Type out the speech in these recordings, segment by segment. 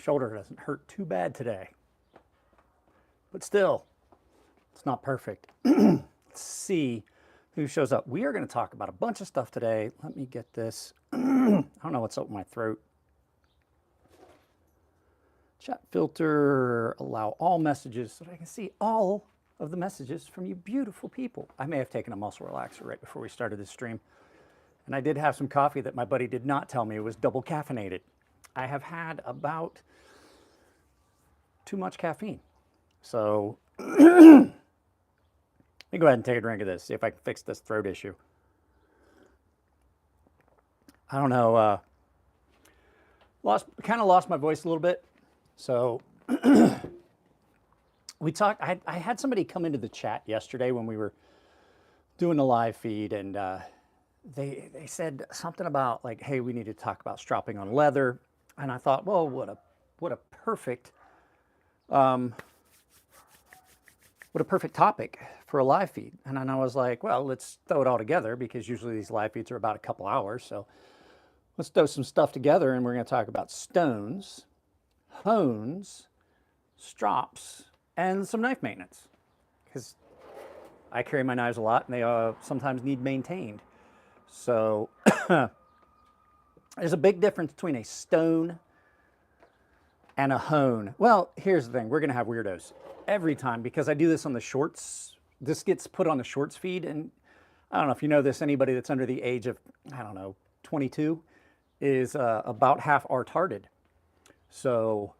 Shoulder doesn't hurt too bad today. But still, it's not perfect. Let's see who shows up. We are going to talk about a bunch of stuff today. Let me get this. I don't know what's up my throat. Chat filter, allow all messages so that I can see all of the messages from you beautiful people. I may have taken a muscle relaxer right before we started this stream. And I did have some coffee that my buddy did not tell me was double caffeinated. I have had about too much caffeine. So let me go ahead and take a drink of this, see if I can fix this throat issue. I don't know, kind of lost my voice a little bit. So we talked, I had somebody come into the chat yesterday when we were doing the live feed, and they said something about like, hey, we need to talk about stropping on leather. And I thought, well, what a perfect topic for a live feed. And then I was like, well, let's throw it all together, because usually these live feeds are about a couple hours. So let's throw some stuff together, and we're going to talk about stones, hones, strops, and some knife maintenance, because I carry my knives a lot and they sometimes need maintained. So there's a big difference between a stone and a hone. Well, here's the thing. We're going to have weirdos every time, because I do this on the shorts. This gets put on the shorts feed. And I don't know if you know this, anybody that's under the age of, I don't know, 22 is about half retarded. So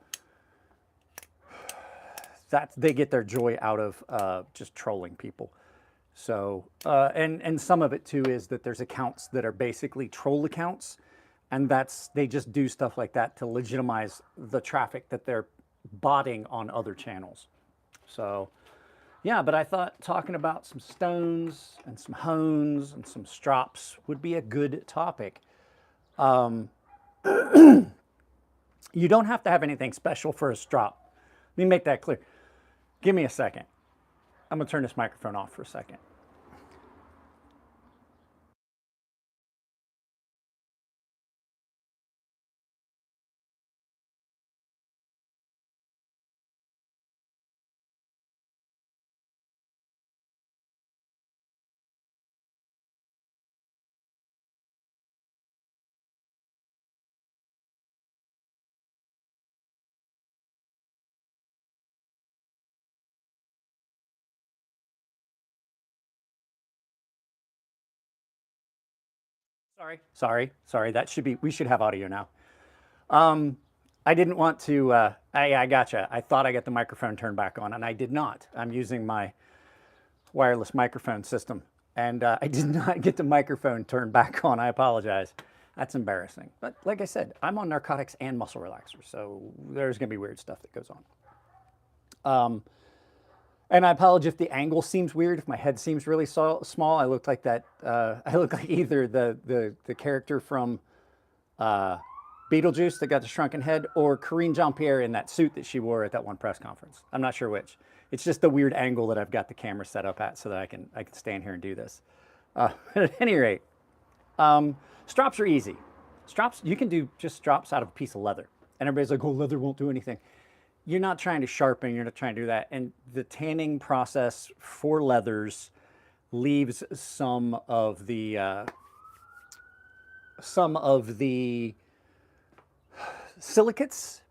they get their joy out of just trolling people. So, and some of it too is that there's accounts that are basically troll accounts, and they just do stuff like that to legitimize the traffic that they're botting on other channels. So, yeah, but I thought talking about some stones and some hones and some strops would be a good topic. You don't have to have anything special for a strop. Let me make that clear. Give me a second. I'm going to turn this microphone off for a second. Sorry. That should be, we should have audio now. I didn't want to, I gotcha. I thought I got the microphone turned back on, and I did not. I'm using my wireless microphone system, and I did not get the microphone turned back on. I apologize. That's embarrassing. But like I said, I'm on narcotics and muscle relaxers, so there's going to be weird stuff that goes on. And I apologize if the angle seems weird, if my head seems really small. I look like that. I look like either the character from Beetlejuice that got the shrunken head, or Corinne Jean-Pierre in that suit that she wore at that one press conference. I'm not sure which. It's just the weird angle that I've got the camera set up at so that I can stand here and do this. At any rate, strops are easy. Strops, you can do just strops out of a piece of leather. And everybody's like, oh, leather won't do anything. You're not trying to sharpen, you're not trying to do that. And the tanning process for leathers leaves some of the silicates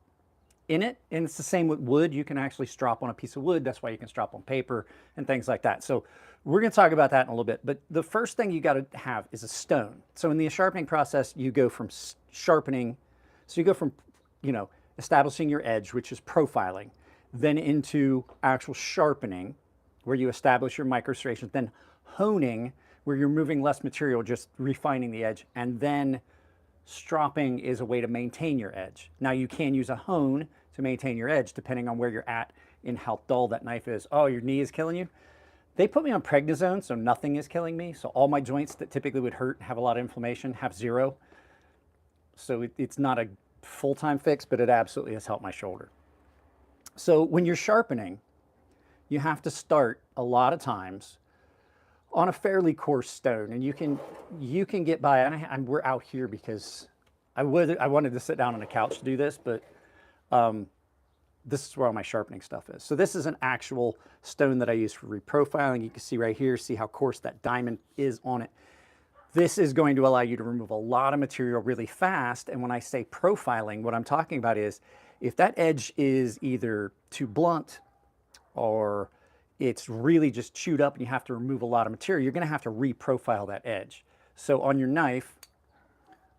in it. And it's the same with wood. You can actually strop on a piece of wood. That's why you can strop on paper and things like that. So we're going to talk about that in a little bit. But the first thing you got to have is a stone. So in the sharpening process, you go from sharpening. So you go from, establishing your edge, which is profiling, then into actual sharpening, where you establish your microserrations, then honing, where you're moving less material, just refining the edge, and then stropping is a way to maintain your edge. Now you can use a hone to maintain your edge depending on where you're at in how dull that knife is. Oh, your knee is killing you? They put me on prednisone, so nothing is killing me. So all my joints that typically would hurt, have a lot of inflammation, have zero. So it's not a full-time fix, but it absolutely has helped my shoulder. So when you're sharpening, you have to start a lot of times on a fairly coarse stone, and you can get by. And we're out here because I wanted to sit down on a couch to do this, but this is where all my sharpening stuff is. So this is an actual stone that I use for reprofiling. You can see right here, see how coarse that diamond is on it. This is going to allow you to remove a lot of material really fast. And when I say profiling, what I'm talking about is if that edge is either too blunt or it's really just chewed up and you have to remove a lot of material, you're going to have to reprofile that edge. So on your knife,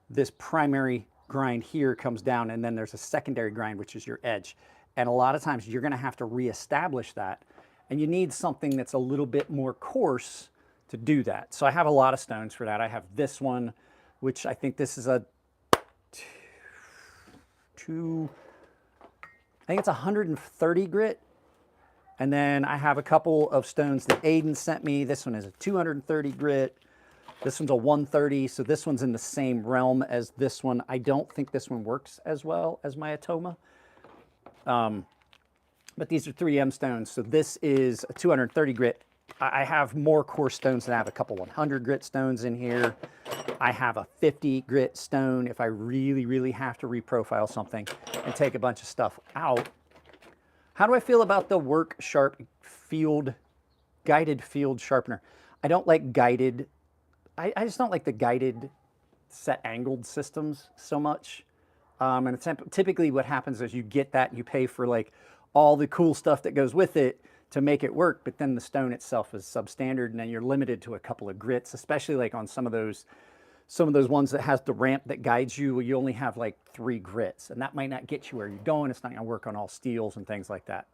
this primary grind here comes down, and then there's a secondary grind, which is your edge. And a lot of times you're going to have to reestablish that, and you need something that's a little bit more coarse to do that. So I have a lot of stones for that. I have this one, which I think this is a I think it's 130 grit. And then I have a couple of stones that Aiden sent me. This one is a 230 grit. This one's a 130, so this one's in the same realm as this one. I don't think this one works as well as my Atoma. But these are 3M stones, so this is a 230 grit. I have more coarse stones than I have a couple 100 grit stones in here. I have a 50 grit stone if I really, really have to reprofile something and take a bunch of stuff out. How do I feel about the Work Sharp guided field sharpener? I don't like guided. I just don't like the guided set angled systems so much. And it's typically what happens is you get that, you pay for like all the cool stuff that goes with it to make it work, but then the stone itself is substandard, and then you're limited to a couple of grits, especially like on some of those ones that has the ramp that guides you. You only have like 3 grits, and that might not get you where you're going. It's not going to work on all steels and things like that.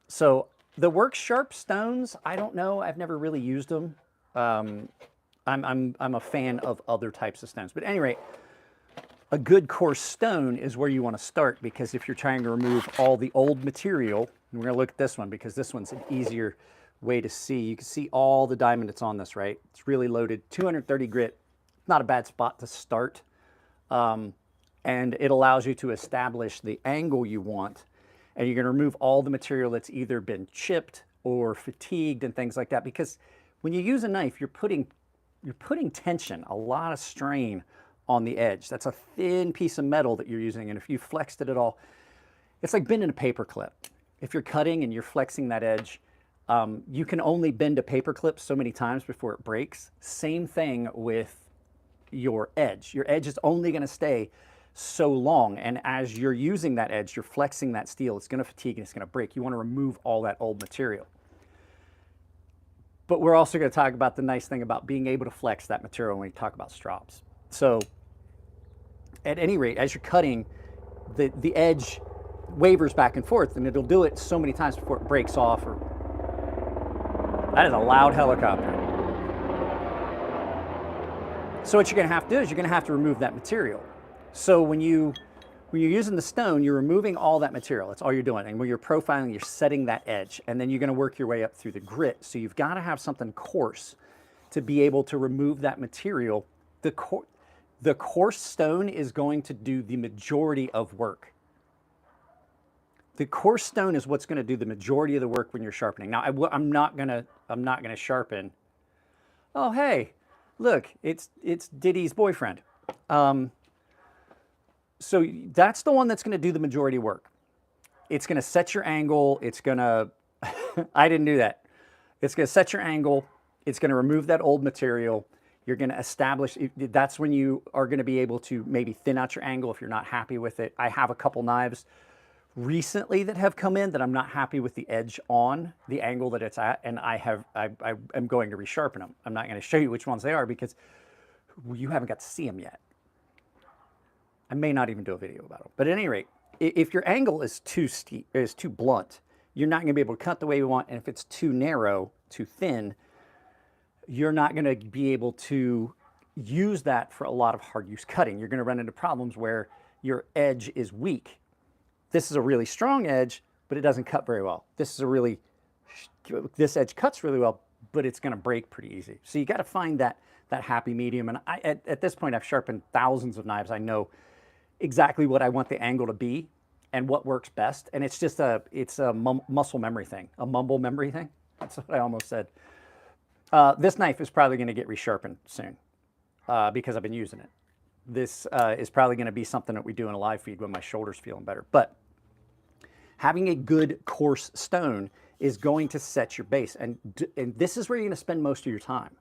So the Work Sharp stones, I don't know. I've never really used them. I'm a fan of other types of stones, but at any rate, a good coarse stone is where you want to start, because if you're trying to remove all the old material, and we're going to look at this one because this one's an easier way to see. You can see all the diamond that's on this, right? It's really loaded, 230 grit, not a bad spot to start. And it allows you to establish the angle you want, and you're going to remove all the material that's either been chipped or fatigued and things like that, because when you use a knife, you're putting tension, a lot of strain on the edge. That's a thin piece of metal that you're using, and if you flexed it at all, it's like bending a paper clip. If you're cutting and you're flexing that edge, you can only bend a paper clip so many times before it breaks. Same thing with your edge. Your edge is only going to stay so long, and as you're using that edge, you're flexing that steel, it's going to fatigue and it's going to break. You want to remove all that old material. But we're also going to talk about the nice thing about being able to flex that material when we talk about strops. So at any rate, as you're cutting, the edge wavers back and forth, and it'll do it so many times before it breaks off. That is a loud helicopter. So what you're going to have to do is you're going to have to remove that material. So when you're using the stone, you're removing all that material. That's all you're doing. And when you're profiling, you're setting that edge, and then you're going to work your way up through the grit. So you've got to have something coarse to be able to remove that material. The coarse stone is going to do the majority of work. The coarse stone is what's going to do the majority of the work when you're sharpening. Now, I'm not gonna sharpen. Oh, hey, look, it's Diddy's boyfriend. So that's the one that's going to do the majority of work. It's going to set your angle. It's going to, I didn't do that. It's going to set your angle. It's going to remove that old material. You're going to establish, that's when you are going to be able to maybe thin out your angle if you're not happy with it. I have a couple knives recently that have come in that I'm not happy with the edge on, the angle that it's at, and I'm going to resharpen them. I'm not going to show you which ones they are because you haven't got to see them yet. I may not even do a video about them. But at any rate, if your angle is too steep, is too blunt, you're not going to be able to cut the way you want. And if it's too narrow, too thin, you're not going to be able to use that for a lot of hard use cutting. You're going to run into problems where your edge is weak. This is a really strong edge, but it doesn't cut very well. This edge cuts really well, but it's going to break pretty easy. So you got to find that happy medium. And at this point, I've sharpened thousands of knives. I know exactly what I want the angle to be and what works best. And it's just it's a muscle memory thing, a mumble memory thing. That's what I almost said. This knife is probably going to get resharpened soon because I've been using it. this is probably going to be something that we do in a live feed when my shoulder's feeling better. But having a good coarse stone is going to set your base. And this is where you're going to spend most of your time.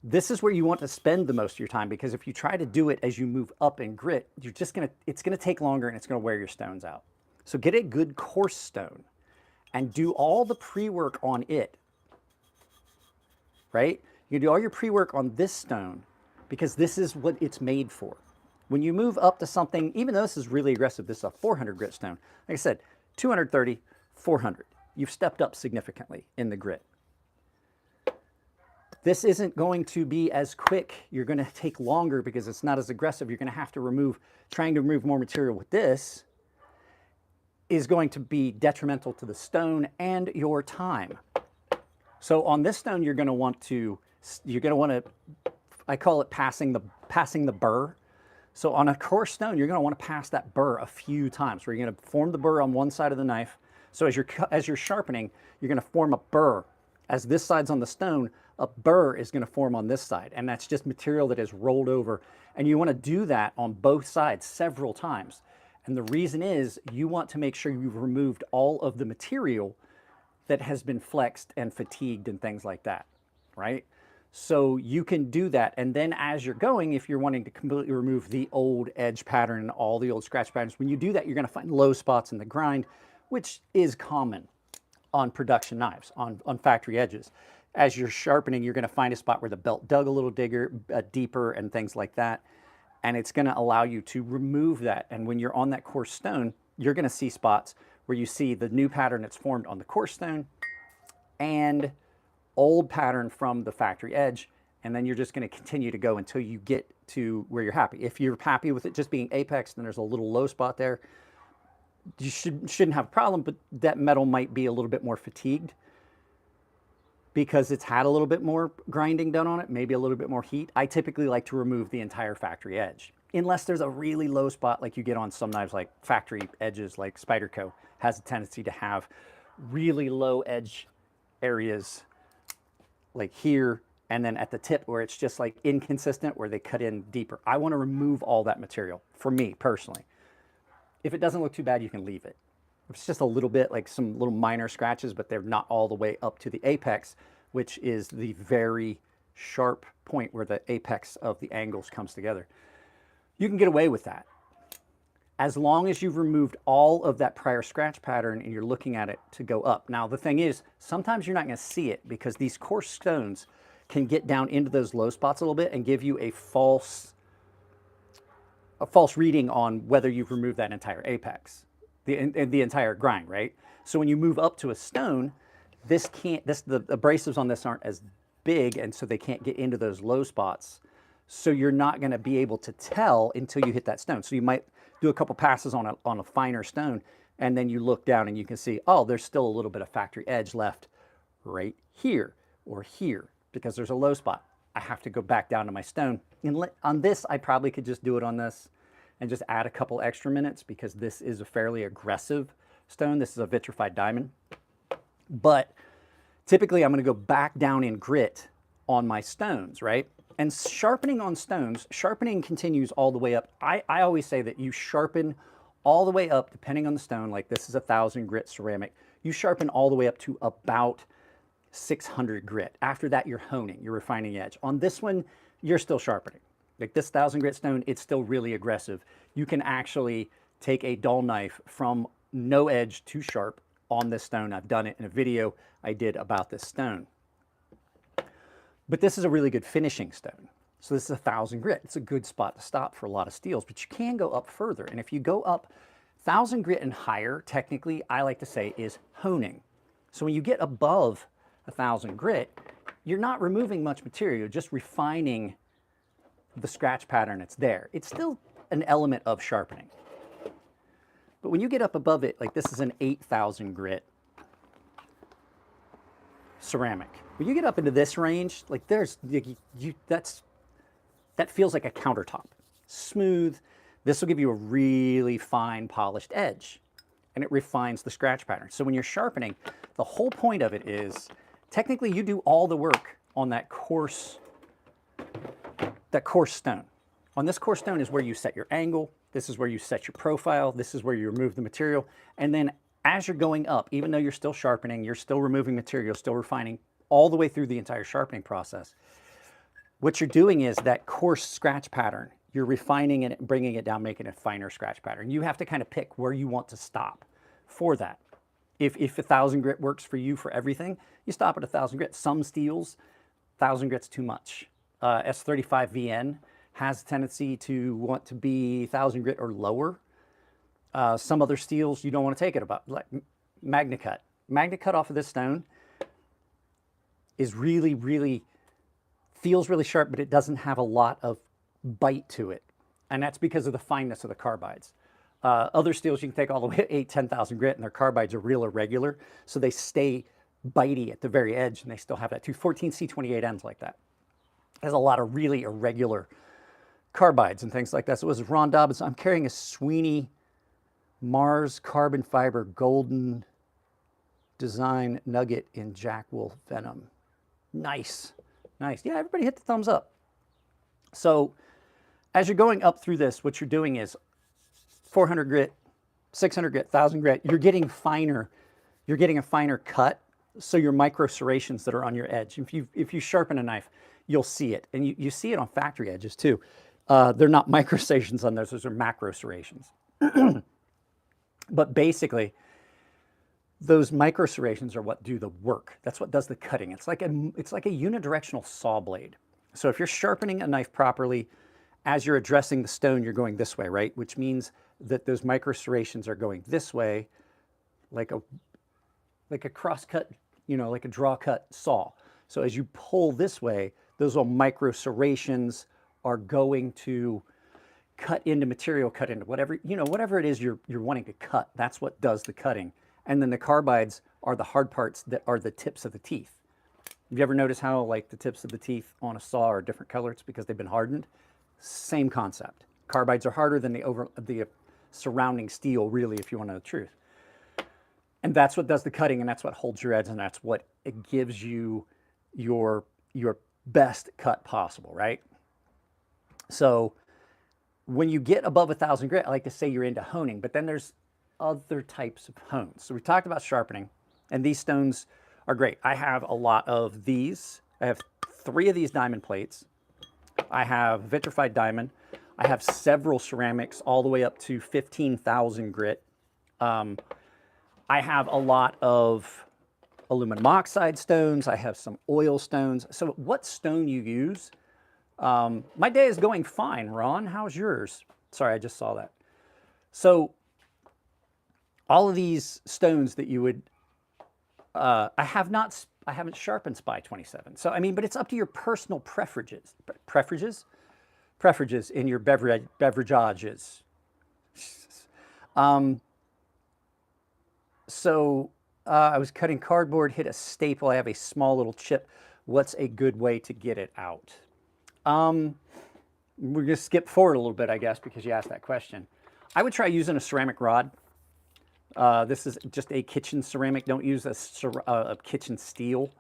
This is where you want to spend the most of your time, because if you try to do it as you move up in grit, it's going to take longer and it's going to wear your stones out. So get a good coarse stone and do all the pre-work on it, right? You can do all your pre-work on this stone because this is what it's made for. When you move up to something, even though this is really aggressive, this is a 400 grit stone. Like I said, 230, 400. You've stepped up significantly in the grit. This isn't going to be as quick. You're going to take longer because it's not as aggressive. You're going to have to trying to remove more material with this is going to be detrimental to the stone and your time. So on this stone, you're going to want to, I call it passing the burr. So on a coarse stone, you're going to want to pass that burr a few times, where you're going to form the burr on one side of the knife. So as you're sharpening, you're going to form a burr. As this side's on the stone, a burr is going to form on this side, and that's just material that is rolled over. And you want to do that on both sides several times. And the reason is you want to make sure you've removed all of the material that has been flexed and fatigued and things like that, right? So you can do that. And then as you're going, if you're wanting to completely remove the old edge pattern and all the old scratch patterns, when you do that, you're going to find low spots in the grind, which is common on production knives, on factory edges. As you're sharpening, you're going to find a spot where the belt dug a little deeper and things like that. And it's going to allow you to remove that. And when you're on that coarse stone, you're going to see spots where you see the new pattern that's formed on the coarse stone and old pattern from the factory edge. And then you're just going to continue to go until you get to where you're happy. If you're happy with it just being apex, then there's a little low spot there. You shouldn't have a problem, but that metal might be a little bit more fatigued because it's had a little bit more grinding done on it, maybe a little bit more heat. I typically like to remove the entire factory edge, unless there's a really low spot like you get on some knives like factory edges, like Spyderco has a tendency to have really low edge areas like here, and then at the tip where it's just like inconsistent, where they cut in deeper. I want to remove all that material, for me personally. If it doesn't look too bad, you can leave it. If it's just a little bit, like some little minor scratches, but they're not all the way up to the apex, which is the very sharp point where the apex of the angles comes together. You can get away with that, as long as you've removed all of that prior scratch pattern and you're looking at it to go up. Now, the thing is, sometimes you're not going to see it because these coarse stones can get down into those low spots a little bit and give you a false reading on whether you've removed that entire apex, the entire grind, right? So when you move up to a stone, the abrasives on this aren't as big, and so they can't get into those low spots. So you're not going to be able to tell until you hit that stone. So you might do a couple passes on a finer stone, and then you look down and you can see, oh, there's still a little bit of factory edge left right here or here because there's a low spot. I have to go back down to my stone. And on this, I probably could just do it on this and just add a couple extra minutes because this is a fairly aggressive stone. This is a vitrified diamond. But typically, I'm going to go back down in grit on my stones, right? And sharpening on stones, sharpening continues all the way up. I always say that you sharpen all the way up, depending on the stone, like this is 1,000 grit ceramic, you sharpen all the way up to about 600 grit. After that, you're honing, you're refining the edge. On this one, you're still sharpening. Like this 1,000 grit stone, it's still really aggressive. You can actually take a dull knife from no edge to sharp on this stone. I've done it in a video I did about this stone. But this is a really good finishing stone. So this is 1,000 grit. It's a good spot to stop for a lot of steels, but you can go up further. And if you go up 1,000 grit and higher, technically, I like to say is honing. So when you get above 1,000 grit, you're not removing much material, you're just refining the scratch pattern that's there. It's still an element of sharpening. But when you get up above it, like this is an 8,000 grit ceramic. When you get up into this range, like that feels like a countertop. Smooth. This will give you a really fine polished edge, and it refines the scratch pattern. So when you're sharpening, the whole point of it is, technically you do all the work on that coarse stone, On this core stone is where you set your angle. This is where you set your profile. This is where you remove the material. And then as you're going up, even though you're still sharpening, you're still removing material, still refining all the way through the entire sharpening process. What you're doing is that coarse scratch pattern, you're refining it, bringing it down, making a finer scratch pattern. You have to kind of pick where you want to stop for that. If 1,000 grit works for you for everything, you stop at 1,000 grit. Some steels, 1,000 grit's too much. S35VN has a tendency to want to be 1,000 grit or lower. Some other steels you don't want to take it about, like Magna Cut. Magna Cut off of this stone is really, really, feels really sharp, but it doesn't have a lot of bite to it. And that's because of the fineness of the carbides. Other steels you can take all the way at 10,000 grit and their carbides are real irregular, so they stay bitey at the very edge and they still have that too. 14C28Ns like that. It has a lot of really irregular carbides and things like that. So it was Ron Dobbins. I'm carrying a Sweeney Mars carbon fiber golden design nugget in Jack Wolf Venom. Nice, nice. Yeah, everybody hit the thumbs up. So as you're going up through this, what you're doing is 400 grit, 600 grit, 1,000 grit, you're getting finer. You're getting a finer cut. So your micro serrations that are on your edge, if you sharpen a knife, you'll see it. And you see it on factory edges too. They're not micro serrations on those are macro serrations. But basically, those micro serrations are what do the work. That's what does the cutting. It's like a unidirectional saw blade. So if you're sharpening a knife properly, as you're addressing the stone, you're going this way, right? Which means that those micro serrations are going this way, like a cross cut, you know, like a draw cut saw. So as you pull this way, those little micro serrations are going to cut into material, cut into whatever, you know, whatever it is you're wanting to cut. That's what does the cutting. And then the carbides are the hard parts that are the tips of the teeth. Have you ever noticed how like the tips of the teeth on a saw are different color? It's because they've been hardened. Same concept. Carbides are harder than the surrounding steel, really, if you want to know the truth. And that's what does the cutting, and that's what holds your edge, and that's what it gives you your best cut possible, right? So when you get above 1,000 grit, I like to say you're into honing, but then there's other types of hones. So we talked about sharpening, and these stones are great. I have a lot of these. I have 3 of these diamond plates. I have vitrified diamond. I have several ceramics all the way up to 15,000 grit. I have a lot of aluminum oxide stones. I have some oil stones. So what stone you use? My day is going fine, Ron. How's yours? Sorry, I just saw that. So all of these stones that you would, I haven't sharpened Spy 27. So, I mean, but it's up to your personal preferences. Preferences in your beverages. I was cutting cardboard, hit a staple. I have a small little chip. What's a good way to get it out? We're going to skip forward a little bit, I guess, because you asked that question. I would try using a ceramic rod. This is just a kitchen ceramic. Don't use a kitchen steel.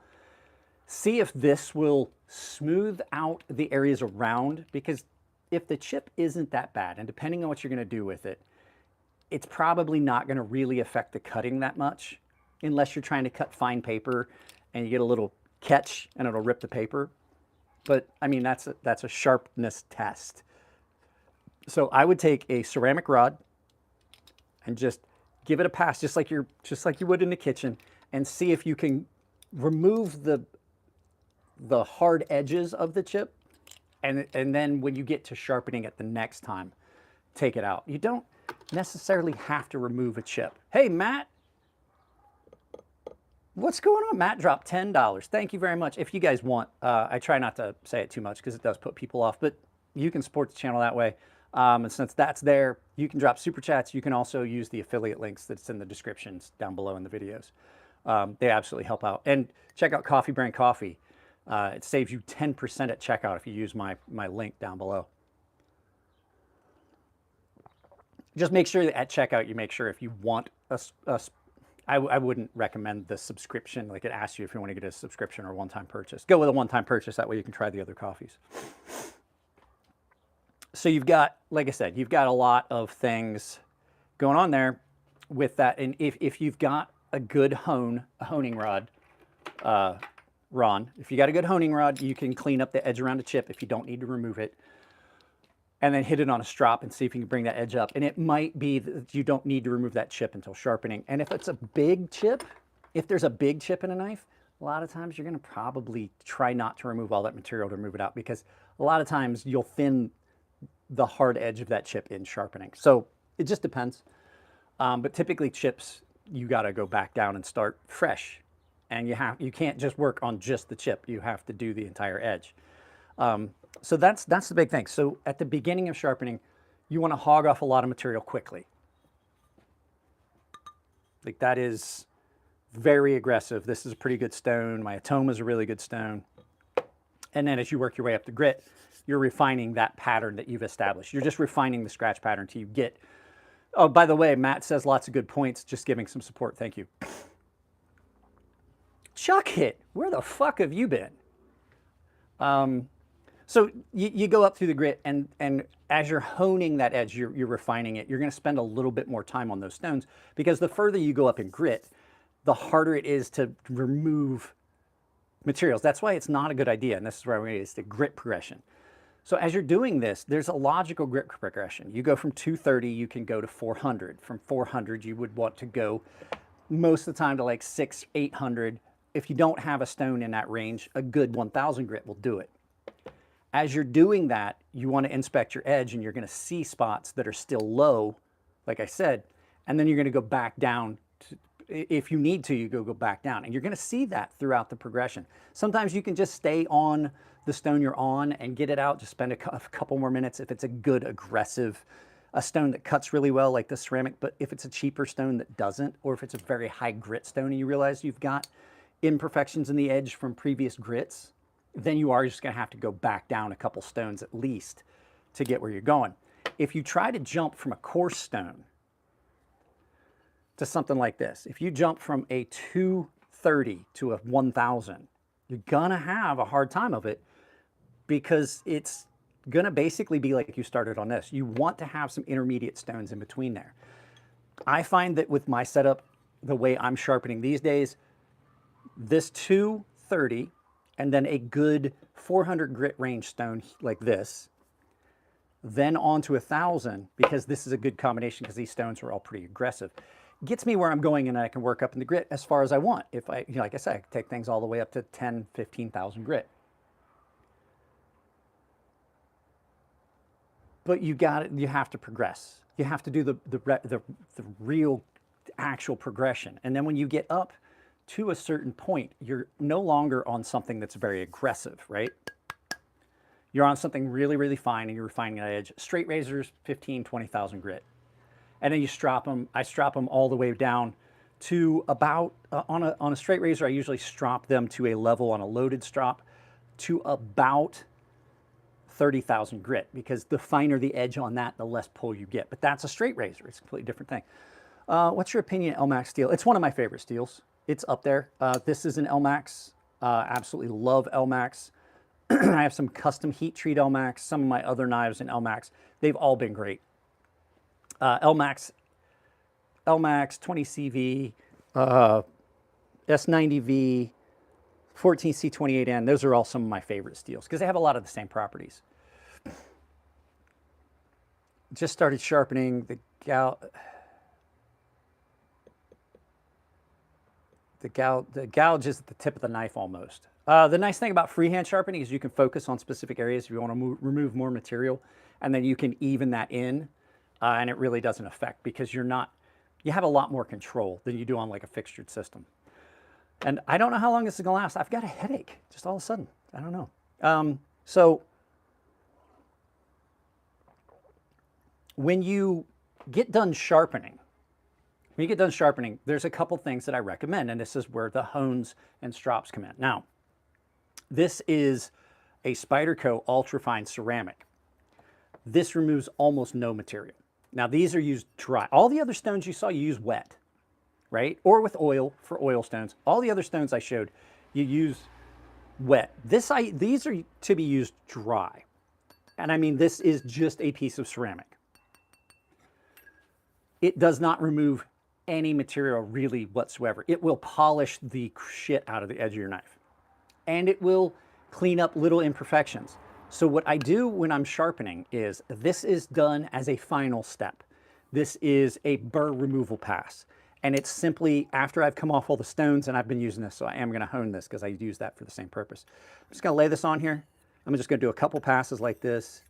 See if this will smooth out the areas around, because if the chip isn't that bad, and depending on what you're going to do with it, it's probably not going to really affect the cutting that much, unless you're trying to cut fine paper and you get a little catch and it'll rip the paper. But I mean, that's a sharpness test. So I would take a ceramic rod and just give it a pass, just like you would in the kitchen, and see if you can remove the hard edges of the chip, and then when you get to sharpening it the next time, take it out. You don't necessarily have to remove a chip. Hey, Matt. What's going on? Matt dropped $10. Thank you very much. If you guys want, I try not to say it too much because it does put people off, but you can support the channel that way. And since that's there, you can drop super chats. You can also use the affiliate links that's in the descriptions down below in the videos. They absolutely help out. And check out Coffee Brand Coffee. It saves you 10% at checkout if you use my link down below. Just make sure that at checkout, you make sure if you want I wouldn't recommend the subscription. Like it asks you if you want to get a subscription or one-time purchase. Go with a one-time purchase. That way you can try the other coffees. So you've got, like I said, you've got a lot of things going on there with that. And if you've got a good honing rod, Ron, if you got a good honing rod, you can clean up the edge around a chip if you don't need to remove it. And then hit it on a strop and see if you can bring that edge up. And it might be that you don't need to remove that chip until sharpening. And if it's a big chip, if there's a big chip in a knife, a lot of times you're going to probably try not to remove all that material to remove it out, because a lot of times you'll thin the hard edge of that chip in sharpening. So it just depends. But typically chips, you got to go back down and start fresh. And you can't just work on just the chip. You have to do the entire edge. So that's the big thing. So at the beginning of sharpening, you want to hog off a lot of material quickly. Like, that is very aggressive. This is a pretty good stone. My Atoma is a really good stone. And then as you work your way up the grit, you're refining that pattern that you've established. You're just refining the scratch pattern till you get. Oh, by the way, Matt says lots of good points, just giving some support. Thank you. Chuck Hit, where the fuck have you been? So you go up through the grit, and as you're honing that edge, you're refining it. You're going to spend a little bit more time on those stones, because the further you go up in grit, the harder it is to remove materials. That's why it's not a good idea, and this is where it's the grit progression. So as you're doing this, there's a logical grit progression. You go from 230, you can go to 400. From 400, you would want to go most of the time to like 600, 800. If you don't have a stone in that range, a good 1000 grit will do it. As you're doing that, you want to inspect your edge, and you're going to see spots that are still low, like I said, and then you're going to go back down. If you need to, you go back down, and you're going to see that throughout the progression. Sometimes you can just stay on the stone you're on and get it out, just spend a couple more minutes if it's a good aggressive, a stone that cuts really well like the ceramic. But if it's a cheaper stone that doesn't, or if it's a very high grit stone and you realize you've got imperfections in the edge from previous grits, then you are just going to have to go back down a couple stones at least to get where you're going. If you try to jump from a coarse stone to something like this, if you jump from a 230 to a 1000, you're going to have a hard time of it, because it's going to basically be like you started on this. You want to have some intermediate stones in between there. I find that with my setup, the way I'm sharpening these days, this 230 and then a good 400 grit range stone like this, then on to 1000, because this is a good combination, because these stones are all pretty aggressive, gets me where I'm going, and I can work up in the grit as far as I want. If I, like I said, I can take things all the way up to 10, 15,000 grit. But you have to progress. You have to do the real actual progression. And then when you get up to a certain point, you're no longer on something that's very aggressive, right? You're on something really, really fine, and you're refining that edge. Straight razors, 15, 20,000 grit. And then you strop them. I strop them all the way down to about, on a straight razor, I usually strop them to a level on a loaded strop to about 30,000 grit, because the finer the edge on that, the less pull you get. But that's a straight razor. It's a completely different thing. What's your opinion on Elmax steel? It's one of my favorite steels. It's up there. This is an Elmax. Absolutely love Elmax. I have some custom heat treat Elmax, some of my other knives in Elmax. They've all been great. Elmax 20CV, S90V, 14C28N, those are all some of my favorite steels, because they have a lot of the same properties. Just started sharpening the gouge is at the tip of the knife almost. The nice thing about freehand sharpening is you can focus on specific areas if you want to remove more material, and then you can even that in, and it really doesn't affect, because you have a lot more control than you do on like a fixtured system. And I don't know how long this is going to last. I've got a headache just all of a sudden. I don't know. So when you get done sharpening, there's a couple things that I recommend, and this is where the hones and strops come in. Now, this is a Spyderco ultrafine ceramic. This removes almost no material. Now, these are used dry. All the other stones you saw, you use wet, right? Or with oil for oil stones. All the other stones I showed, you use wet. These are to be used dry. and I mean this is just a piece of ceramic. It does not remove any material really whatsoever. It will polish the shit out of the edge of your knife. And it will clean up little imperfections. So what I do when I'm sharpening is, this is done as a final step. This is a burr removal pass. And it's simply after I've come off all the stones, and I've been using this, so I am gonna hone this because I use that for the same purpose. I'm just gonna lay this on here. I'm just gonna do a couple passes like this,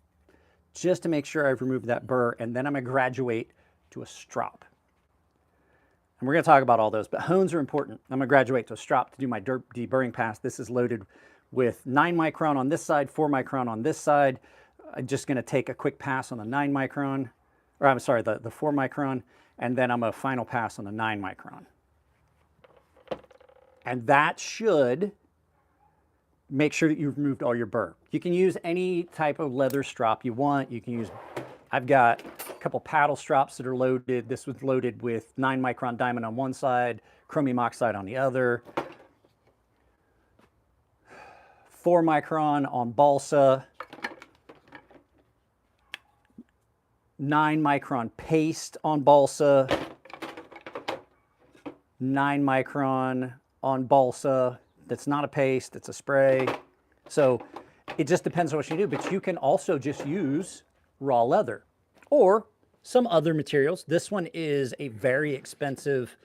just to make sure I've removed that burr, and then I'm gonna graduate to a strop. And we're gonna talk about all those, but hones are important. I'm gonna graduate to a strop to do my deburring pass. This is loaded with 9 micron on this side, 4 micron on this side. I'm just gonna take a quick pass on the 9 micron, or I'm sorry, the 4 micron, and then I'm a final pass on the 9 micron. And that should make sure that you've removed all your burr. You can use any type of leather strop you want. You can use, I've got a couple paddle strops that are loaded. This was loaded with 9 micron diamond on one side, chromium oxide on the other. 4 micron on balsa, 9 micron paste on balsa, 9 micron on balsa. That's not a paste, it's a spray. So it just depends on what you do, but you can also just use raw leather or some other materials. This one is a very expensive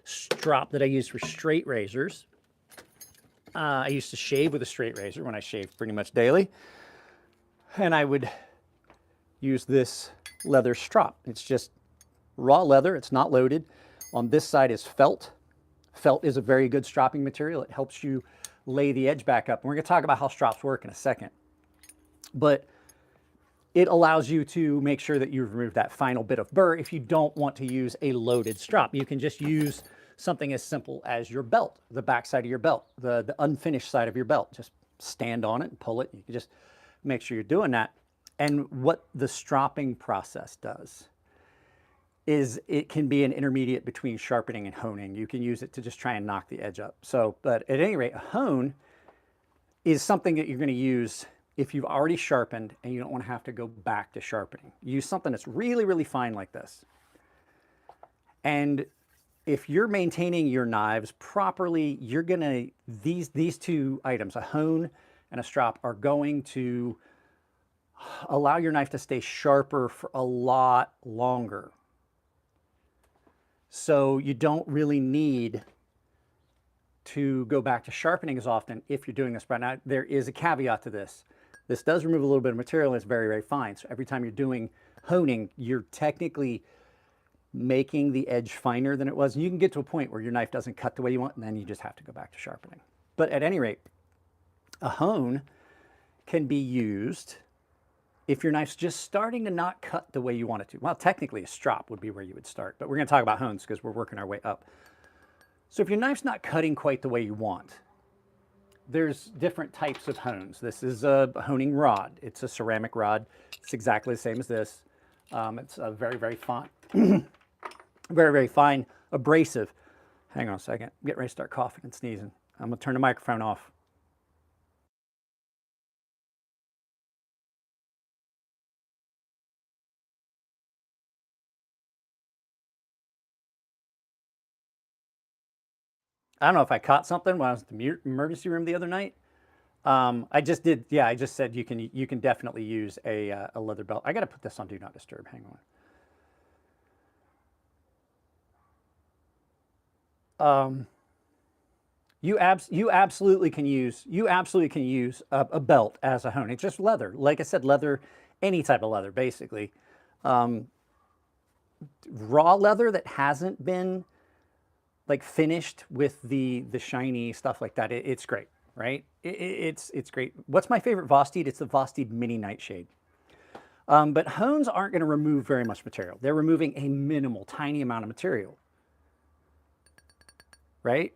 strop that I use for straight razors. I used to shave with a straight razor when I shaved pretty much daily. And I would use this leather strop. It's just raw leather, it's not loaded. On this side is felt. Felt is a very good stropping material. It helps you lay the edge back up. And we're gonna talk about how strops work in a second. But it allows you to make sure that you've removed that final bit of burr. If you don't want to use a loaded strop, you can just use something as simple as your belt, the back side of your belt, the unfinished side of your belt. Just stand on it and pull it. You can just make sure you're doing that. And what the stropping process does is it can be an intermediate between sharpening and honing. You can use it to just try and knock the edge up. So, but at any rate, a hone is something that you're going to use if you've already sharpened and you don't want to have to go back to sharpening. Use something that's really, really fine like this. And if you're maintaining your knives properly, you're gonna, these two items, a hone and a strop, are going to allow your knife to stay sharper for a lot longer. So you don't really need to go back to sharpening as often if you're doing this. But now there is a caveat to this. This does remove a little bit of material and it's very, very fine. So every time you're doing honing, you're technically making the edge finer than it was. And you can get to a point where your knife doesn't cut the way you want, and then you just have to go back to sharpening. But at any rate, a hone can be used if your knife's just starting to not cut the way you want it to. Well, technically a strop would be where you would start, but we're gonna talk about hones because we're working our way up. So if your knife's not cutting quite the way you want, there's different types of hones. This is a honing rod. It's a ceramic rod. It's exactly the same as this. It's a very, very fine, very, very fine abrasive. Hang on a second. I'm getting ready to start coughing and sneezing. I'm gonna turn the microphone off. I don't know if I caught something when I was at the emergency room the other night. I just did, yeah, I just said you can definitely use a leather belt. I got to put this on Do Not Disturb. Hang on. You absolutely can use a belt as a hone. It's just leather. Like I said, leather, any type of leather, basically. Raw leather that hasn't been like finished with the shiny stuff like that, it's great, right? It's great. What's my favorite Vosteed? It's the Vosteed Mini Nightshade. But hones aren't going to remove very much material. They're removing a minimal, tiny amount of material, right?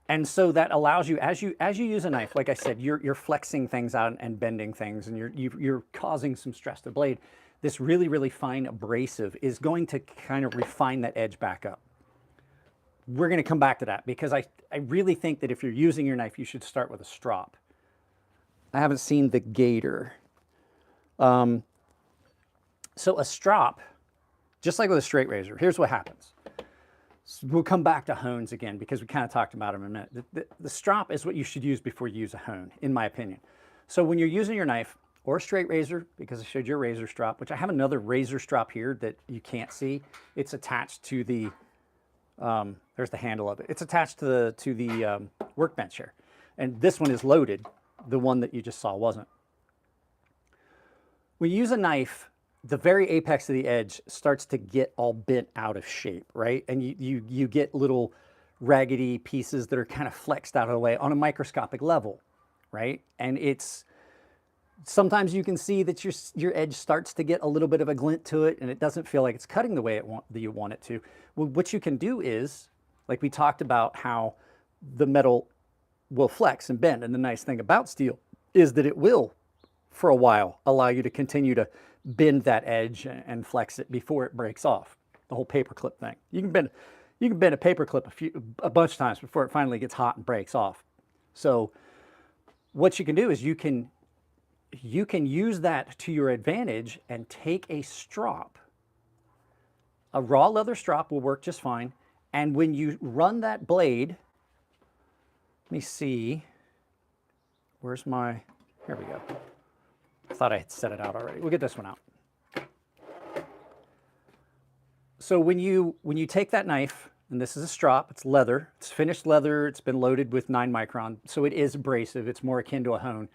And so that allows you, as you use a knife, like I said, you're flexing things out and bending things, and you're causing some stress to the blade. This really, really fine abrasive is going to kind of refine that edge back up. We're going to come back to that because I really think that if you're using your knife, you should start with a strop. I haven't seen the Gator. So a strop, just like with a straight razor, here's what happens. So we'll come back to hones again because we kind of talked about them in a minute. The strop is what you should use before you use a hone, in my opinion. So when you're using your knife or a straight razor, because I showed you a razor strop, which I have another razor strop here that you can't see. It's attached to the, there's the handle of it. It's attached to the workbench here. And this one is loaded. The one that you just saw wasn't. When you use a knife, the very apex of the edge starts to get all bent out of shape, right? And you get little raggedy pieces that are kind of flexed out of the way on a microscopic level, right? And it's, sometimes you can see that your edge starts to get a little bit of a glint to it and it doesn't feel like it's cutting the way that you want it to. Well, what you can do is, like we talked about how the metal will flex and bend, and the nice thing about steel is that it will, for a while, allow you to continue to bend that edge and flex it before it breaks off. The whole paperclip thing. You can bend a paperclip a bunch of times before it finally gets hot and breaks off. So what you can do is you can use that to your advantage and take a strop. A raw leather strop will work just fine. And when you run that blade, let me see, where's my, here we go. I thought I had set it out already. We'll get this one out. So when you take that knife, and this is a strop, it's leather, it's finished leather, it's been loaded with 9 micron, so it is abrasive, it's more akin to a hone,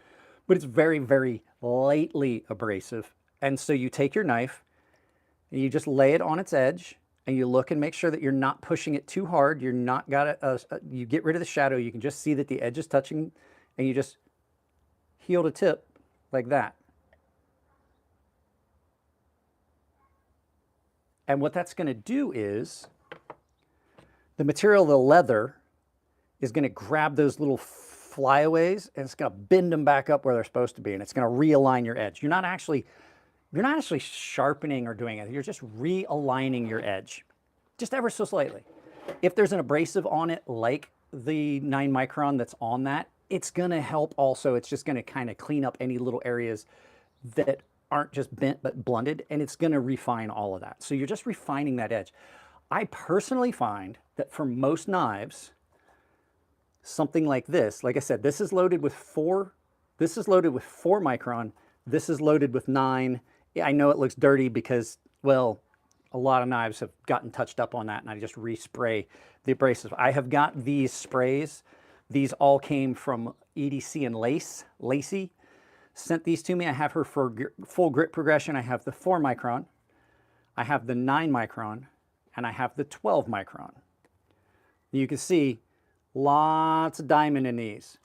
but it's very, very lightly abrasive. And so you take your knife and you just lay it on its edge and you look and make sure that you're not pushing it too hard. You're not got you get rid of the shadow. You can just see that the edge is touching and you just heel to tip like that. And what that's going to do is the material, the leather, is going to grab those little flyaways and it's going to bend them back up where they're supposed to be, and it's going to realign your edge. You're not actually sharpening or doing it. You're just realigning your edge, just ever so slightly. If there's an abrasive on it, like the 9 micron that's on that, it's going to help also. It's just going to kind of clean up any little areas that aren't just bent but blunted, and it's going to refine all of that. So you're just refining that edge. I personally find that for most knives, something like this, like I said, this is loaded with 4 micron, this is loaded with 9. I know it looks dirty because, well, a lot of knives have gotten touched up on that, and I just respray the abrasive. I have got these sprays. These all came from EDC and Lacey sent these to me. I have her for full grit progression. I have the 4 micron, I have the 9 micron, and I have the 12 micron. You can see lots of diamond in these.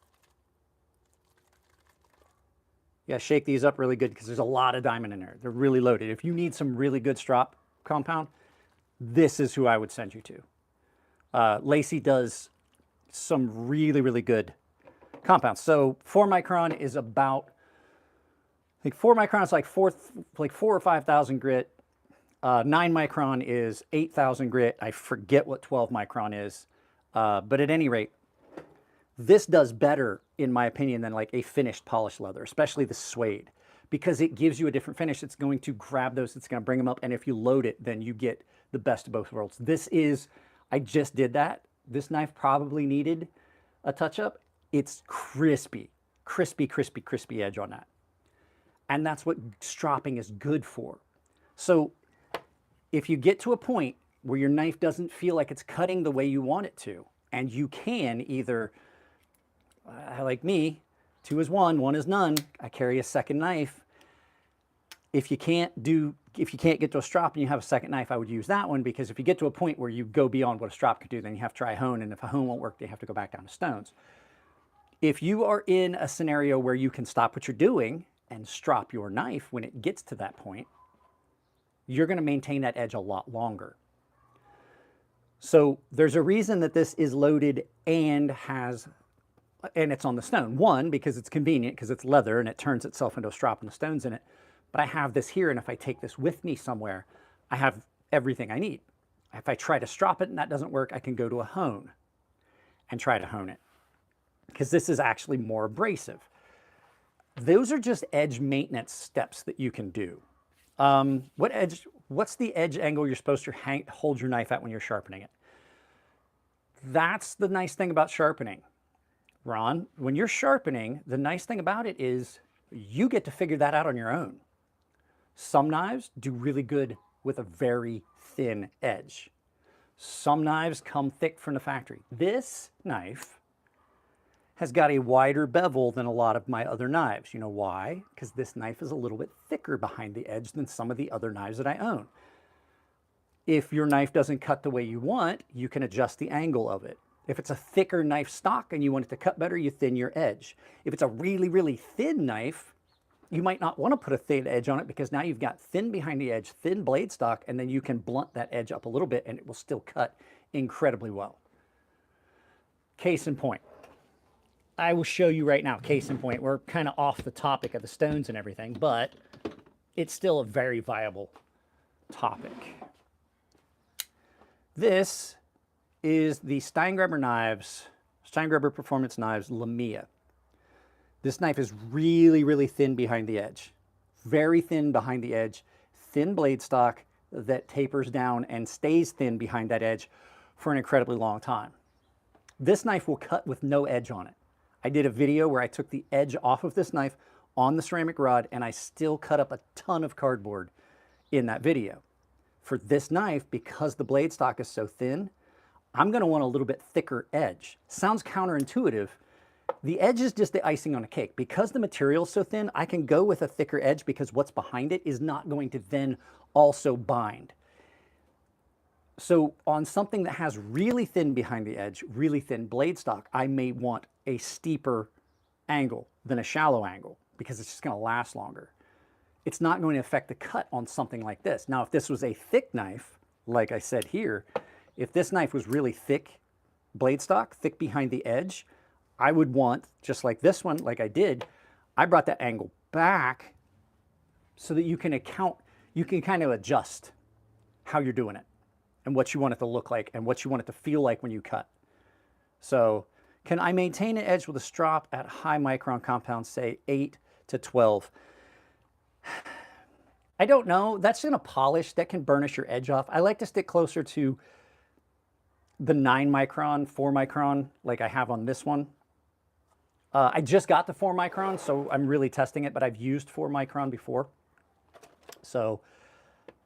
Yeah, shake these up really good because there's a lot of diamond in there. They're really loaded. If you need some really good strop compound, this is who I would send you to. Lacey does some really, really good compounds. So 4 micron is about, I think 4 micron is like 4 or 5,000 grit. 9 micron is 8,000 grit. I forget what 12 micron is. But at any rate, this does better, in my opinion, than like a finished polished leather, especially the suede, because it gives you a different finish. It's going to grab those, it's going to bring them up, and if you load it, then you get the best of both worlds. This is, I just did that. This knife probably needed a touch-up. It's crispy, crispy, crispy, crispy edge on that. And that's what stropping is good for. So if you get to a point where your knife doesn't feel like it's cutting the way you want it to, and you can either, like me, 2 is 1, 1 is none, I carry a second knife. If you can't get to a strop and you have a second knife, I would use that one, because if you get to a point where you go beyond what a strop could do, then you have to try a hone, and if a hone won't work, then you have to go back down to stones. If you are in a scenario where you can stop what you're doing and strop your knife when it gets to that point, you're going to maintain that edge a lot longer. So there's a reason that this is loaded and it's on the stone. One, because it's convenient, because it's leather and it turns itself into a strop and the stone's in it. But I have this here, and if I take this with me somewhere, I have everything I need. If I try to strop it and that doesn't work, I can go to a hone and try to hone it, because this is actually more abrasive. Those are just edge maintenance steps that you can do. What's the edge angle you're supposed to hold your knife at when you're sharpening it? That's the nice thing about sharpening, Ron. When you're sharpening, the nice thing about it is you get to figure that out on your own. Some knives do really good with a very thin edge. Some knives come thick from the factory. This knife has got a wider bevel than a lot of my other knives. You know why? Because this knife is a little bit thicker behind the edge than some of the other knives that I own. If your knife doesn't cut the way you want, you can adjust the angle of it. If it's a thicker knife stock and you want it to cut better, you thin your edge. If it's a really, really thin knife, you might not want to put a thin edge on it because now you've got thin behind the edge, thin blade stock, and then you can blunt that edge up a little bit and it will still cut incredibly well. Case in point. I will show you right now, case in point. We're kind of off the topic of the stones and everything, but it's still a very viable topic. This is the Steingraber knives, Steingraber Performance Knives Lamia. This knife is really, really thin behind the edge. Very thin behind the edge, thin blade stock that tapers down and stays thin behind that edge for an incredibly long time. This knife will cut with no edge on it. I did a video where I took the edge off of this knife on the ceramic rod and I still cut up a ton of cardboard in that video. For this knife, because the blade stock is so thin, I'm going to want a little bit thicker edge. Sounds counterintuitive. The edge is just the icing on a cake. Because the material is so thin, I can go with a thicker edge because what's behind it is not going to then also bind. So on something that has really thin behind the edge, really thin blade stock, I may want a steeper angle than a shallow angle because it's just going to last longer. It's not going to affect the cut on something like this. Now, if this was a thick knife, like I said here, if this knife was really thick blade stock, thick behind the edge, I would want, just like this one, like I did, I brought that angle back so that you can kind of adjust how you're doing it and what you want it to look like and what you want it to feel like when you cut. So can I maintain an edge with a strop at high micron compound, say 8 to 12? I don't know. That's in a polish. That can burnish your edge off. I like to stick closer to the 9 micron, 4 micron, like I have on this one. I just got the 4 micron, so I'm really testing it, but I've used 4 micron before. So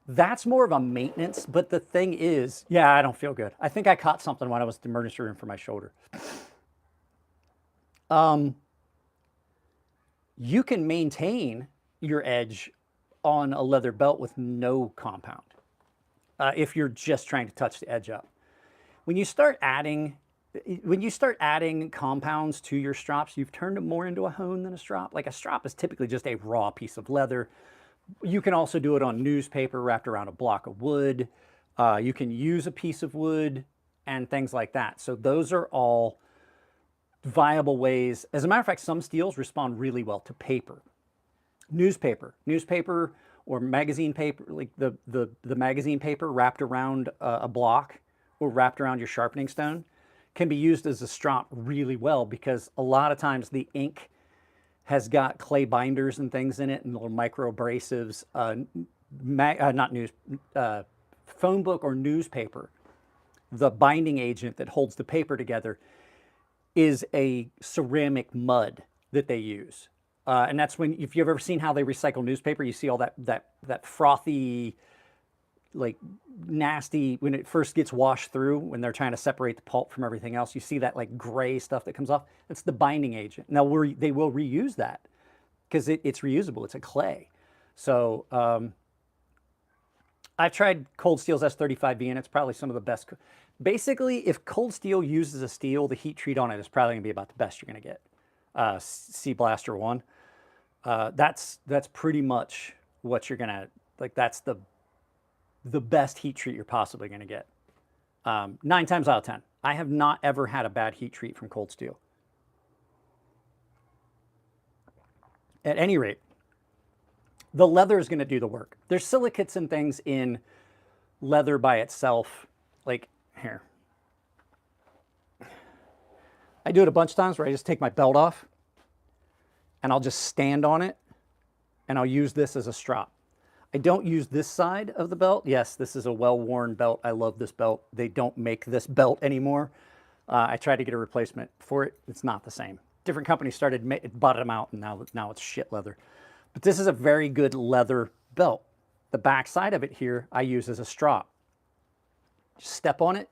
that's more of a maintenance, but the thing is, yeah, I don't feel good. I think I caught something when I was in the emergency room for my shoulder. You can maintain your edge on a leather belt with no compound if you're just trying to touch the edge up. When you start adding compounds to your strops, you've turned them more into a hone than a strop. Like a strop is typically just a raw piece of leather. You can also do it on newspaper wrapped around a block of wood. You can use a piece of wood and things like that. So those are all viable ways. As a matter of fact, some steels respond really well to paper. Newspaper or magazine paper, like the magazine paper wrapped around a block or wrapped around your sharpening stone can be used as a strop really well because a lot of times the ink has got clay binders and things in it and little micro abrasives. Phone book or newspaper, the binding agent that holds the paper together is a ceramic mud that they use. And that's when, if you've ever seen how they recycle newspaper, you see all that frothy, like nasty, when it first gets washed through, when they're trying to separate the pulp from everything else, you see that like gray stuff that comes off. It's the binding agent. Now they will reuse that because it's reusable. It's a clay. So I've tried Cold Steel's S35V and it's probably some of the best. Basically, if Cold Steel uses a steel, the heat treat on it is probably gonna be about the best you're gonna get. Sea Blaster 1. That's pretty much what you're gonna, like that's the best heat treat you're possibly gonna get. 9 times out of 10. I have not ever had a bad heat treat from Cold Steel. At any rate, the leather is gonna do the work. There's silicates and things in leather by itself, like here. I do it a bunch of times where I just take my belt off and I'll just stand on it and I'll use this as a strop. I don't use this side of the belt. Yes, this is a well-worn belt. I love this belt. They don't make this belt anymore. I tried to get a replacement for it. It's not the same. Different companies bought them out, and now it's shit leather. But this is a very good leather belt. The back side of it here, I use as a strop. Just step on it,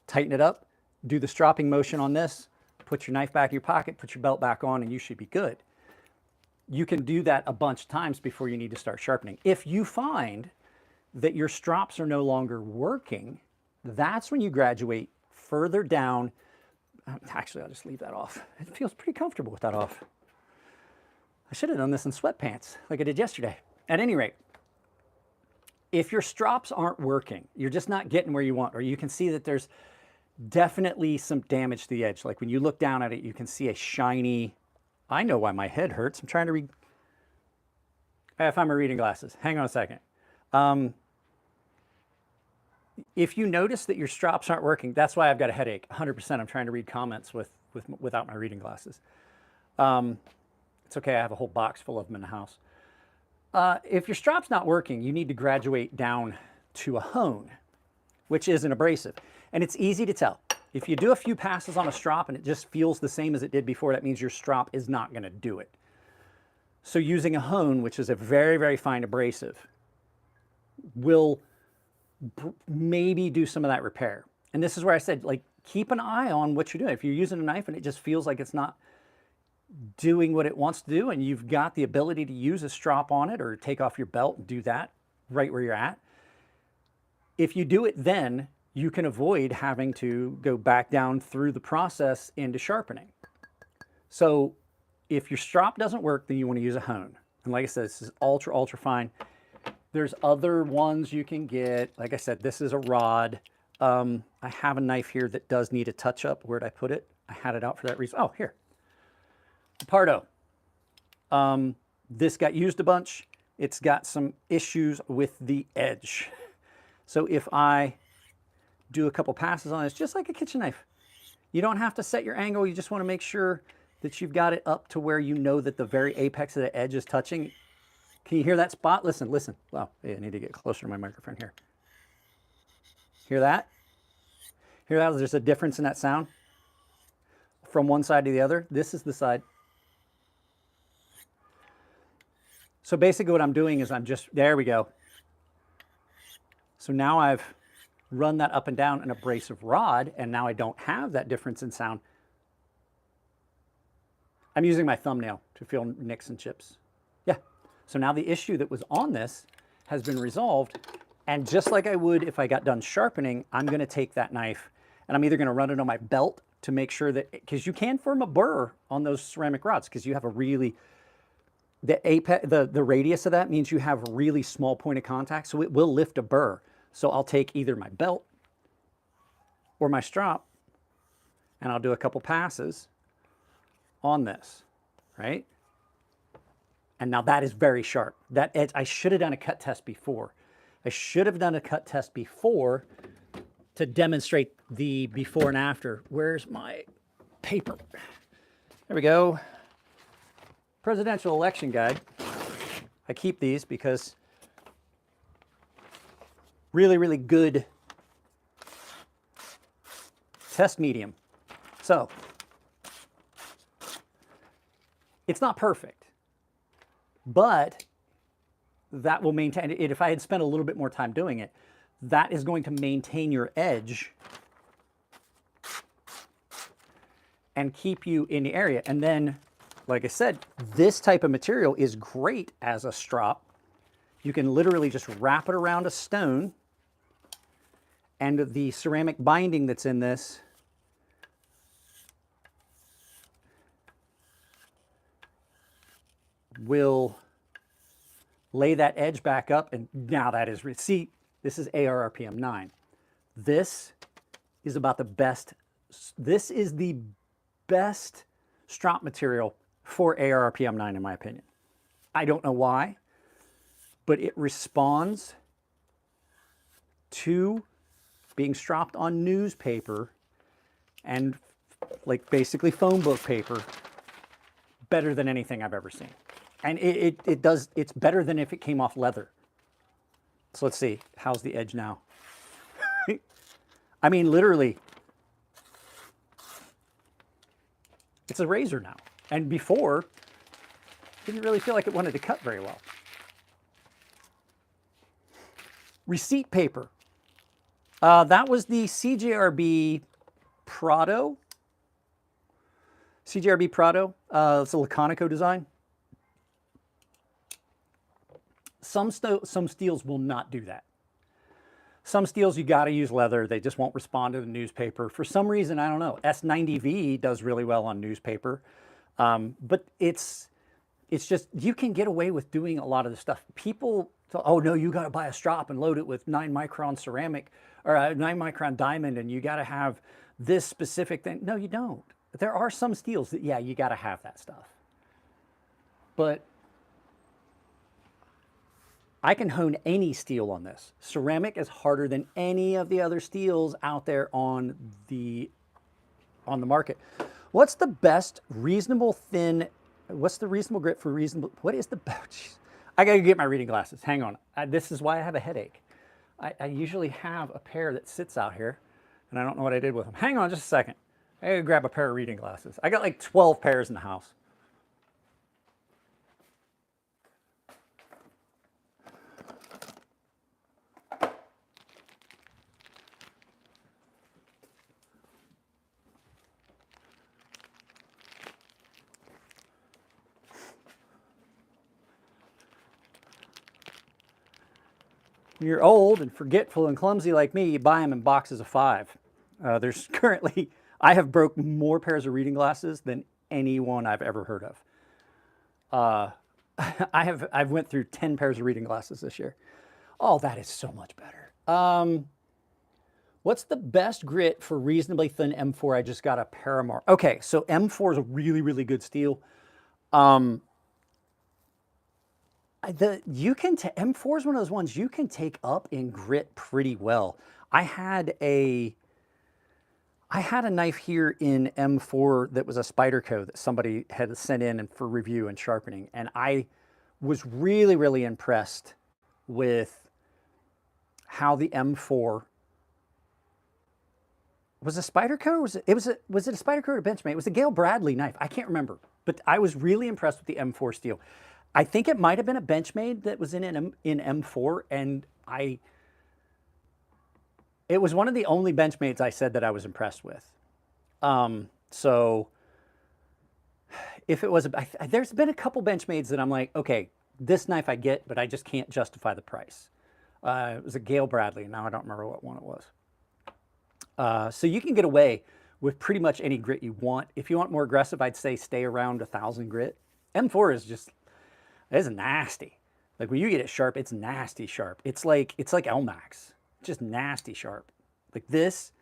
tighten it up, do the stropping motion on this, put your knife back in your pocket, put your belt back on, and you should be good. You can do that a bunch of times before you need to start sharpening. If you find that your strops are no longer working, that's when you graduate further down. Actually, I'll just leave that off. It feels pretty comfortable with that off. I should have done this in sweatpants like I did yesterday. At any rate, if your strops aren't working, you're just not getting where you want, or you can see that there's definitely some damage to the edge. Like when you look down at it, you can see a shiny, I know why my head hurts. I'm trying to read. I found my reading glasses. Hang on a second. If you notice that your strops aren't working, that's why I've got a headache. 100%. I'm trying to read comments without my reading glasses. It's okay. I have a whole box full of them in the house. If your strop's not working, you need to graduate down to a hone, which is an abrasive. And it's easy to tell. If you do a few passes on a strop and it just feels the same as it did before, that means your strop is not going to do it. So using a hone, which is a very, very fine abrasive, will maybe do some of that repair. And this is where I said, like, keep an eye on what you're doing. If you're using a knife and it just feels like it's not doing what it wants to do, and you've got the ability to use a strop on it or take off your belt and do that right where you're at, if you do it then, you can avoid having to go back down through the process into sharpening. So if your strop doesn't work, then you want to use a hone. And like I said, this is ultra, ultra fine. There's other ones you can get. Like I said, this is a rod. I have a knife here that does need a touch up. Where'd I put it? I had it out for that reason. Oh, here. Pardo. This got used a bunch. It's got some issues with the edge. So if I do a couple passes on this, just like a kitchen knife, you don't have to set your angle. You just want to make sure that you've got it up to where you know that the very apex of the edge is touching. Can you hear that spot? Listen, listen. Wow, I need to get closer to my microphone here. Hear that? Hear that? There's a difference in that sound from one side to the other. This is the side. So basically what I'm doing is there we go. So now I've run that up and down an abrasive rod, and now I don't have that difference in sound. I'm using my thumbnail to feel nicks and chips. Yeah. So now the issue that was on this has been resolved, and just like I would if I got done sharpening, I'm going to take that knife and I'm either going to run it on my belt to make sure that, because you can form a burr on those ceramic rods because you have a really, the radius of that means you have a really small point of contact, so it will lift a burr. So I'll take either my belt or my strop and I'll do a couple passes on this, right? And now that is very sharp. That edge, I should have done a cut test before. I should have done a cut test before to demonstrate the before and after. Where's my paper? There we go. Presidential election guide. I keep these because really, really good test medium. So it's not perfect, but that will maintain it. If I had spent a little bit more time doing it, that is going to maintain your edge and keep you in the area. And then, like I said, this type of material is great as a strop. You can literally just wrap it around a stone, and the ceramic binding that's in this will lay that edge back up, and now that is, see, this is ARRPM 9. This is about the best, this is the best strop material for ARRPM 9 in my opinion. I don't know why, but it responds to being stropped on newspaper and like basically phone book paper better than anything I've ever seen. And it's better than if it came off leather. So let's see, how's the edge now? I mean, literally, it's a razor now. And before, didn't really feel like it wanted to cut very well. Receipt paper. That was the CJRB Prado. CJRB Prado. It's a Laconico design. Some steels will not do that. Some steels you got to use leather. They just won't respond to the newspaper. For some reason, I don't know. S90V does really well on newspaper. But it's just, you can get away with doing a lot of the stuff. People, oh no, you got to buy a strop and load it with 9-micron ceramic or a 9-micron diamond, and you got to have this specific thing. No, you don't. There are some steels that, yeah, you got to have that stuff. But I can hone any steel on this. Ceramic is harder than any of the other steels out there on the market. What's the best reasonable thin? What's the reasonable grit for reasonable? What is the best? I gotta get my reading glasses. Hang on. This is why I have a headache. I usually have a pair that sits out here, and I don't know what I did with them. Hang on just a second. I gotta grab a pair of reading glasses. I got like 12 pairs in the house. When you're old and forgetful and clumsy like me, you buy them in boxes of 5. There's currently, I have broke more pairs of reading glasses than anyone I've ever heard of. I've went through 10 pairs of reading glasses this year. Oh, that is so much better. What's the best grit for reasonably thin M4? I just got a Paramar. Okay, so M4 is a really, really good steel. M4 is one of those ones you can take up in grit pretty well. I had a knife here in M4 that was a Spyderco that somebody had sent in and for review and sharpening, and I was really, really impressed with how the M4 was a Spyderco. Was it a Spyderco or a Benchmade? It was a Gale Bradley knife. I can't remember, but I was really impressed with the M4 steel. I think it might have been a Benchmade that was in M4, and it was one of the only Benchmades I said that I was impressed with. So if it was, there's been a couple Benchmades that I'm like, okay, this knife I get, but I just can't justify the price. It was a Gale Bradley, and now I don't remember what one it was. So you can get away with pretty much any grit you want. If you want more aggressive, I'd say stay around 1,000 grit. M4 is just, it's nasty. Like when you get it sharp, it's nasty sharp. It's like Elmax, just nasty sharp. Like this,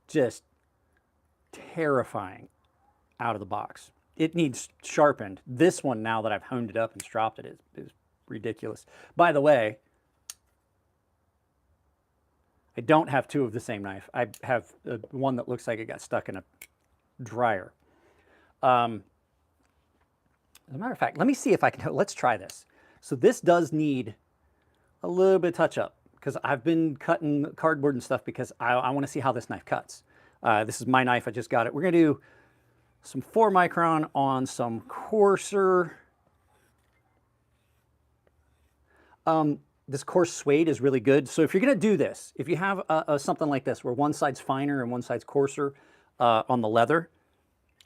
just terrifying out of the box. It needs sharpened. This one, now that I've honed it up and stropped it, is ridiculous. By the way, I don't have 2 of the same knife. I have one that looks like it got stuck in a dryer. As a matter of fact, let me see if I can, let's try this. So this does need a little bit of touch up because I've been cutting cardboard and stuff because I want to see how this knife cuts. This is my knife, I just got it. We're gonna do some 4-micron on some coarser. This coarse suede is really good. So if you're gonna do this, if you have something like this where one side's finer and one side's coarser on the leather,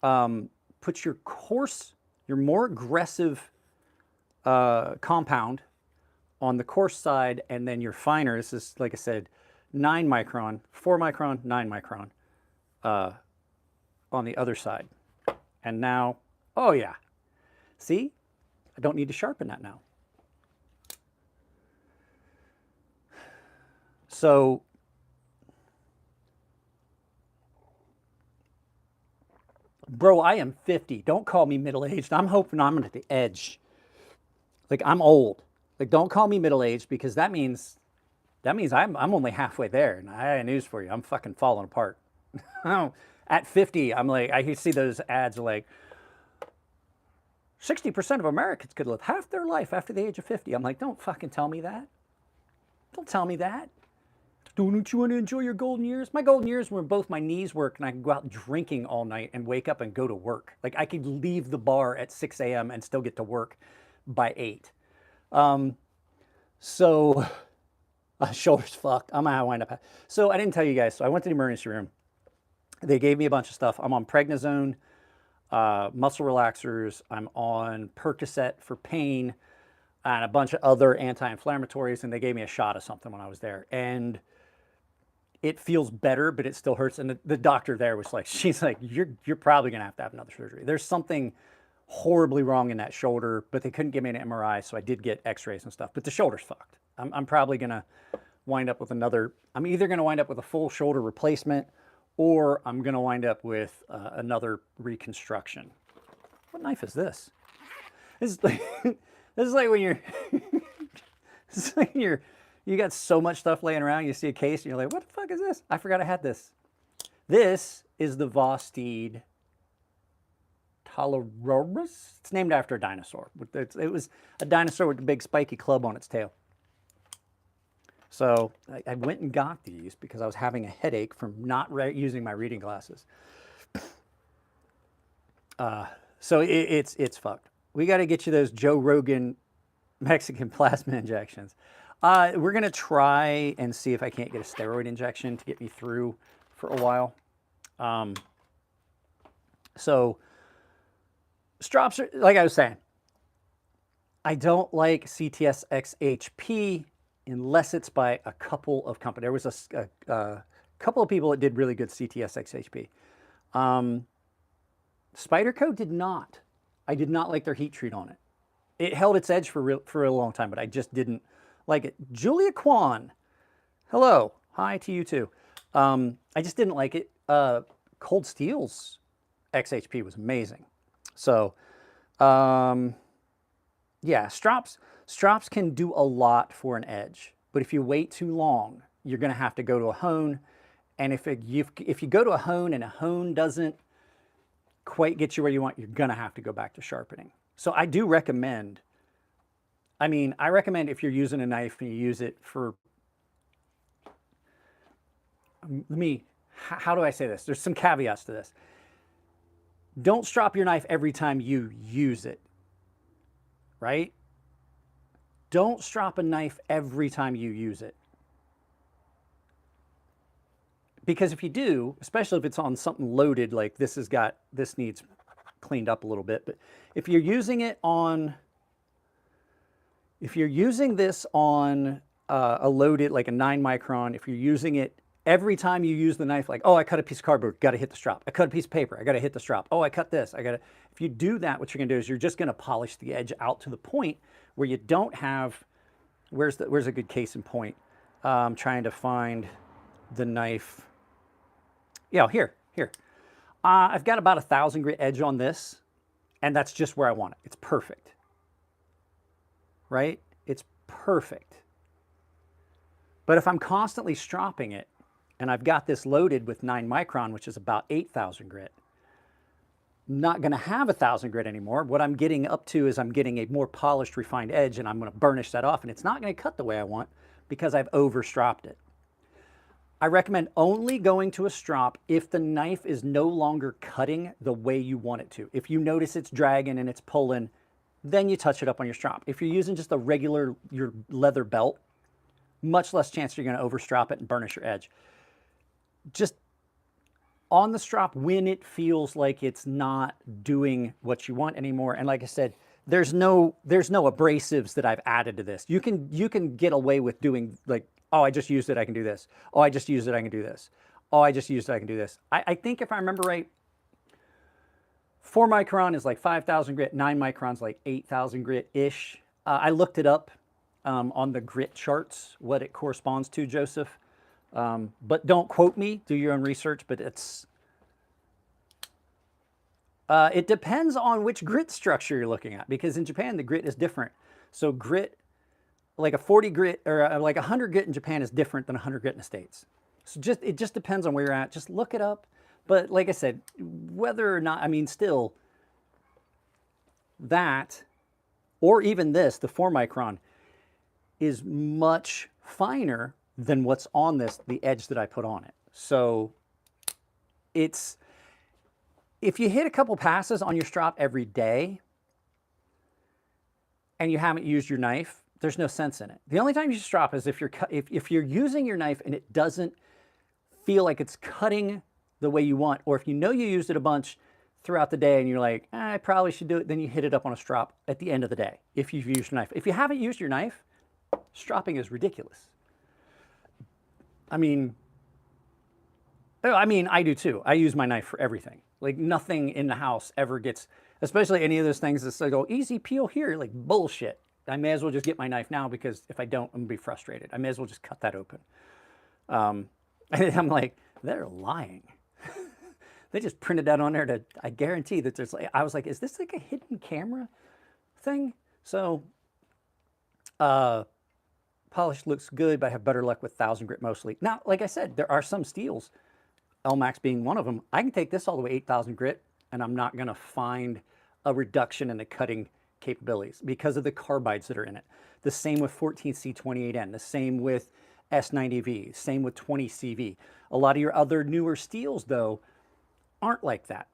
put your more aggressive compound on the coarse side, and then your finer, this is, like I said, 9-micron, 4-micron, 9-micron on the other side. And now, oh yeah, see? I don't need to sharpen that now. So, bro, I am 50. Don't call me middle-aged. I'm hoping I'm at the edge. Like, I'm old. Like, don't call me middle-aged, because that means I'm only halfway there. And I have news for you. I'm fucking falling apart. At 50, I'm like, I see those ads like, 60% of Americans could live half their life after the age of 50. I'm like, don't fucking tell me that. Don't tell me that. Don't you want to enjoy your golden years? My golden years were both my knees work and I could go out drinking all night and wake up and go to work. Like I could leave the bar at 6 a.m. and still get to work by 8. So shoulders fucked. I'm gonna wind up. So I didn't tell you guys. So I went to the emergency room. They gave me a bunch of stuff. I'm on prednisone, muscle relaxers. I'm on Percocet for pain, and a bunch of other anti-inflammatories. And they gave me a shot of something when I was there, and it feels better, but it still hurts. And the doctor there was like, she's like, you're probably gonna have to have another surgery. There's something horribly wrong in that shoulder, but they couldn't give me an MRI, so I did get x-rays and stuff. But the shoulder's fucked. I'm probably gonna wind up with I'm either gonna wind up with a full shoulder replacement, or I'm gonna wind up with another reconstruction. What knife is this? This is like, this is like when you're, this is like when you got so much stuff laying around, you see a case and you're like, what the fuck is this? I forgot I had this. This is the Vosteed Tulaurus. It's named after a dinosaur. It was a dinosaur with a big spiky club on its tail. So I went and got these because I was having a headache from not using my reading glasses. So it's fucked. We got to get you those Joe Rogan Mexican plasma injections. We're going to try and see if I can't get a steroid injection to get me through for a while. So strops are, like I was saying, I don't like CTS XHP unless it's by a couple of companies. There was a couple of people that did really good CTS XHP. Spyderco did not. I did not like their heat treat on it. It held its edge for a long time, but I just didn't like it. Julia Kwan, hello, hi to you too. I just didn't like it. Cold Steel's XHP was amazing. So, yeah, strops can do a lot for an edge, but if you wait too long, you're going to have to go to a hone. And if you go to a hone and a hone doesn't quite get you where you want, you're going to have to go back to sharpening. So I do recommend, I recommend if you're using a knife and you use it for, how do I say this? There's some caveats to this. Don't strop your knife every time you use it, right? Don't strop a knife every time you use it. Because if you do, especially if it's on something loaded, like this needs cleaned up a little bit, but if you're using this on a loaded, like a 9 micron, if you're using it every time you use the knife, like, oh, I cut a piece of cardboard, got to hit the strop. I cut a piece of paper, I got to hit the strop. Oh, I cut this, if you do that, what you're going to do is you're just going to polish the edge out to the point where you don't have, where's a good case in point? I'm trying to find the knife. Yeah, here. I've got about 1,000 grit edge on this, and that's just where I want it. It's perfect, right? It's perfect. But if I'm constantly stropping it, and I've got this loaded with 9 micron, which is about 8,000 grit, I'm not going to have 1,000 grit anymore. What I'm getting up to is I'm getting a more polished, refined edge, and I'm going to burnish that off, and it's not going to cut the way I want because I've over-stropped it. I recommend only going to a strop if the knife is no longer cutting the way you want it to. If you notice it's dragging and it's pulling, then you touch it up on your strop. If you're using just your leather belt, much less chance you're going to overstrop it and burnish your edge. Just on the strop when it feels like it's not doing what you want anymore. And like I said, there's no abrasives that I've added to this. You can get away with doing like, oh, I just used it, I can do this. Oh, I just used it, I can do this. Oh, I just used it, I can do this. I think if I remember right, 4 micron is like 5,000 grit, 9 microns like 8,000 grit-ish. I looked it up on the grit charts, what it corresponds to, Joseph. But don't quote me, do your own research, but it depends on which grit structure you're looking at, because in Japan, the grit is different. So grit, like a 40 grit or like 100 grit in Japan is different than 100 grit in the States. So it just depends on where you're at. Just look it up. But like I said, whether or not, still, that, or even this, the 4 micron, is much finer than what's on this, the edge that I put on it. So it's, if you hit a couple passes on your strop every day and you haven't used your knife, there's no sense in it. The only time you strop is if you're using your knife and it doesn't feel like it's cutting the way you want, or if you know you used it a bunch throughout the day and you're like, I probably should do it, then you hit it up on a strop at the end of the day if you've used your knife. If you haven't used your knife, stropping is ridiculous. I mean, I do too. I use my knife for everything. Like nothing in the house ever gets, especially any of those things that go easy peel here, like bullshit. I may as well just get my knife now because if I don't, I'm gonna be frustrated. I may as well just cut that open. And I'm like, they're lying. They just printed that on there to, I guarantee that there's like, I was like, is this like a hidden camera thing? So, polish looks good, but I have better luck with 1000 grit mostly. Now, like I said, there are some steels, LMAX being one of them. I can take this all the way 8000 grit and I'm not gonna find a reduction in the cutting capabilities because of the carbides that are in it. The same with 14C28N, the same with S90V, same with 20CV. A lot of your other newer steels though, aren't like that.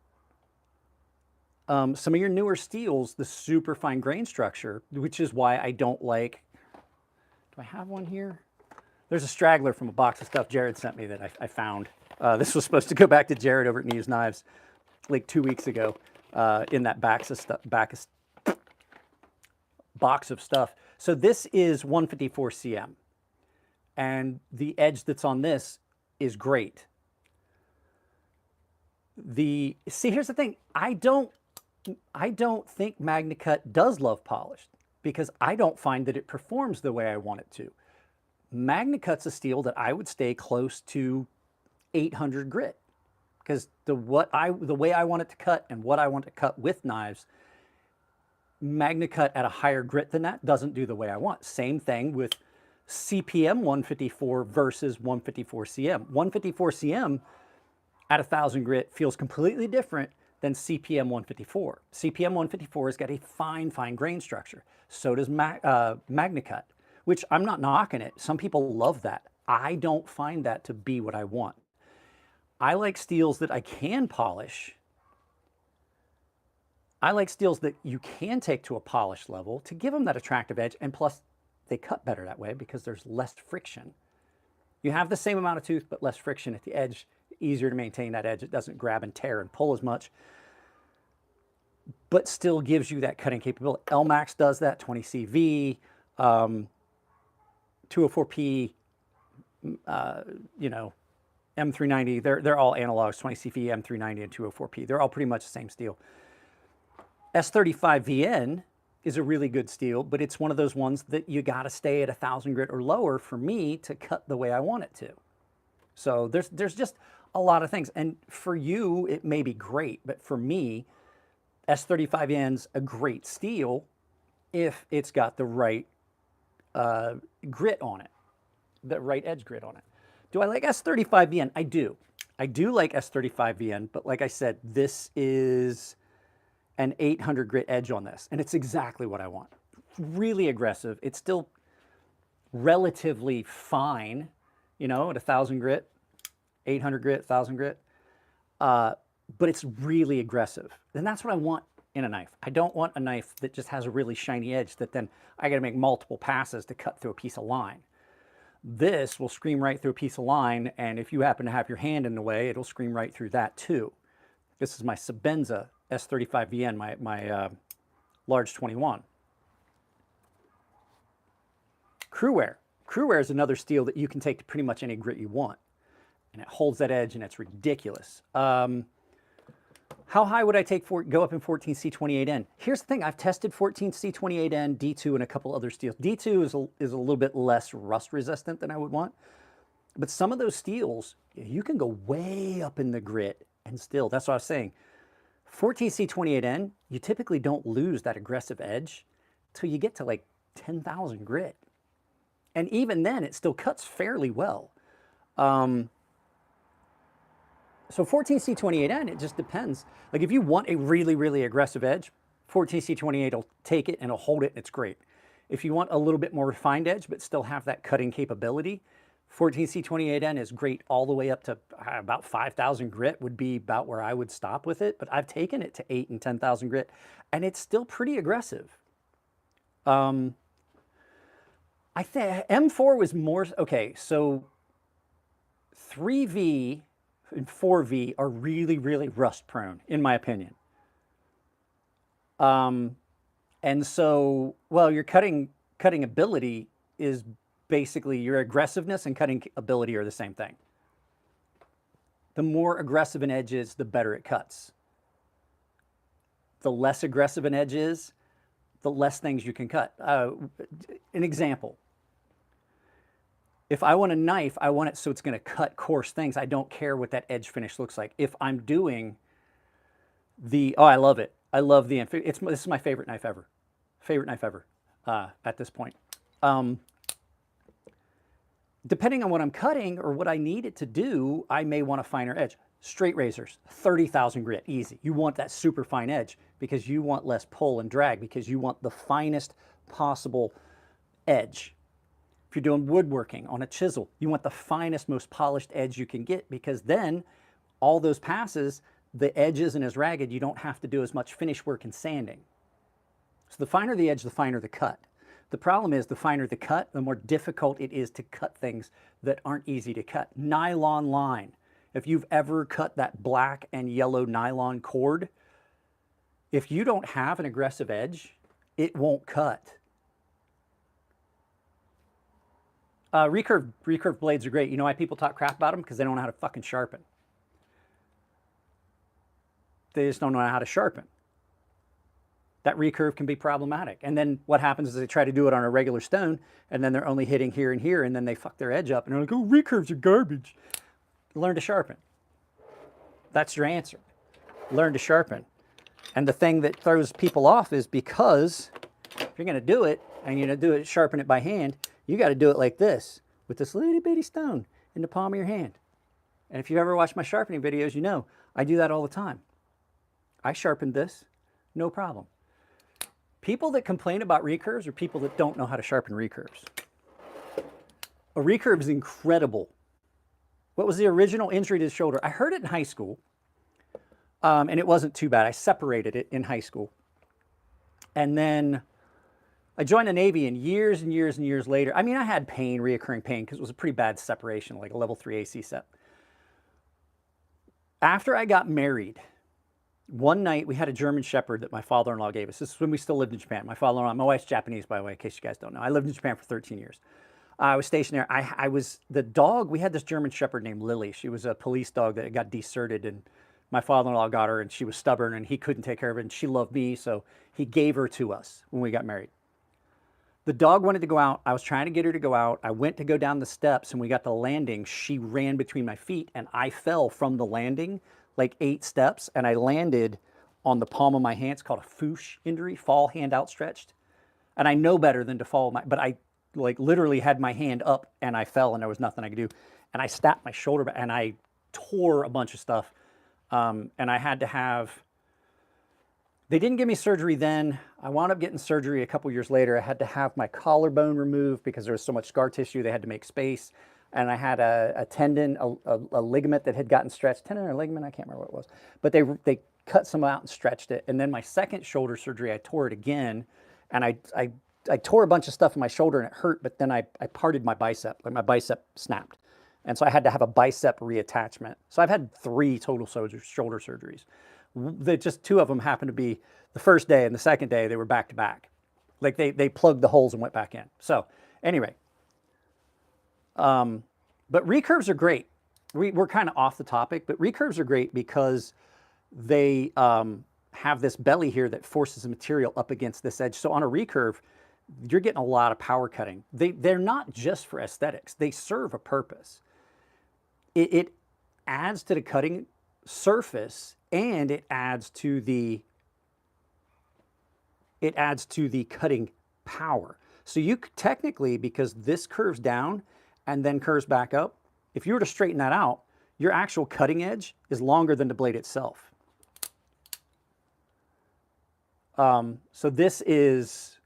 Some of your newer steels, the super fine grain structure, which is why I don't like, do I have one here? There's a straggler from a box of stuff Jared sent me that I found. This was supposed to go back to Jared over at Knives Knives like 2 weeks ago in that box of stuff. So this is 154 cm. And the edge that's on this is great. See, here's the thing. I don't think MagnaCut does love polished because I don't find that it performs the way I want it to. MagnaCut's a steel that I would stay close to 800 grit because the way I want it to cut and what I want to cut with knives, MagnaCut at a higher grit than that doesn't do the way I want. Same thing with CPM 154 versus 154 cm. 154 cm at 1000 grit feels completely different than CPM 154. CPM 154 has got a fine grain structure. So does MagnaCut, which I'm not knocking it. Some people love that. I don't find that to be what I want. I like steels that I can polish. I like steels that you can take to a polished level to give them that attractive edge, and plus they cut better that way because there's less friction. You have the same amount of tooth, but less friction at the edge. Easier to maintain that edge. It doesn't grab and tear and pull as much, but still gives you that cutting capability. LMAX does that, 20CV, 204P, you know, M390, they're all analogs, 20CV, M390, and 204P. They're all pretty much the same steel. S35VN is a really good steel, but it's one of those ones that you got to stay at 1000 grit or lower for me to cut the way I want it to. So there's just a lot of things. And for you, it may be great, but for me, S35N's a great steel if it's got the right grit on it, the right edge grit on it. Do I like S35VN? I do. I do like S35VN, but like I said, this is an 800 grit edge on this, and it's exactly what I want. Really aggressive. It's still relatively fine, you know, at 1000 grit, 800 grit, 1000 grit, but it's really aggressive. And that's what I want in a knife. I don't want a knife that just has a really shiny edge that then I gotta make multiple passes to cut through a piece of line. This will scream right through a piece of line, and if you happen to have your hand in the way, it'll scream right through that too. This is my Sebenza S35VN, my large 21. Crewware. Crewware is another steel that you can take to pretty much any grit you want. And it holds that edge, and it's ridiculous. How high would I go up in 14C28N? Here's the thing. I've tested 14C28N, D2, and a couple other steels. D2 is a little bit less rust resistant than I would want. But some of those steels, you can go way up in the grit and still, that's what I was saying. 14C28N, you typically don't lose that aggressive edge till you get to like 10,000 grit. And even then, it still cuts fairly well. So 14C28N, it just depends. Like if you want a really, really aggressive edge, 14C28 will take it and it'll hold it and it's great. If you want a little bit more refined edge but still have that cutting capability, 14C28N is great all the way up to about 5,000 grit would be about where I would stop with it, but I've taken it to 8 and 10,000 grit and it's still pretty aggressive. I think M4 was more, okay, so 3V and 4V are really, really rust prone, in my opinion. And so, well, your cutting ability is basically your aggressiveness and cutting ability are the same thing. The more aggressive an edge is, the better it cuts. The less aggressive an edge is, the less things you can cut. An example. If I want a knife, I want it so it's going to cut coarse things. I don't care what that edge finish looks like. If I'm doing the, oh, I love it. I love the, this is my favorite knife ever. Favorite knife ever at this point. Depending on what I'm cutting or what I need it to do, I may want a finer edge. Straight razors, 30,000 grit, easy. You want that super fine edge because you want less pull and drag because you want the finest possible edge. If you're doing woodworking on a chisel, you want the finest, most polished edge you can get because then all those passes, the edge isn't as ragged. You don't have to do as much finish work and sanding. So the finer the edge, the finer the cut. The problem is the finer the cut, the more difficult it is to cut things that aren't easy to cut. Nylon line. If you've ever cut that black and yellow nylon cord, if you don't have an aggressive edge, it won't cut. Recurve blades are great. You know why people talk crap about them? Because they don't know how to fucking sharpen. They just don't know how to sharpen. That recurve can be problematic. And then what happens is they try to do it on a regular stone, and then they're only hitting here and here, and then they fuck their edge up, and they're like, oh, recurves are garbage. Learn to sharpen. That's your answer. Learn to sharpen. And the thing that throws people off is because if you're going to do it, and you're going to do it, sharpen it by hand, you got to do it like this, with this little bitty stone in the palm of your hand. And if you've ever watched my sharpening videos, you know I do that all the time. I sharpened this, no problem. People that complain about recurves are people that don't know how to sharpen recurves. A recurve is incredible. What was the original injury to the shoulder? I heard it in high school, and it wasn't too bad. I separated it in high school. And then I joined the Navy, and years and years and years later, I mean, I had pain, reoccurring pain, because it was a pretty bad separation, like a level 3 AC sep. After I got married, one night we had a German Shepherd that my father-in-law gave us. This is when we still lived in Japan. My father-in-law, my wife's Japanese, by the way, in case you guys don't know. I lived in Japan for 13 years. I was stationed there. I was the dog. We had this German Shepherd named Lily. She was a police dog that got deserted, and my father-in-law got her, and she was stubborn, and he couldn't take care of her, and she loved me, so he gave her to us when we got married. The dog wanted to go out. I was trying to get her to go out. I went to go down the steps, and we got to the landing. She ran between my feet, and I fell from the landing like 8 steps, and I landed on the palm of my hand. It's called a foosh injury, fall hand outstretched. And I know better than to fall, but I like literally had my hand up and I fell and there was nothing I could do. And I snapped my shoulder back and I tore a bunch of stuff. And I had to have, they didn't give me surgery then. I wound up getting surgery a couple years later. I had to have my collarbone removed because there was so much scar tissue. They had to make space. And I had a tendon, a ligament that had gotten stretched. Tendon or ligament, I can't remember what it was. But they cut some out and stretched it. And then my second shoulder surgery, I tore it again. And I tore a bunch of stuff in my shoulder and it hurt, but then I parted my bicep, like my bicep snapped. And so I had to have a bicep reattachment. So I've had 3 total shoulder surgeries. Just 2 of them happened to be the first day, and the second day they were back to back. Like they plugged the holes and went back in. So anyway, but recurves are great. We're kind of off the topic, but recurves are great because they have this belly here that forces the material up against this edge. So on a recurve, you're getting a lot of power cutting. They're not just for aesthetics. They serve a purpose. It adds to the cutting surface, and it adds to the cutting power. So you could technically, because this curves down and then curves back up, if you were to straighten that out, your actual cutting edge is longer than the blade itself. So this is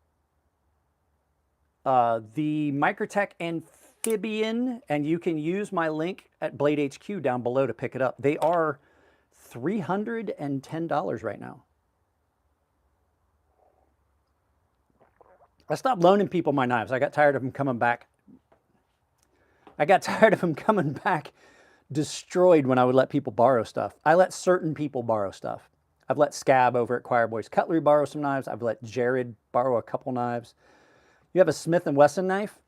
the Microtech Amphibian, and you can use my link at Blade HQ down below to pick it up. They are $310 right now. I stopped loaning people my knives. I got tired of them coming back. I got tired of them coming back destroyed when I would let people borrow stuff. I let certain people borrow stuff. I've let Scab over at Choir Boys Cutlery borrow some knives. I've let Jared borrow a couple knives. You have a Smith & Wesson knife?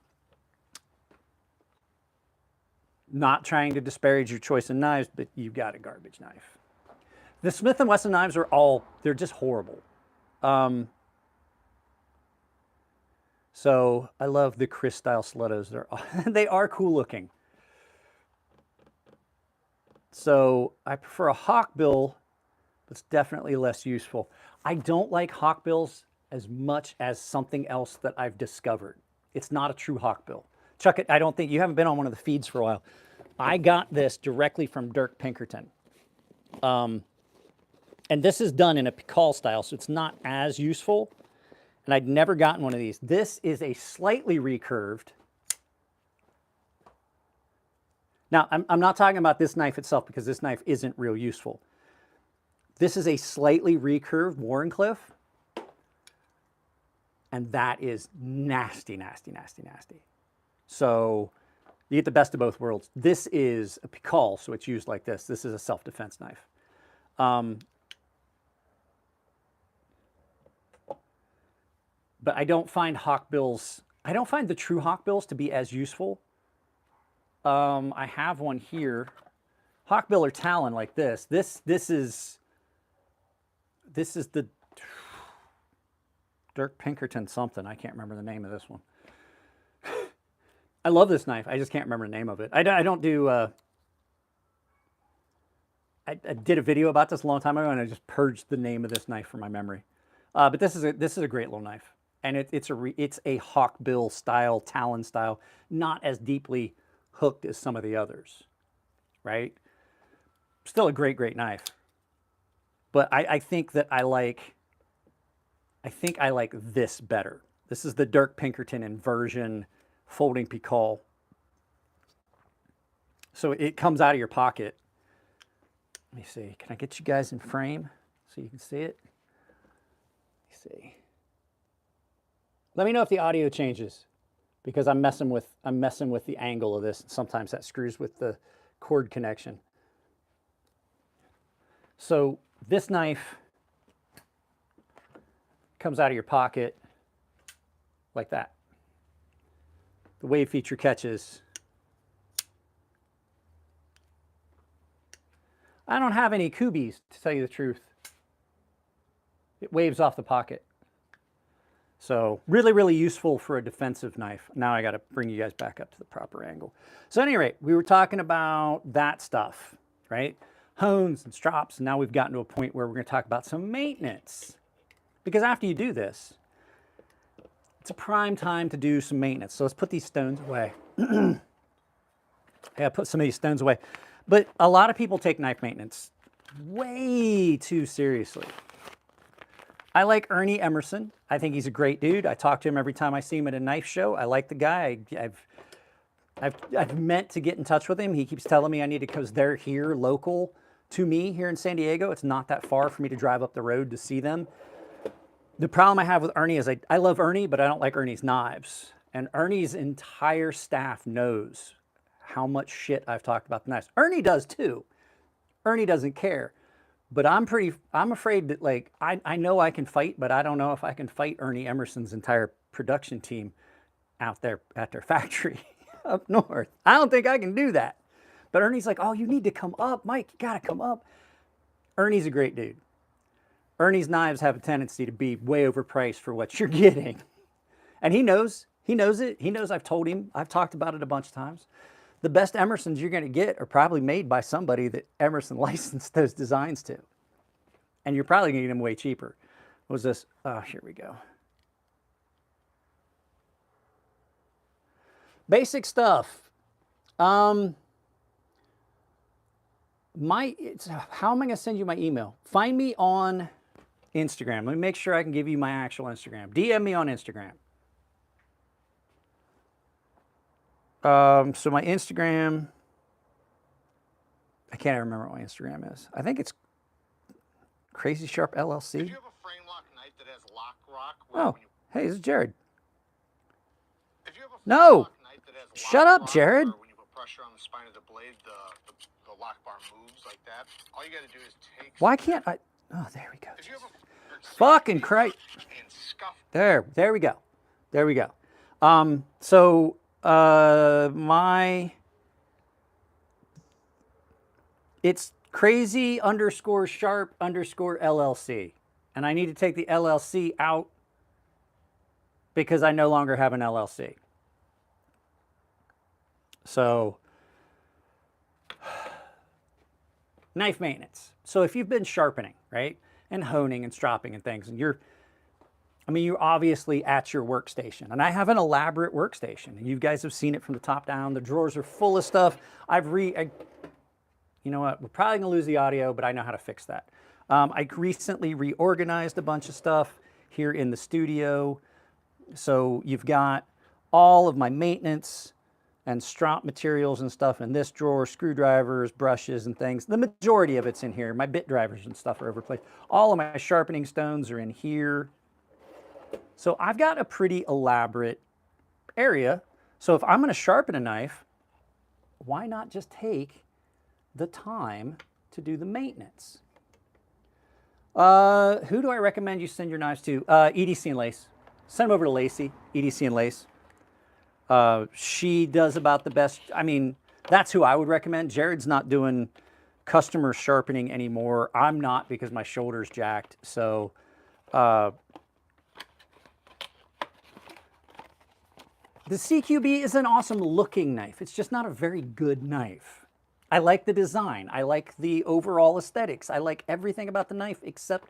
Not trying to disparage your choice in knives, but you've got a garbage knife. The Smith & Wesson knives are they're just horrible. So I love the Chris style stilettos. They are cool looking. So I prefer a hawkbill, but it's definitely less useful. I don't like hawkbills as much as something else that I've discovered. It's not a true hawkbill. Chuck, I don't think you haven't been on one of the feeds for a while. I got this directly from Dirk Pinkerton. And this is done in a Pikal style, so it's not as useful. And I'd never gotten one of these. This is a slightly recurved. Now, I'm not talking about this knife itself because this knife isn't real useful. This is a slightly recurved Wharncliffe. And that is nasty, nasty, nasty, nasty. So you get the best of both worlds. This is a Pikal, so it's used like this. This is a self-defense knife. But I don't find hawkbills, I don't find the true hawkbills to be as useful. I have one here, hawkbill or talon like this. This is the Dirk Pinkerton something. I can't remember the name of this one. I love this knife. I just can't remember the name of it. I don't do, I did a video about this a long time ago and I just purged the name of this knife from my memory. But this is a great little knife. And it's a hawkbill style, talon style, not as deeply hooked as some of the others, right? Still a great, great knife. But I think that I like this better. This is the Dirk Pinkerton inversion folding Pikal. So it comes out of your pocket. Let me see. Can I get you guys in frame so you can see it? Let me see. Let me know if the audio changes because I'm messing with the angle of this. Sometimes that screws with the cord connection. So this knife comes out of your pocket like that. The wave feature catches. I don't have any Kubies, to tell you the truth. It waves off the pocket. So really, really useful for a defensive knife. Now I got to bring you guys back up to the proper angle. So at any rate, we were talking about that stuff, right? Hones and strops, and now we've gotten to a point where we're going to talk about some maintenance. Because after you do this, it's a prime time to do some maintenance. So let's put these stones away. Yeah, put some of these stones away. But a lot of people take knife maintenance way too seriously. I like Ernie Emerson. I think he's a great dude. I talk to him every time I see him at a knife show. I like the guy. I've meant to get in touch with him. He keeps telling me I need to, because they're here local to me here in San Diego. It's not that far for me to drive up the road to see them. The problem I have with Ernie is I love Ernie, but I don't like Ernie's knives. And Ernie's entire staff knows how much shit I've talked about the knives. Ernie does too. Ernie doesn't care. But I'm afraid that, like, I know I can fight, but I don't know if I can fight Ernie Emerson's entire production team out there at their factory up north. I don't think I can do that. But Ernie's like, oh, you need to come up, Mike, you gotta come up. Ernie's a great dude. Ernie's knives have a tendency to be way overpriced for what you're getting. And he knows it. He knows I've told him, I've talked about it a bunch of times. The best Emersons you're going to get are probably made by somebody that Emerson licensed those designs to. And you're probably going to get them way cheaper. What was this? Oh, here we go. Basic stuff. How am I going to send you my email? Find me on Instagram. Let me make sure I can give you my actual Instagram. DM me on Instagram. So my Instagram, I can't remember what my Instagram is. I think it's crazysharp LLC. If you have a frame lock knife that has lock rock, oh, hey, this is Jared. If you have a no, lock knife that has shut lock up, Jared. when you put pressure on the spine of the blade, the lock bar moves like that. All you got to do is take. Why can't I? Oh, there we go. If you have fucking Christ. There we go. There we go. It's crazy_sharp_LLC. And I need to take the LLC out because I no longer have an LLC. So, knife maintenance. So if you've been sharpening, right, and honing and stropping and things, and you're obviously at your workstation. And I have an elaborate workstation. And you guys have seen it from the top down. The drawers are full of stuff. You know what? We're probably going to lose the audio, but I know how to fix that. I recently reorganized a bunch of stuff here in the studio. So you've got all of my maintenance and strop materials and stuff in this drawer, screwdrivers, brushes and things. The majority of it's in here. My bit drivers and stuff are overplaced. All of my sharpening stones are in here. So I've got a pretty elaborate area. So if I'm going to sharpen a knife, why not just take the time to do the maintenance? Who do I recommend you send your knives to? EDC and Lace. Send them over to Lacey, EDC and Lace. She does about the best. I mean, that's who I would recommend. Jared's not doing customer sharpening anymore. I'm not because my shoulder's jacked. So, the CQB is an awesome looking knife. It's just not a very good knife. I like the design. I like the overall aesthetics. I like everything about the knife except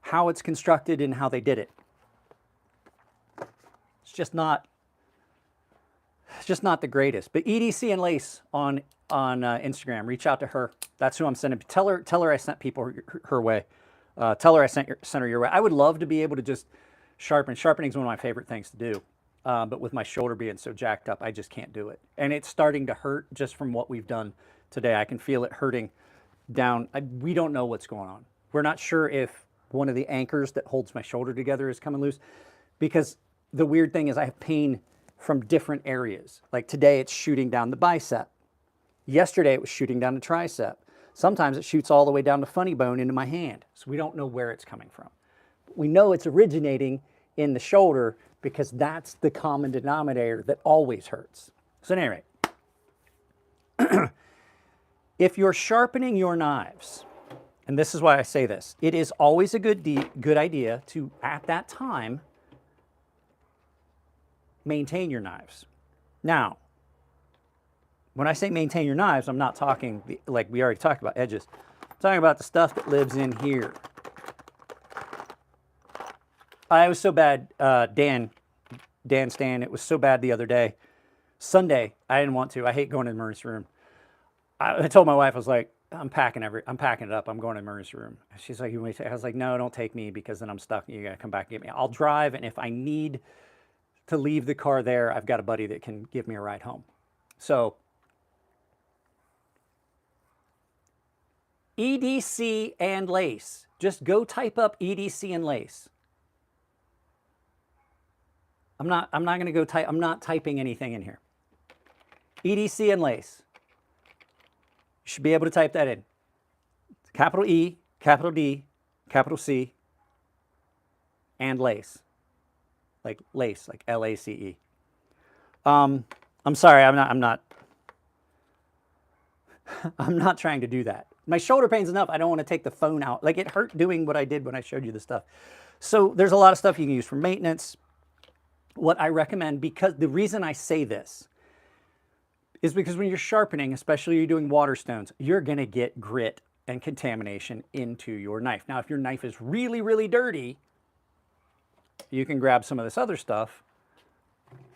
how it's constructed and how they did it. It's just not the greatest. But EDC and Lace on Instagram, reach out to her. That's who I'm sending. Tell her I sent people her way. Tell her I sent her your way. I would love to be able to just sharpen. Sharpening is one of my favorite things to do. But with my shoulder being so jacked up, I just can't do it. And it's starting to hurt just from what we've done today. I can feel it hurting down. We don't know what's going on. We're not sure if one of the anchors that holds my shoulder together is coming loose. Because the weird thing is I have pain from different areas. Like today, it's shooting down the bicep. Yesterday, it was shooting down the tricep. Sometimes it shoots all the way down the funny bone into my hand. So we don't know where it's coming from. We know it's originating in the shoulder because that's the common denominator that always hurts. So at any rate, if you're sharpening your knives, and this is why I say this, it is always a good idea to, at that time, maintain your knives. Now, when I say maintain your knives, I'm not talking, like we already talked about edges. I'm talking about the stuff that lives in here. I was so bad, Dan Stan, it was so bad the other day. Sunday, I didn't want to. I hate going to the emergency room. I told my wife, I was like, I'm packing it up. I'm going to the emergency room. She's like, you want me to? I was like, no, don't take me because then I'm stuck. You got to come back and get me. I'll drive, and if I need to leave the car there, I've got a buddy that can give me a ride home. So, EDC and Lace. Just go type up EDC and Lace. I'm not going to go type. I'm not typing anything in here. EDC and Lace. You should be able to type that in. Capital E, capital D, capital C, and Lace. Like lace, like L-A-C-E. I'm sorry, I'm not trying to do that. My shoulder pain's enough. I don't want to take the phone out. Like it hurt doing what I did when I showed you the stuff. So there's a lot of stuff you can use for maintenance. What I recommend, because the reason I say this is because when you're sharpening, especially you're doing water stones, you're going to get grit and contamination into your knife. Now, if your knife is really, really dirty, you can grab some of this other stuff,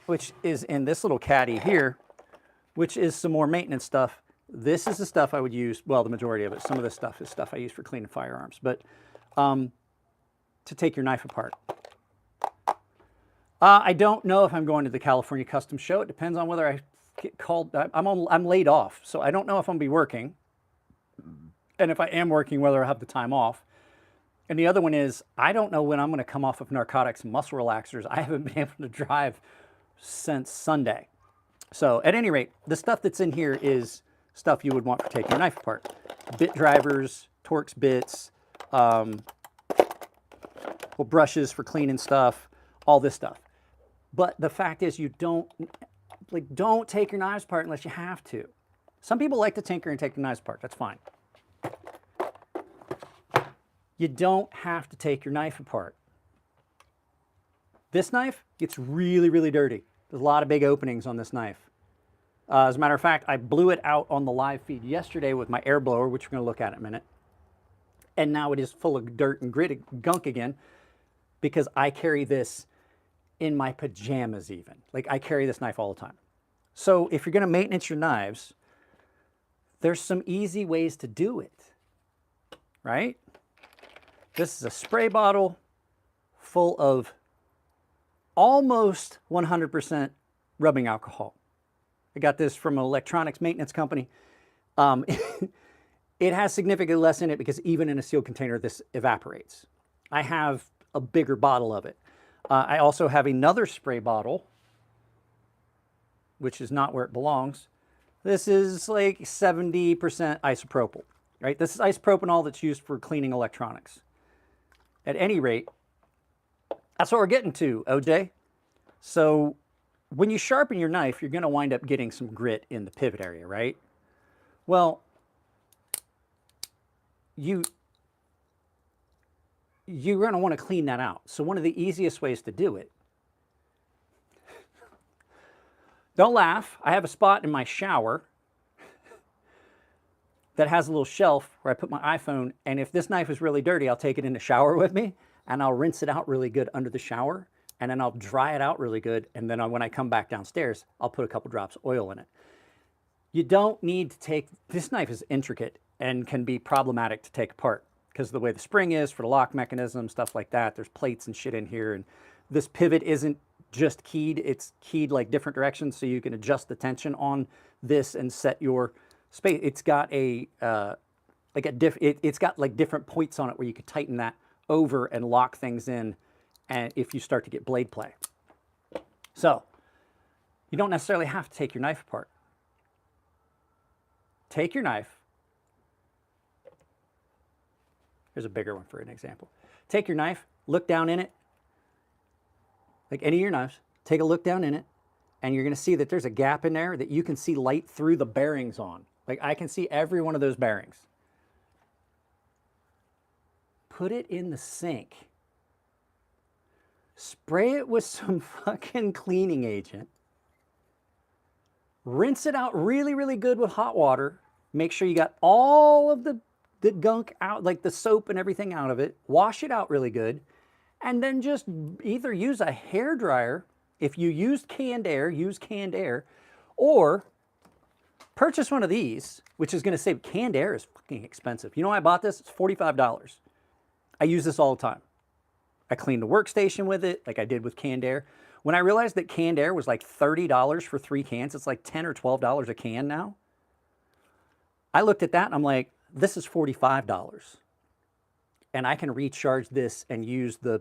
which is in this little caddy here, which is some more maintenance stuff. This is the stuff I would use, well, the majority of it. Some of this stuff is stuff I use for cleaning firearms. But to take your knife apart? I don't know if I'm going to the California Custom Show. It depends on whether I get called. I'm laid off, so I don't know if I'm going to be working. And if I am working, whether I have the time off. And the other one is, I don't know when I'm going to come off of narcotics and muscle relaxers. I haven't been able to drive since Sunday. So at any rate, the stuff that's in here is stuff you would want for taking your knife apart. Bit drivers, Torx bits, brushes for cleaning stuff, all this stuff. But the fact is, you don't take your knives apart unless you have to. Some people like to tinker and take the knives apart. That's fine. You don't have to take your knife apart. This knife gets really, really dirty. There's a lot of big openings on this knife. As a matter of fact, I blew it out on the live feed yesterday with my air blower, which we're going to look at in a minute. And now it is full of dirt and gunk again, because I carry this in my pajamas even. Like, I carry this knife all the time. So if you're going to maintenance your knives, there's some easy ways to do it, right? This is a spray bottle full of almost 100% rubbing alcohol. I got this from an electronics maintenance company. It has significantly less in it because even in a sealed container, this evaporates. I have a bigger bottle of it. I also have another spray bottle, which is not where it belongs. This is like 70% isopropyl, right? This is isopropanol that's used for cleaning electronics. At any rate, that's what we're getting to, OJ. So when you sharpen your knife, you're going to wind up getting some grit in the pivot area, right? Well, you're going to want to clean that out. So one of the easiest ways to do it, don't laugh, I have a spot in my shower that has a little shelf where I put my iPhone, and if this knife is really dirty, I'll take it in the shower with me, and I'll rinse it out really good under the shower, and then I'll dry it out really good, and then when I come back downstairs, I'll put a couple drops of oil in it. You don't need to take, this knife is intricate and can be problematic to take apart because of the way the spring is for the lock mechanism, stuff like that. There's plates and shit in here, and this pivot isn't just keyed, it's keyed like different directions, so you can adjust the tension on this and set your space. It's got a it's got like different points on it where you could tighten that over and lock things in, and if you start to get blade play. So you don't necessarily have to take your knife apart. Take your knife. Here's a bigger one for an example. Take your knife, look down in it, like any of your knives, take a look down in it, and you're going to see that there's a gap in there that you can see light through the bearings on. Like, I can see every one of those bearings. Put it in the sink. Spray it with some fucking cleaning agent. Rinse it out really, really good with hot water. Make sure you got all of the gunk out, like the soap and everything out of it. Wash it out really good. And then just either use a hair dryer. If you used canned air, use canned air. Or purchase one of these, which is going to save. Canned air is fucking expensive. You know why I bought this? It's $45. I use this all the time. I clean the workstation with it, like I did with canned air. When I realized that canned air was like $30 for 3 cans, it's like $10 or $12 a can now. I looked at that and I'm like, this is $45. And I can recharge this and use the,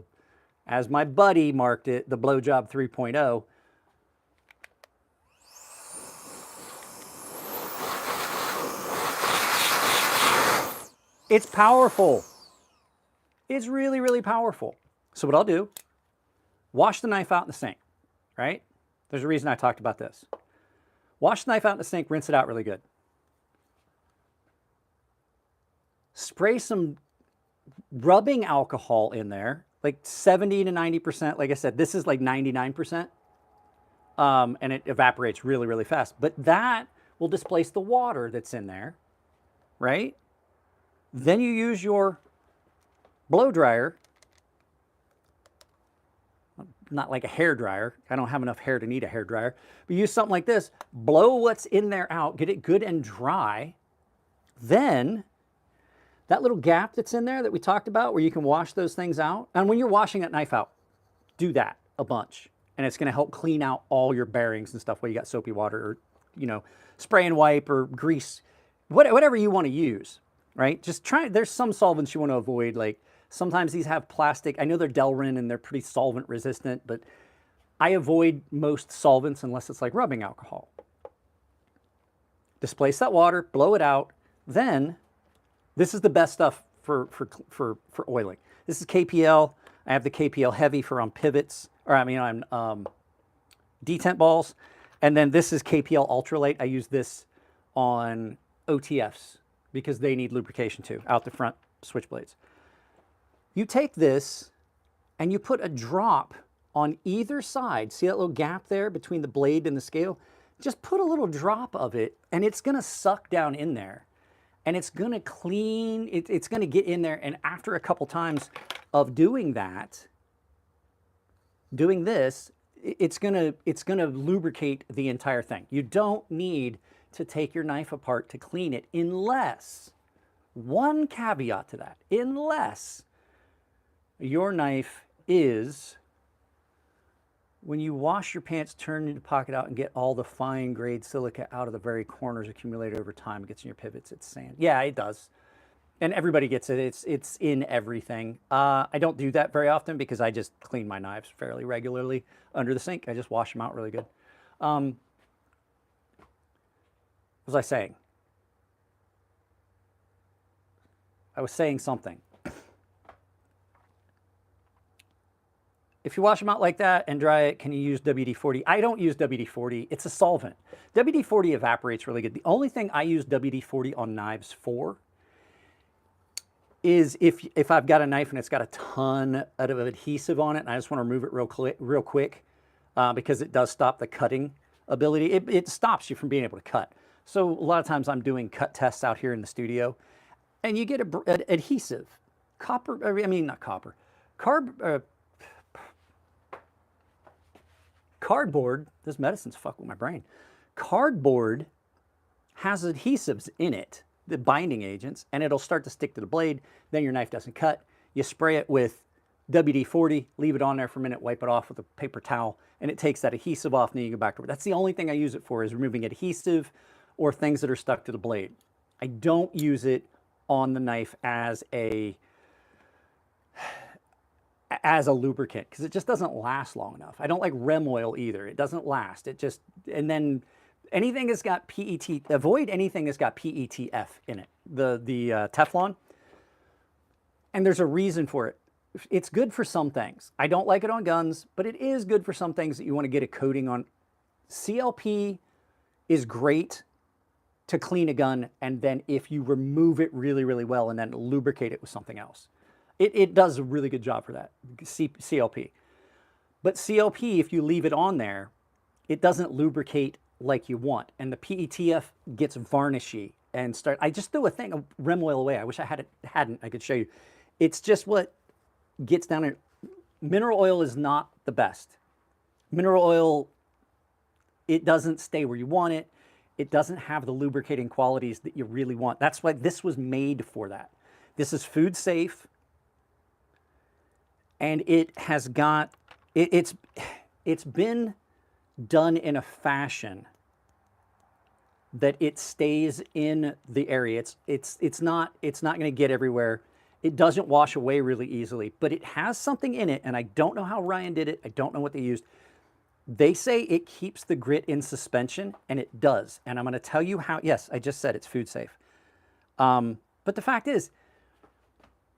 as my buddy marked it, the Blowjob 3.0. It's powerful. It's really, really powerful. So what I'll do, wash the knife out in the sink, right? There's a reason I talked about this. Wash the knife out in the sink, rinse it out really good. Spray some rubbing alcohol in there, like 70 to 90%. Like I said, this is like 99%. And it evaporates really, really fast. But that will displace the water that's in there, right? Then you use your blow dryer, not like a hair dryer. I don't have enough hair to need a hair dryer, but use something like this. Blow what's in there out, get it good and dry. Then that little gap that's in there that we talked about where you can wash those things out. And when you're washing that knife out, do that a bunch. And it's going to help clean out all your bearings and stuff where you got soapy water or, you know, spray and wipe or grease, whatever you want to use, right? Just try, there's some solvents you want to avoid. Like sometimes these have plastic. I know they're Delrin and they're pretty solvent resistant, but I avoid most solvents unless it's like rubbing alcohol. Displace that water, blow it out. Then this is the best stuff for oiling. This is KPL. I have the KPL Heavy for on pivots, or I mean on detent balls. And then this is KPL Ultralight. I use this on OTFs because they need lubrication too, out the front switchblades. You take this and you put a drop on either side. See that little gap there between the blade and the scale? Just put a little drop of it and it's gonna suck down in there. And it's gonna clean, it's gonna get in there, and after a couple times of doing that, doing this, it's gonna lubricate the entire thing. You don't need to take your knife apart to clean it unless, one caveat to that, unless your knife is, when you wash your pants, turn your pocket out and get all the fine grade silica out of the very corners accumulated over time. It gets in your pivots, it's sand. Yeah, it does. And everybody gets it. It's in everything. I don't do that very often because I just clean my knives fairly regularly under the sink. I just wash them out really good. What was I saying? I was saying something. If you wash them out like that and dry it, can you use WD-40? I don't use WD-40. It's a solvent. WD-40 evaporates really good. The only thing I use WD-40 on knives for is if I've got a knife and it's got a ton of adhesive on it and I just want to remove it real quick because it does stop the cutting ability. It stops you from being able to cut. So a lot of times I'm doing cut tests out here in the studio and you get adhesive. Cardboard, this medicine's fuck with my brain. Cardboard has adhesives in it, the binding agents, and it'll start to stick to the blade. Then your knife doesn't cut. You spray it with WD-40, leave it on there for a minute, wipe it off with a paper towel, and it takes that adhesive off, and then you go back to it. That's the only thing I use it for, is removing adhesive or things that are stuck to the blade. I don't use it on the knife as a lubricant because it just doesn't last long enough. I don't like rem oil either. It doesn't last. It just, and then anything that's got PET, avoid anything that's got PETF in it, the Teflon. And there's a reason for it. It's good for some things. I don't like it on guns, but it is good for some things that you want to get a coating on. CLP is great to clean a gun, and then if you remove it really, really well and then lubricate it with something else. It does a really good job for that, CLP. But CLP, if you leave it on there, it doesn't lubricate like you want. And the PETF gets varnishy and I just threw a thing of rem oil away. I wish I hadn't, I could show you. It's just what gets down there. Mineral oil is not the best. Mineral oil, it doesn't stay where you want it. It doesn't have the lubricating qualities that you really want. That's why this was made for that. This is food safe. And it has got, it's been done in a fashion that it stays in the area. It's not going to get everywhere. It doesn't wash away really easily, but it has something in it, and I don't know how Ryan did it. I don't know what they used. They say it keeps the grit in suspension, and it does. And I'm going to tell you how. Yes, I just said it's food safe. But the fact is,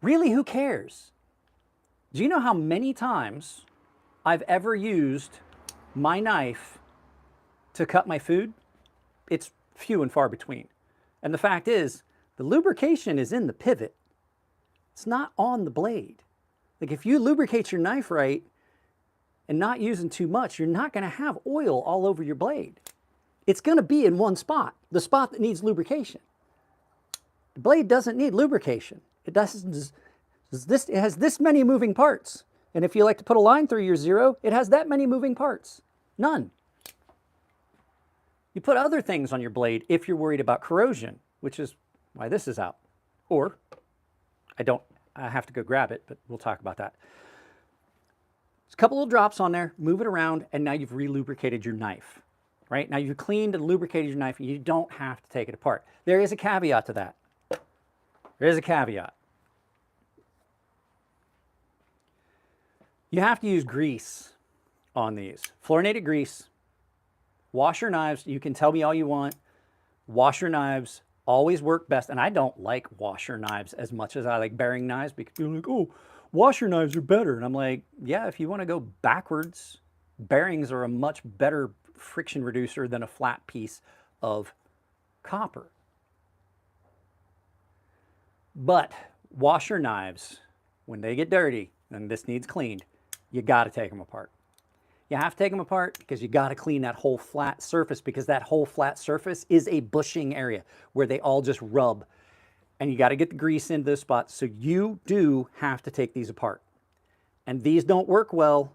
really, who cares? Do you know how many times I've ever used my knife to cut my food? It's few and far between. And the fact is, the lubrication is in the pivot. It's not on the blade. Like if you lubricate your knife right and not using too much, you're not going to have oil all over your blade. It's going to be in one spot, the spot that needs lubrication. The blade doesn't need lubrication. It has this many moving parts. And if you like to put a line through your 0, it has that many moving parts. None. You put other things on your blade if you're worried about corrosion, which is why this is out. Or I have to go grab it, but we'll talk about that. There's a couple of drops on there, move it around, and now you've re-lubricated your knife, right? Now you've cleaned and lubricated your knife, and you don't have to take it apart. There is a caveat to that. There is a caveat. You have to use grease on these. Fluorinated grease. Washer knives, you can tell me all you want. Washer knives always work best, and I don't like washer knives as much as I like bearing knives because people are like, oh, washer knives are better. And I'm like, yeah, if you want to go backwards, bearings are a much better friction reducer than a flat piece of copper. But washer knives, when they get dirty, and this needs cleaned, you got to take them apart. You have to take them apart because you got to clean that whole flat surface, because that whole flat surface is a bushing area where they all just rub. And you got to get the grease into those spots. So you do have to take these apart. And these don't work well.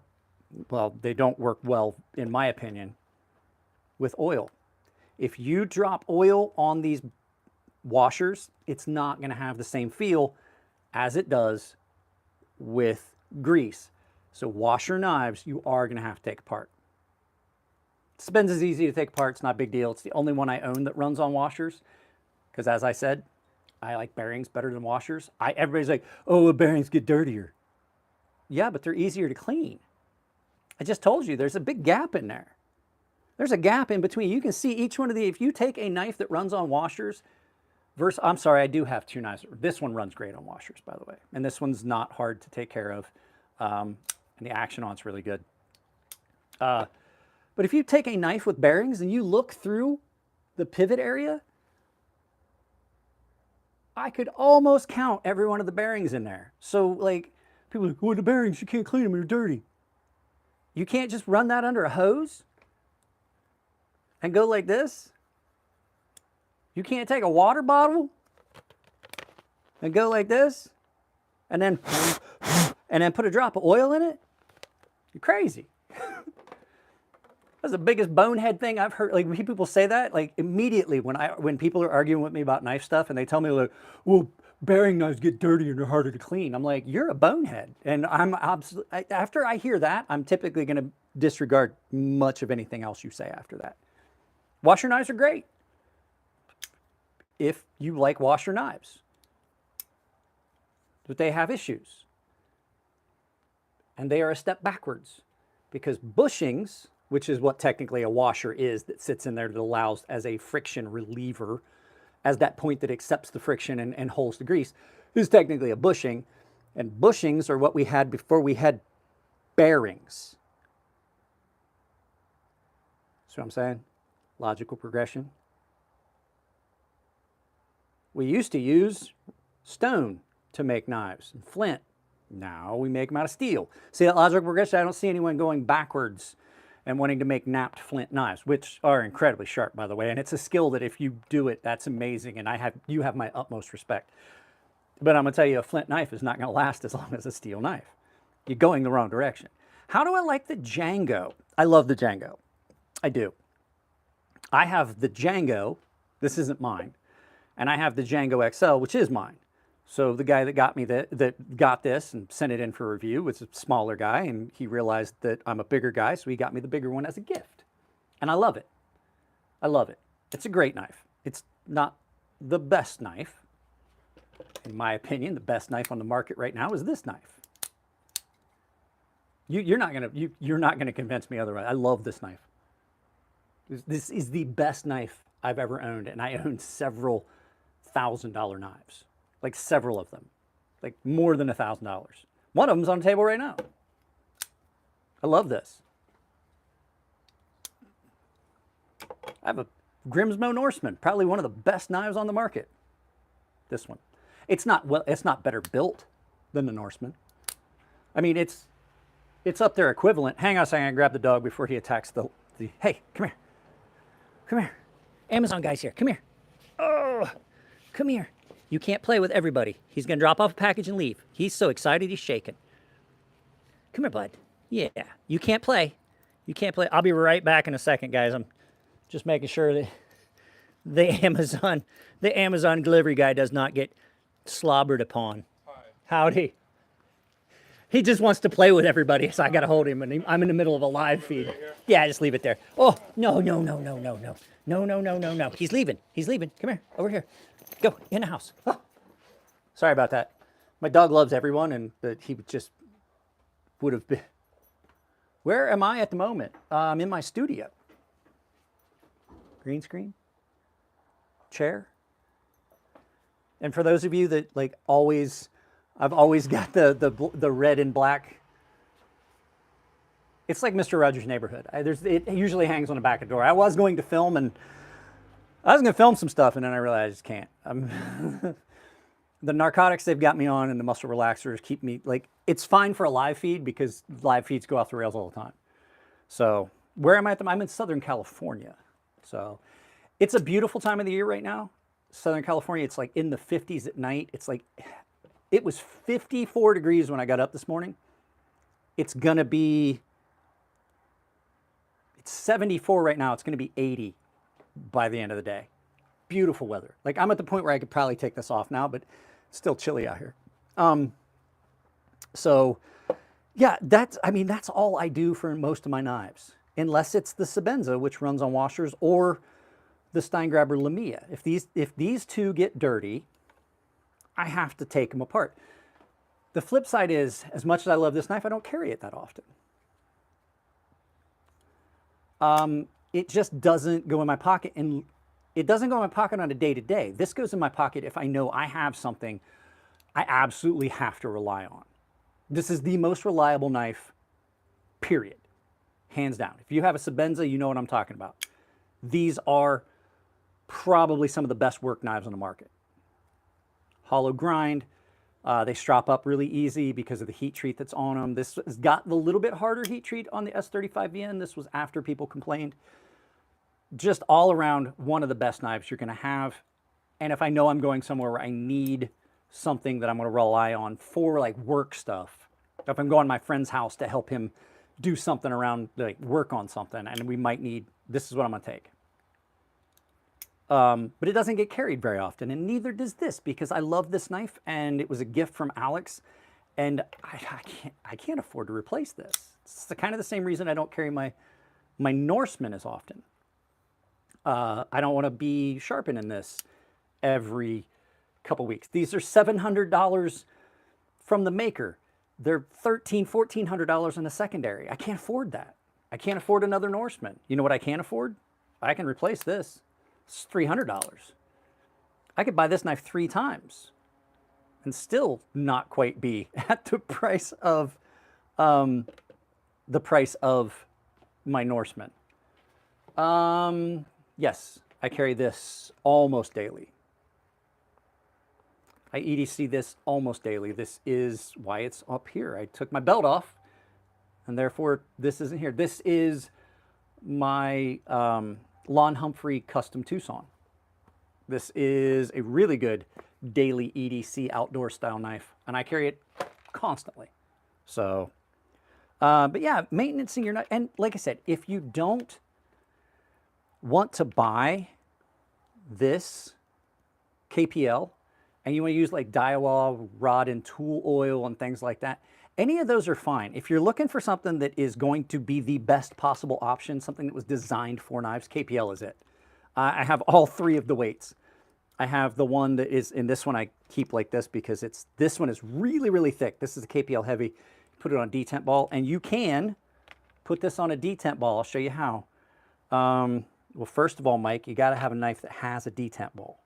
Well, they don't work well, in my opinion, with oil. If you drop oil on these washers, it's not going to have the same feel as it does with grease. So washer knives, you are going to have to take apart. Spins is easy to take apart. It's not a big deal. It's the only one I own that runs on washers. Because as I said, I like bearings better than washers. Everybody's like, oh, the bearings get dirtier. Yeah, but they're easier to clean. I just told you, there's a big gap in there. There's a gap in between. You can see each one of the, if you take a knife that runs on washers, I'm sorry, I do have two knives. This one runs great on washers, by the way. And this one's not hard to take care of. And the action on it's really good. But if you take a knife with bearings and you look through the pivot area, I could almost count every one of the bearings in there. So like, people are like, oh, the bearings, you can't clean them, they're dirty. You can't just run that under a hose and go like this. You can't take a water bottle and go like this and then put a drop of oil in it. You're crazy. That's the biggest bonehead thing I've heard. Like when people say that, like immediately when people are arguing with me about knife stuff and they tell me like, well, bearing knives get dirty and they're harder to clean. I'm like, you're a bonehead. And after I hear that, I'm typically going to disregard much of anything else you say after that. Washer knives are great if you like washer knives, but they have issues. And they are a step backwards because bushings, which is what technically a washer is that sits in there that allows as a friction reliever, as that point that accepts the friction and holds the grease, is technically a bushing. And bushings are what we had before we had bearings. See what I'm saying? Logical progression. We used to use stone to make knives and flint. Now we make them out of steel. See that logical progression? I don't see anyone going backwards and wanting to make knapped flint knives, which are incredibly sharp, by the way. And it's a skill that if you do it, that's amazing. And you have my utmost respect. But I'm going to tell you, a flint knife is not going to last as long as a steel knife. You're going the wrong direction. How do I like the Django? I love the Django. I do. I have the Django. This isn't mine. And I have the Django XL, which is mine. So the guy that got me that got this and sent it in for review was a smaller guy, and he realized that I'm a bigger guy, so he got me the bigger one as a gift. And I love it. I love it. It's a great knife. It's not the best knife. In my opinion, the best knife on the market right now is this knife. You're not gonna convince me otherwise. I love this knife. This is the best knife I've ever owned, and I own several $1,000 knives. Like several of them, like more than $1,000. One of them's on the table right now. I love this. I have a Grimsmo Norseman, probably one of the best knives on the market. This one. It's not better built than the Norseman. I mean, it's up there equivalent. Hang on a second, I grab the dog before he attacks the hey, come here. Come here. Amazon guy's here. Come here. Oh, come here. You can't play with everybody. He's going to drop off a package and leave. He's so excited, he's shaking. Come here, bud. Yeah, you can't play. You can't play. I'll be right back in a second, guys. I'm just making sure that the Amazon delivery guy does not get slobbered upon. Hi. Howdy. He just wants to play with everybody, so I got to hold him, and I'm in the middle of a live feed. Yeah, just leave it there. Oh, no, no, no, no, no, no. No, no, no, no, no. He's leaving. He's leaving. Come here. Over here. Go. In the house. Oh. Sorry about that. My dog loves everyone, and he just would have been. Where am I at the moment? I'm in my studio. Green screen. Chair. And for those of you that like always, I've always got the red and black. It's like Mr. Rogers' Neighborhood. It usually hangs on the back of the door. I was going to film some stuff, and then I realized I just can't. The narcotics they've got me on and the muscle relaxers keep me, like, it's fine for a live feed because live feeds go off the rails all the time. So where am I at the moment? I'm in Southern California. So it's a beautiful time of the year right now. Southern California, it's like in the 50s at night. It's like, it was 54 degrees when I got up this morning. It's gonna be, it's 74 right now. It's gonna be 80 by the end of the day. Beautiful weather. Like, I'm at the point where I could probably take this off now, but it's still chilly out here. So yeah, that's all I do for most of my knives, unless it's the Sebenza, which runs on washers, or the Steingraber Lamia. If these two get dirty, I have to take them apart. The flip side is, as much as I love this knife, I don't carry it that often. It just doesn't go in my pocket, and it doesn't go in my pocket on a day-to-day. This goes in my pocket if I know I have something I absolutely have to rely on. This is the most reliable knife, period. Hands down. If you have a Sebenza, you know what I'm talking about. These are probably some of the best work knives on the market. Hollow grind. They strop up really easy because of the heat treat that's on them. This has got the little bit harder heat treat on the S35VN. This was after people complained. Just all around one of the best knives you're going to have. And if I know I'm going somewhere where I need something that I'm going to rely on for like work stuff, if I'm going to my friend's house to help him do something around, like work on something, and we might need, this is what I'm going to take. But it doesn't get carried very often, and neither does this, because I love this knife, and it was a gift from Alex, and I can't afford to replace this. It's kind of the same reason I don't carry my Norseman as often. I don't want to be sharpening this every couple weeks. These are $700 from the maker. They're $1,300, $1,400 in the secondary. I can't afford that. I can't afford another Norseman. You know what I can't afford? I can replace this. It's $300. I could buy this knife 3 times and still not quite be at the price of my Norseman. Yes, I carry this almost daily. I EDC this almost daily. This is why it's up here. I took my belt off, and therefore this isn't here. This is my Lon Humphrey Custom Tucson. This is a really good daily EDC outdoor style knife, and I carry it constantly. So, but yeah, maintaining your knife, and like I said, if you don't want to buy this KPL, and you want to use like Daiwa rod and tool oil and things like that, any of those are fine. If you're looking for something that is going to be the best possible option, something that was designed for knives, KPL is it. I have all 3 of the weights. I have the one that is, in this one I keep like this because this one is really, really thick. This is a KPL heavy. Put it on a detent ball, and you can put this on a detent ball. I'll show you how. Well, first of all, Mike, you got to have a knife that has a detent ball.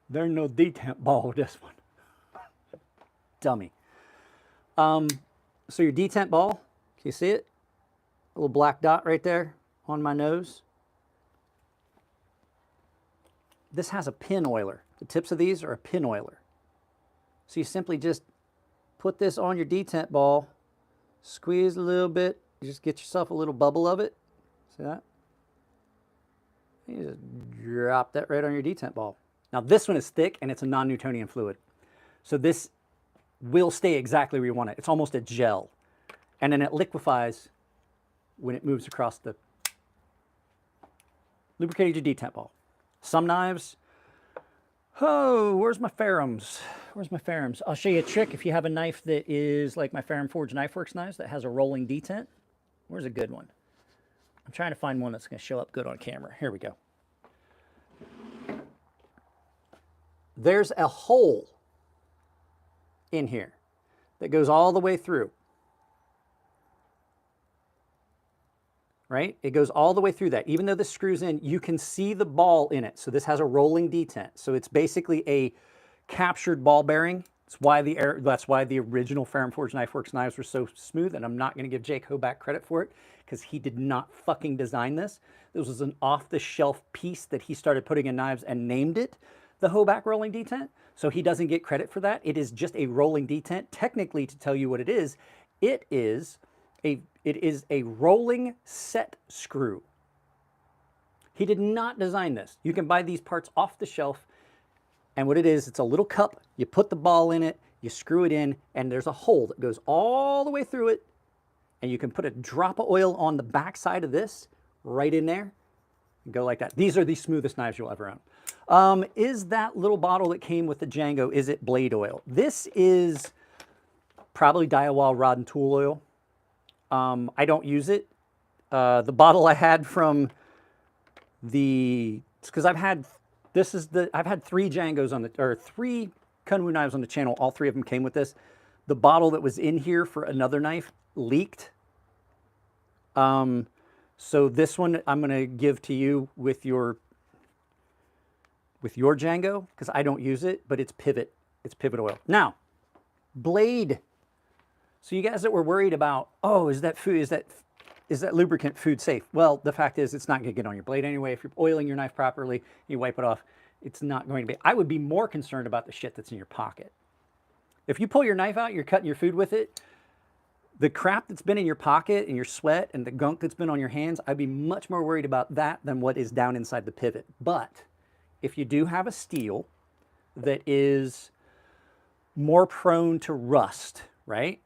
There's no detent ball with this one. Dummy. So your detent ball, can you see it? A little black dot right there on my nose. This has a pin oiler. The tips of these are a pin oiler. So you simply just put this on your detent ball, squeeze a little bit, you just get yourself a little bubble of it. See that? You just drop that right on your detent ball. Now this one is thick and it's a non-Newtonian fluid. So this will stay exactly where you want it. It's almost a gel. And then it liquefies when it moves across the lubricated detent ball. Some knives, Oh, where's my ferrums? Where's my ferrums? I'll show you a trick if you have a knife that is like my Ferrum Forge Knife Works knives that has a rolling detent. Where's a good one? I'm trying to find one that's going to show up good on camera. Here we go. There's a hole in here that goes all the way through. Right? It goes all the way through that. Even though this screws in, you can see the ball in it. So this has a rolling detent. So it's basically a captured ball bearing. That's why the original Ferrum Forge Knife Works knives were so smooth. And I'm not going to give Jake Hoback credit for it because he did not fucking design this. This was an off-the-shelf piece that he started putting in knives and named it the Hoback rolling detent. So he doesn't get credit for that. It is just a rolling detent. Technically, to tell you what it is a rolling set screw. He did not design this. You can buy these parts off the shelf, and what it is, it's a little cup. You put the ball in it, you screw it in, and there's a hole that goes all the way through it, and you can put a drop of oil on the back side of this, right in there, and go like that. These are the smoothest knives you'll ever own. Is that little bottle that came with the Django, is it blade oil? This is probably Daiwa rod and tool oil. I don't use it. The bottle I had from because I've had 3 Djangos or 3 Kunwu knives on the channel. All 3 of them came with this. The bottle that was in here for another knife leaked. So this one I'm going to give to you with your Django because I don't use it, but it's pivot oil. Now, blade. So you guys that were worried about, oh, is that lubricant food safe? Well, the fact is it's not going to get on your blade anyway. If you're oiling your knife properly, you wipe it off, it's not going to be. I would be more concerned about the shit that's in your pocket. If you pull your knife out, you're cutting your food with it, the crap that's been in your pocket and your sweat and the gunk that's been on your hands, I'd be much more worried about that than what is down inside the pivot. But if you do have a steel that is more prone to rust, right?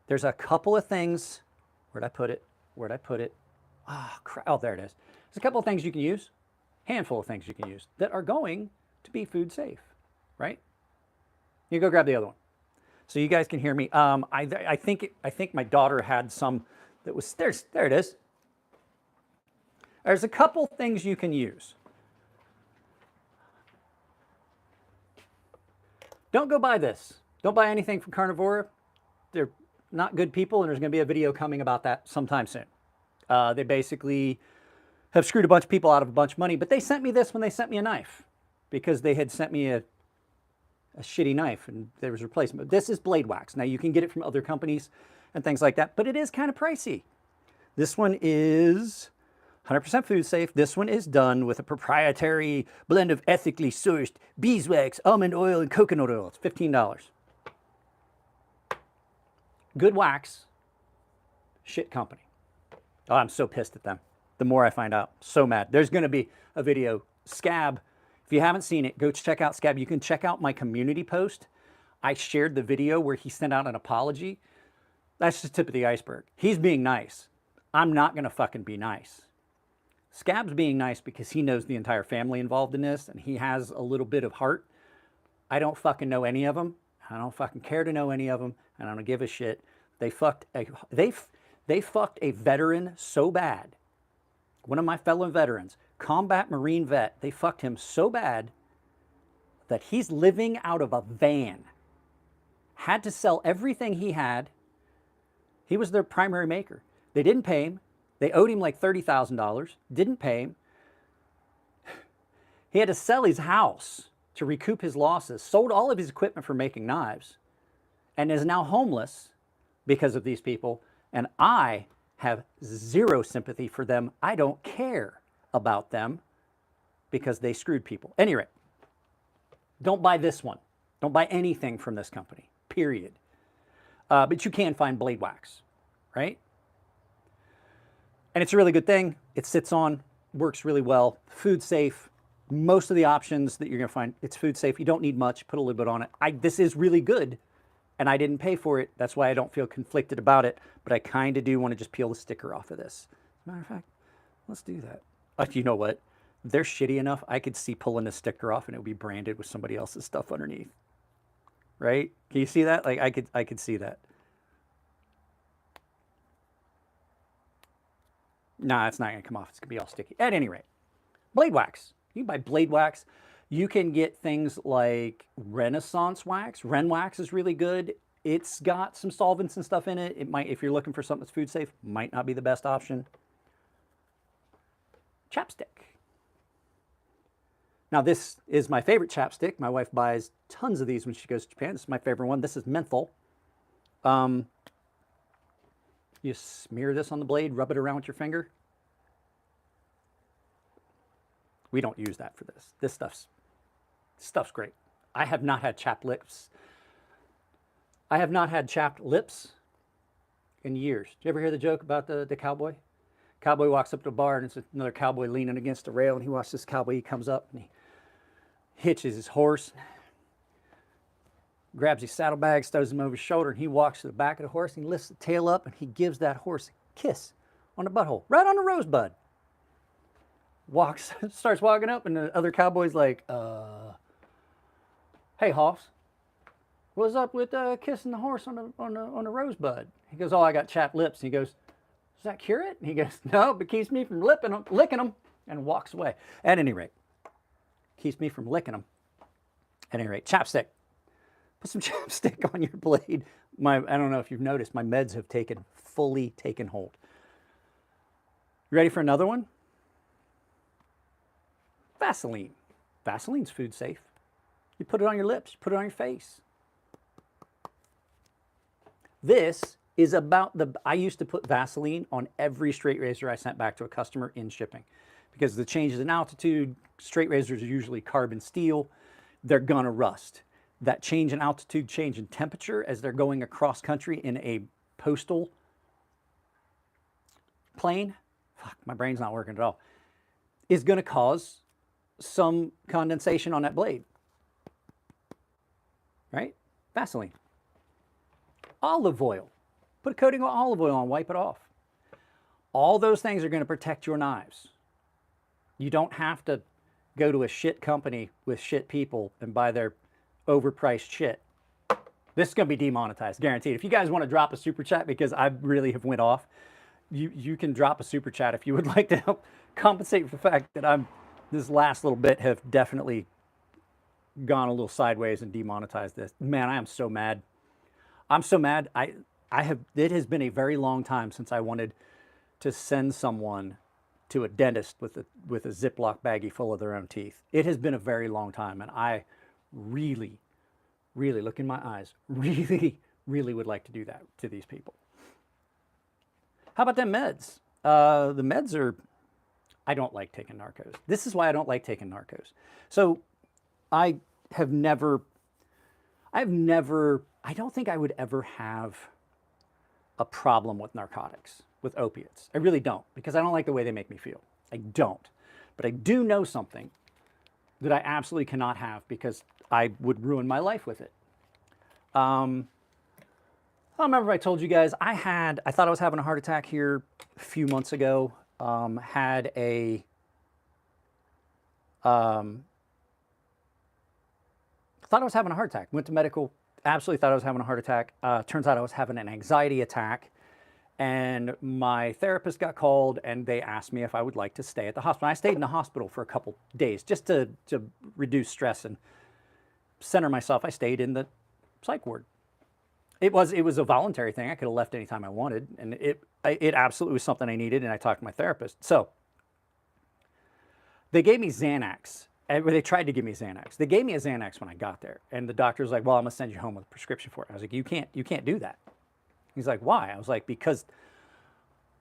There's a couple of things. Where'd I put it? Ah, crap. Oh, there it is. There's a couple of things you can use, handful of things you can use that are going to be food safe, right? You go grab the other one. So you guys can hear me. I think my daughter had some that was, there it is. There's a couple things you can use. Don't go buy this. Don't buy anything from Carnivora. They're not good people, and there's going to be a video coming about that sometime soon. They basically have screwed a bunch of people out of a bunch of money, but they sent me this when they sent me a knife because they had sent me a shitty knife and there was a replacement. This is blade wax. Now you can get it from other companies and things like that, but it is kind of pricey. This one is 100% food safe. This one is done with a proprietary blend of ethically sourced beeswax, almond oil, and coconut oil. It's $15. Good wax, shit company. Oh, I'm so pissed at them. The more I find out, so mad. There's going to be a video. Scab, if you haven't seen it, go check out Scab. You can check out my community post. I shared the video where he sent out an apology. That's the tip of the iceberg. He's being nice. I'm not going to fucking be nice. Scab's being nice because he knows the entire family involved in this and he has a little bit of heart. I don't fucking know any of them. I don't fucking care to know any of them, and I don't give a shit. They fucked a veteran so bad. One of my fellow veterans, combat Marine vet, they fucked him so bad that he's living out of a van. Had to sell everything he had. He was their primary maker. They didn't pay him. They owed him like $30,000. Didn't pay him. He had to sell his house to recoup his losses, sold all of his equipment for making knives, and is now homeless because of these people. And I have zero sympathy for them. I don't care about them because they screwed people. Anyway, don't buy this one. Don't buy anything from this company, period. But you can find blade wax, right? And it's a really good thing. It sits on, works really well, food safe. Most of the options that you're going to find, it's food safe. You don't need much. Put a little bit on it. This is really good, and I didn't pay for it. That's why I don't feel conflicted about it, but I kind of do want to just peel the sticker off of this. As a matter of fact, let's do that. You know what? they're shitty enough, I could see pulling the sticker off and it would be branded with somebody else's stuff underneath. Right? Can you see that? Like I could see that. Nah, it's not going to come off. It's going to be all sticky. At any rate, blade wax. You can buy blade wax. You can get things like Renaissance wax. Ren wax is really good. It's got some solvents and stuff in it. It might, if you're looking for something that's food safe, might not be the best option. Chapstick. Now this is my favorite chapstick. My wife buys tons of these when she goes to Japan. This is my favorite one. This is menthol. You smear this on the blade, rub it around with your finger. We don't use that for this. This stuff's great. I have not had chapped lips. I have not had chapped lips in years. Did you ever hear the joke about the cowboy? Cowboy walks up to a bar and it's another cowboy leaning against a rail, and he watches this cowboy. He comes up and he hitches his horse, grabs his saddlebags, throws him over his shoulder, and he walks to the back of the horse and he lifts the tail up and he gives that horse a kiss on the butthole, right on the rosebud. Starts walking up, and the other cowboy's like, hey, Hoss, what's up with kissing the horse on the rosebud? He goes, oh, I got chapped lips. And he goes, does that cure it? And he goes, no, but keeps me from licking them, and walks away. At any rate, keeps me from licking them. At any rate, chapstick. Put some chapstick on your blade. I don't know if you've noticed, my meds have fully taken hold. You ready for another one? Vaseline. Vaseline's food safe. You put it on your lips, you put it on your face. This is about I used to put Vaseline on every straight razor I sent back to a customer in shipping. Because of the changes in altitude, straight razors are usually carbon steel, they're gonna rust. That change in altitude, change in temperature as they're going across country in a postal plane, fuck, my brain's not working at all, is gonna cause some condensation on that blade, right? Vaseline. Olive oil. Put a coating of olive oil on, wipe it off. All those things are going to protect your knives. You don't have to go to a shit company with shit people and buy their overpriced shit. This is going to be demonetized, guaranteed. If you guys want to drop a super chat, because I really have went off, you can drop a super chat if you would like to help compensate for the fact that this last little bit have definitely gone a little sideways and demonetized this. Man, I am so mad. I'm so mad. It has been a very long time since I wanted to send someone to a dentist with a Ziploc baggie full of their own teeth. It has been a very long time, and I really, really, look in my eyes, really, really would like to do that to these people. How about them meds? The meds are, I don't like taking narcos. This is why I don't like taking narcos. So I don't think I would ever have a problem with narcotics, with opiates. I really don't, because I don't like the way they make me feel. I don't. But I do know something that I absolutely cannot have, because I would ruin my life with it. I don't remember if I told you guys, I thought I was having a heart attack here a few months ago. Thought I was having a heart attack. Went to medical, absolutely thought I was having a heart attack. Turns out I was having an anxiety attack. And my therapist got called, and they asked me if I would like to stay at the hospital. I stayed in the hospital for a couple days just to reduce stress and center myself. I stayed in the psych ward. It was a voluntary thing. I could have left anytime I wanted, and it absolutely was something I needed, and I talked to my therapist. So they gave me Xanax. They tried to give me Xanax. They gave me a Xanax when I got there, and the doctor was like, well, I'm gonna send you home with a prescription for it. I was like, you can't do that. He's like, why? I was like, because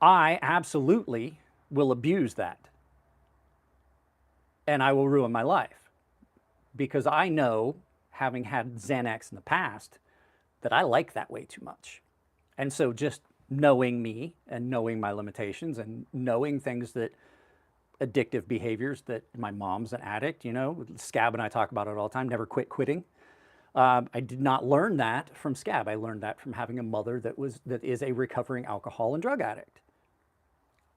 I absolutely will abuse that, and I will ruin my life, because I know, having had Xanax in the past, that I like that way too much. And so just knowing me and knowing my limitations and knowing things that addictive behaviors, that my mom's an addict, you know, Scab and I talk about it all the time, never quit quitting. I did not learn that from Scab. I learned that from having a mother that is a recovering alcohol and drug addict.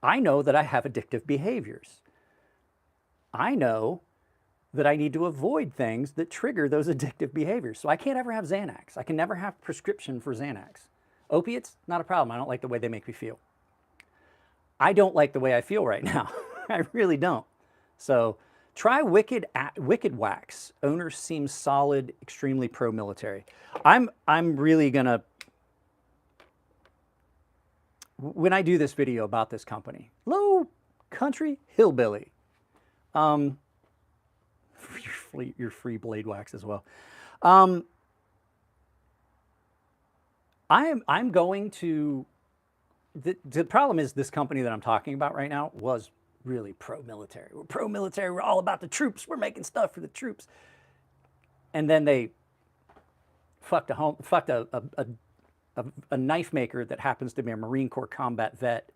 I know that I have addictive behaviors. I know that I need to avoid things that trigger those addictive behaviors. So I can't ever have Xanax. I can never have prescription for Xanax. Opiates, not a problem. I don't like the way they make me feel. I don't like the way I feel right now. I really don't. So try Wicked Wax. Owner seems solid, extremely pro-military. I'm really gonna, when I do this video about this company, Low Country Hillbilly, your free blade wax as well. I'm going to, the problem is this company that I'm talking about right now was really pro-military. We're pro-military, we're all about the troops, we're making stuff for the troops. And then they fucked a knife maker that happens to be a Marine Corps combat vet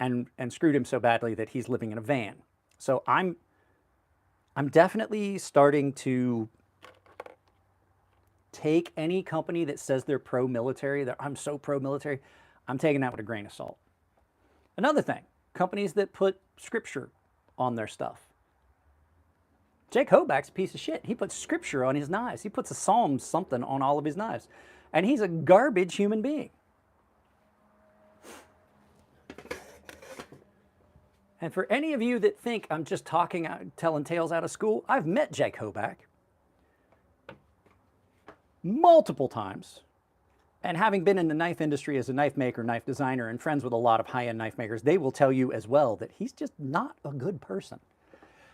and screwed him so badly that he's living in a van. So I'm definitely starting to take any company that says they're pro-military, that I'm so pro-military, I'm taking that with a grain of salt. Another thing, companies that put scripture on their stuff. Jake Hoback's a piece of shit. He puts scripture on his knives. He puts a psalm something on all of his knives. And he's a garbage human being. And for any of you that think I'm just telling tales out of school, I've met Jake Hoback multiple times. And having been in the knife industry as a knife maker, knife designer, and friends with a lot of high-end knife makers, they will tell you as well that he's just not a good person.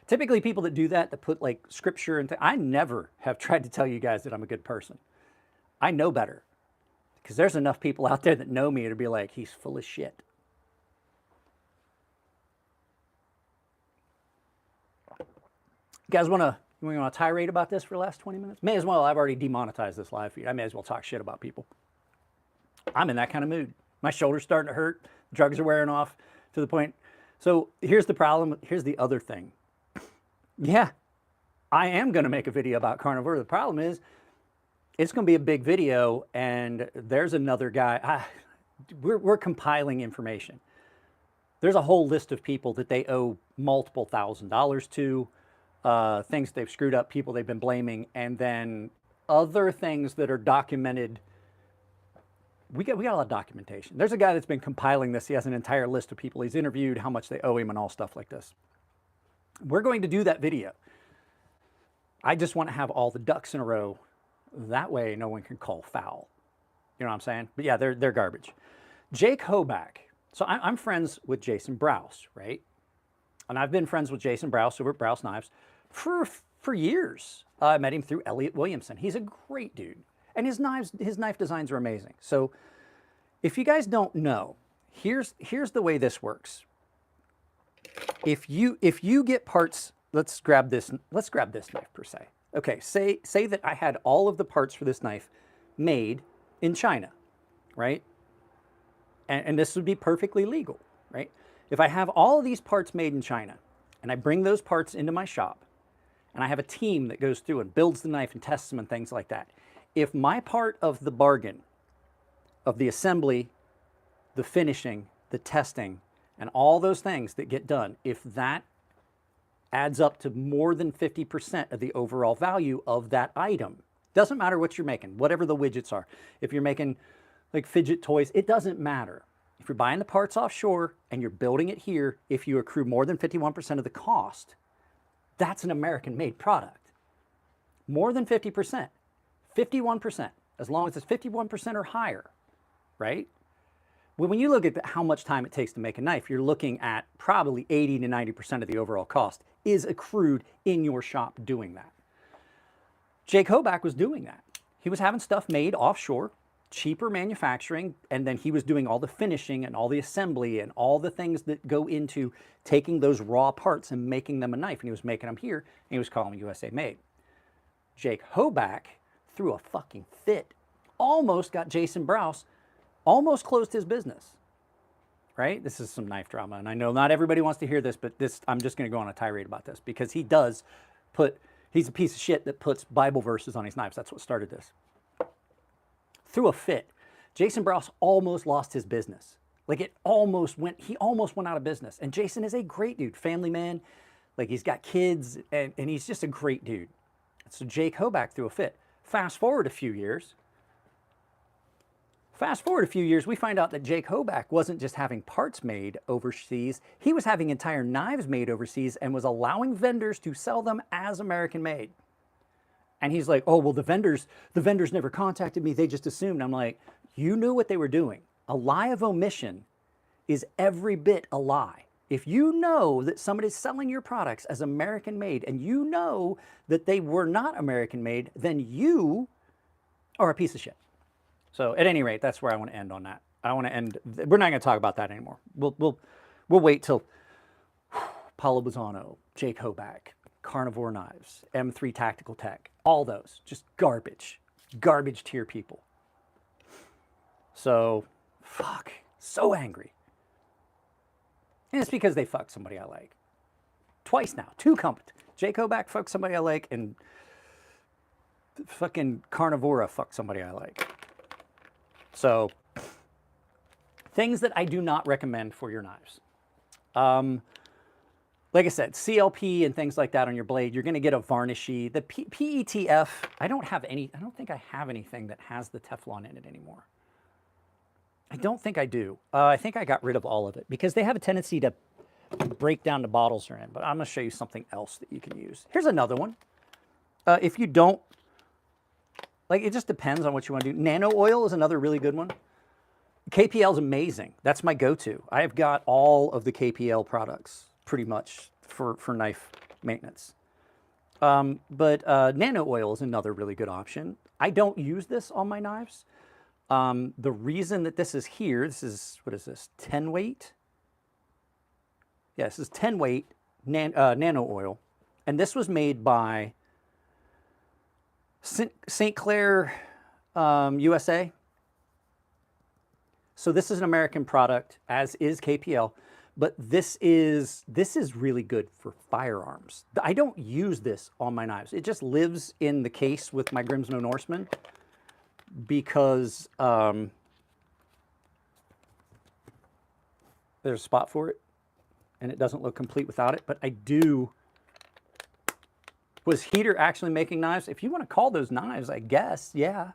Typically people that do that put like scripture and I never have tried to tell you guys that I'm a good person. I know better. Because there's enough people out there that know me to be like, he's full of shit. You guys want to tirade about this for the last 20 minutes? May as well. I've already demonetized this live feed. I may as well talk shit about people. I'm in that kind of mood. My shoulder's starting to hurt. Drugs are wearing off to the point. So here's the problem. Here's the other thing. Yeah, I am going to make a video about carnivore. The problem is it's going to be a big video, and there's another guy. We're compiling information. There's a whole list of people that they owe multiple $1,000s to, things they've screwed up, people they've been blaming, and then other things that are documented. We got a lot of documentation. There's a guy that's been compiling this. He has an entire list of people he's interviewed, how much they owe him, and all stuff like this. We're going to do that video. I just want to have all the ducks in a row. That way, no one can call foul. You know what I'm saying? But yeah, they're garbage. Jake Hoback. So I'm friends with Jason Browse, right? And I've been friends with Jason Browse over at Browse Knives for years. I met him through Elliot Williamson. He's a great dude. And his knife designs are amazing. So if you guys don't know, here's the way this works. If you get parts, let's grab this knife per se. Okay, say that I had all of the parts for this knife made in China, right? And this would be perfectly legal, right? If I have all of these parts made in China and I bring those parts into my shop and I have a team that goes through and builds the knife and tests them and things like that, if my part of the bargain of the assembly, the finishing, the testing, and all those things that get done, if that adds up to more than 50% of the overall value of that item, doesn't matter what you're making, whatever the widgets are. If you're making like fidget toys, it doesn't matter. If you're buying the parts offshore and you're building it here, if you accrue more than 51% of the cost, that's an American-made product. More than 50%, 51%, as long as it's 51% or higher, right? When you look at how much time it takes to make a knife, you're looking at probably 80 to 90% of the overall cost is accrued in your shop doing that. Jake Hoback was doing that. He was having stuff made offshore, cheaper manufacturing, and then he was doing all the finishing and all the assembly and all the things that go into taking those raw parts and making them a knife. And he was making them here, and he was calling them USA made. Jake Hoback threw a fucking fit, almost got Jason Browse, almost closed his business, right? This is some knife drama, and I know not everybody wants to hear this, but I'm just going to go on a tirade about this because he's a piece of shit that puts Bible verses on his knives. That's what started this. Threw a fit. Jason Browse almost lost his business. Like he almost went out of business. And Jason is a great dude, family man, Like he's got kids and he's just a great dude. So Jake Hoback threw a fit. Fast forward a few years. We find out that Jake Hoback wasn't just having parts made overseas, he was having entire knives made overseas and was allowing vendors to sell them as American made. And he's like, oh, well, the vendors never contacted me, they just assumed. I'm like, you knew what they were doing. A lie of omission is every bit a lie. If you know that somebody's selling your products as American made and you know that they were not American made, then you are a piece of shit. So at any rate, that's where I want to end on that. I want to end, we're not going to talk about that anymore. We'll wait till Paulo Bozzano, Jake Hoback, Carnivore Knives, M3 Tactical Tech, all those, just garbage tier people. So, fuck, so angry. And it's because they fucked somebody I like. Twice now, 2 companies. Jake Hoback fucked somebody I like, and fucking Carnivora fucked somebody I like. So, things that I do not recommend for your knives. Like I said, CLP and things like that on your blade, you're going to get a varnishy. The PETF, I don't think I have anything that has the Teflon in it anymore. I don't think I do. I think I got rid of all of it because they have a tendency to break down the bottles they're in. But I'm going to show you something else that you can use. Here's another one. If you don't, like, it just depends on what you want to do. Nano oil is another really good one. KPL is amazing. That's my go-to. I've got all of the KPL products pretty much for knife maintenance. But nano oil is another really good option. I don't use this on my knives. The reason that this is here, this is, what is this, 10 weight? Yeah, this is 10 weight nano oil. And this was made by St. Clair, USA. So this is an American product, as is KPL, but this is really good for firearms. I don't use this on my knives. It just lives in the case with my Grimsmo Norseman because there's a spot for it, and it doesn't look complete without it, but I do. Was Heater actually making knives? If you want to call those knives, I guess, yeah.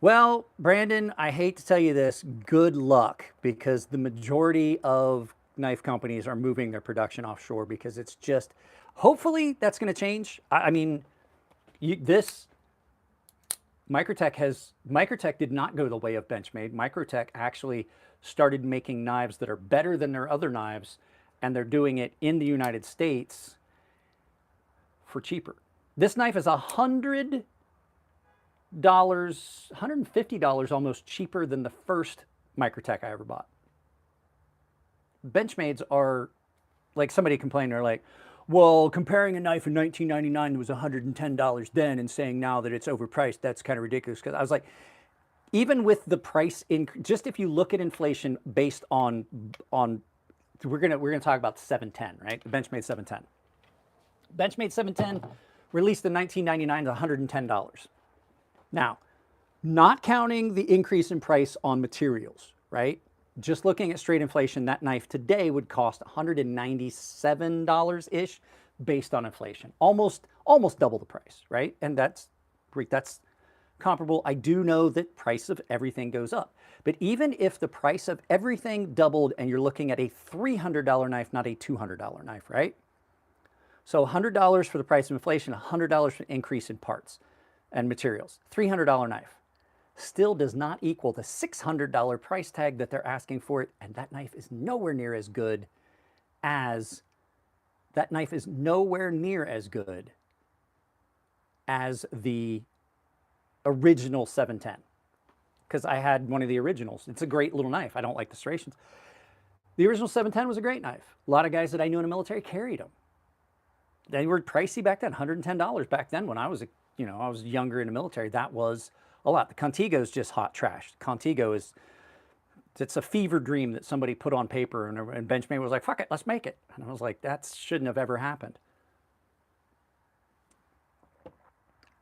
Well, Brandon, I hate to tell you this, good luck, because the majority of knife companies are moving their production offshore because it's just, hopefully that's going to change. I mean, Microtech did not go the way of Benchmade. Microtech actually started making knives that are better than their other knives, and they're doing it in the United States for cheaper. This knife is $150 almost cheaper than the first Microtech I ever bought. Benchmades are, like, somebody complained, they're like, well, comparing a knife in 1999 that was $110 then and saying now that it's overpriced, that's kind of ridiculous. Because I was like, even with the price just if you look at inflation based on we're gonna talk about 710, right? The Benchmade 710. Benchmade 710 released in 1999 is $110. Now, not counting the increase in price on materials, right? Just looking at straight inflation, that knife today would cost $197-ish based on inflation. Almost double the price, right? And that's comparable. I do know that price of everything goes up. But even if the price of everything doubled and you're looking at a $300 knife, not a $200 knife, right? So $100 for the price of inflation, $100 for increase in parts and materials. $300 knife still does not equal the $600 price tag that they're asking for it, and that knife is nowhere near as good as the original 710. Because I had one of the originals. It's a great little knife. I don't like the serrations. The original 710 was a great knife. A lot of guys that I knew in the military carried them. They were pricey back then, $110 back then when I was I was younger in the military. That was a lot. The Contigo is just hot trash. Contigo it's a fever dream that somebody put on paper, and Benchmade was like, fuck it, let's make it. And I was like, that shouldn't have ever happened.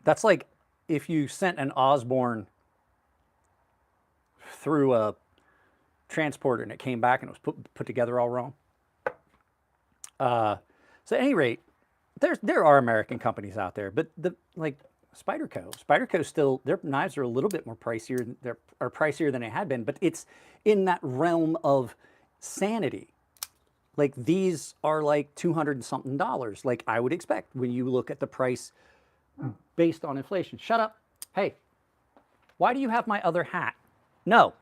That's like if you sent an Osborne through a transporter and it came back and it was put together all wrong. So at any rate, there are American companies out there, but like Spyderco still, their knives are a little bit more pricier. Are pricier than they had been, but it's in that realm of sanity. Like these are like $200 and something, like I would expect when you look at the price based on inflation. Shut up. Hey, why do you have my other hat? No.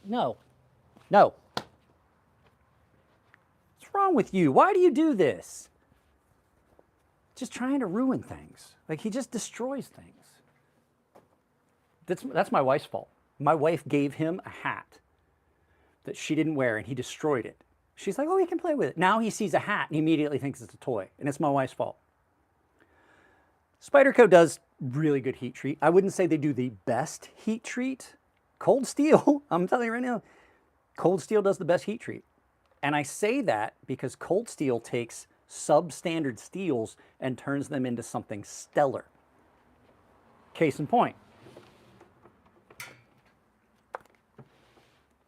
No. No. What's wrong with you? Why do you do this? Just trying to ruin things. Like he just destroys things. That's my wife's fault. My wife gave him a hat that she didn't wear and he destroyed it. She's like, oh, he can play with it. Now he sees a hat and he immediately thinks it's a toy, and it's my wife's fault. Spyderco does really good heat treat. I wouldn't say they do the best heat treat. Cold steel, I'm telling you right now, cold steel does the best heat treat. And I say that because cold steel takes substandard steels and turns them into something stellar. Case in point.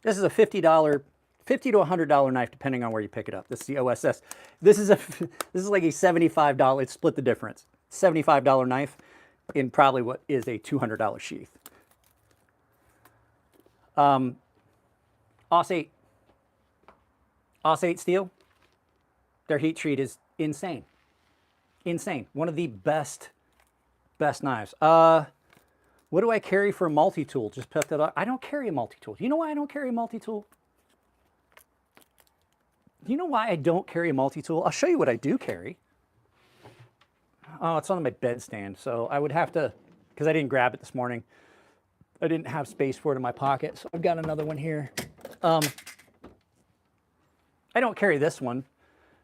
This is a $50 to $100 knife, depending on where you pick it up. This is the OSS. This is like a $75. It's split the difference. $75 knife in probably what is a $200 sheath. Aus 8 steel. Their heat treat is insane. Insane. One of the best knives. What do I carry for a multi-tool? Just put that up. I don't carry a multi-tool. Do you know why I don't carry a multi-tool? Do you know why I don't carry a multi-tool? I'll show you what I do carry. Oh, it's on my bedstand, so I would have to, because I didn't grab it this morning. I didn't have space for it in my pocket, so I've got another one here. I don't carry this one,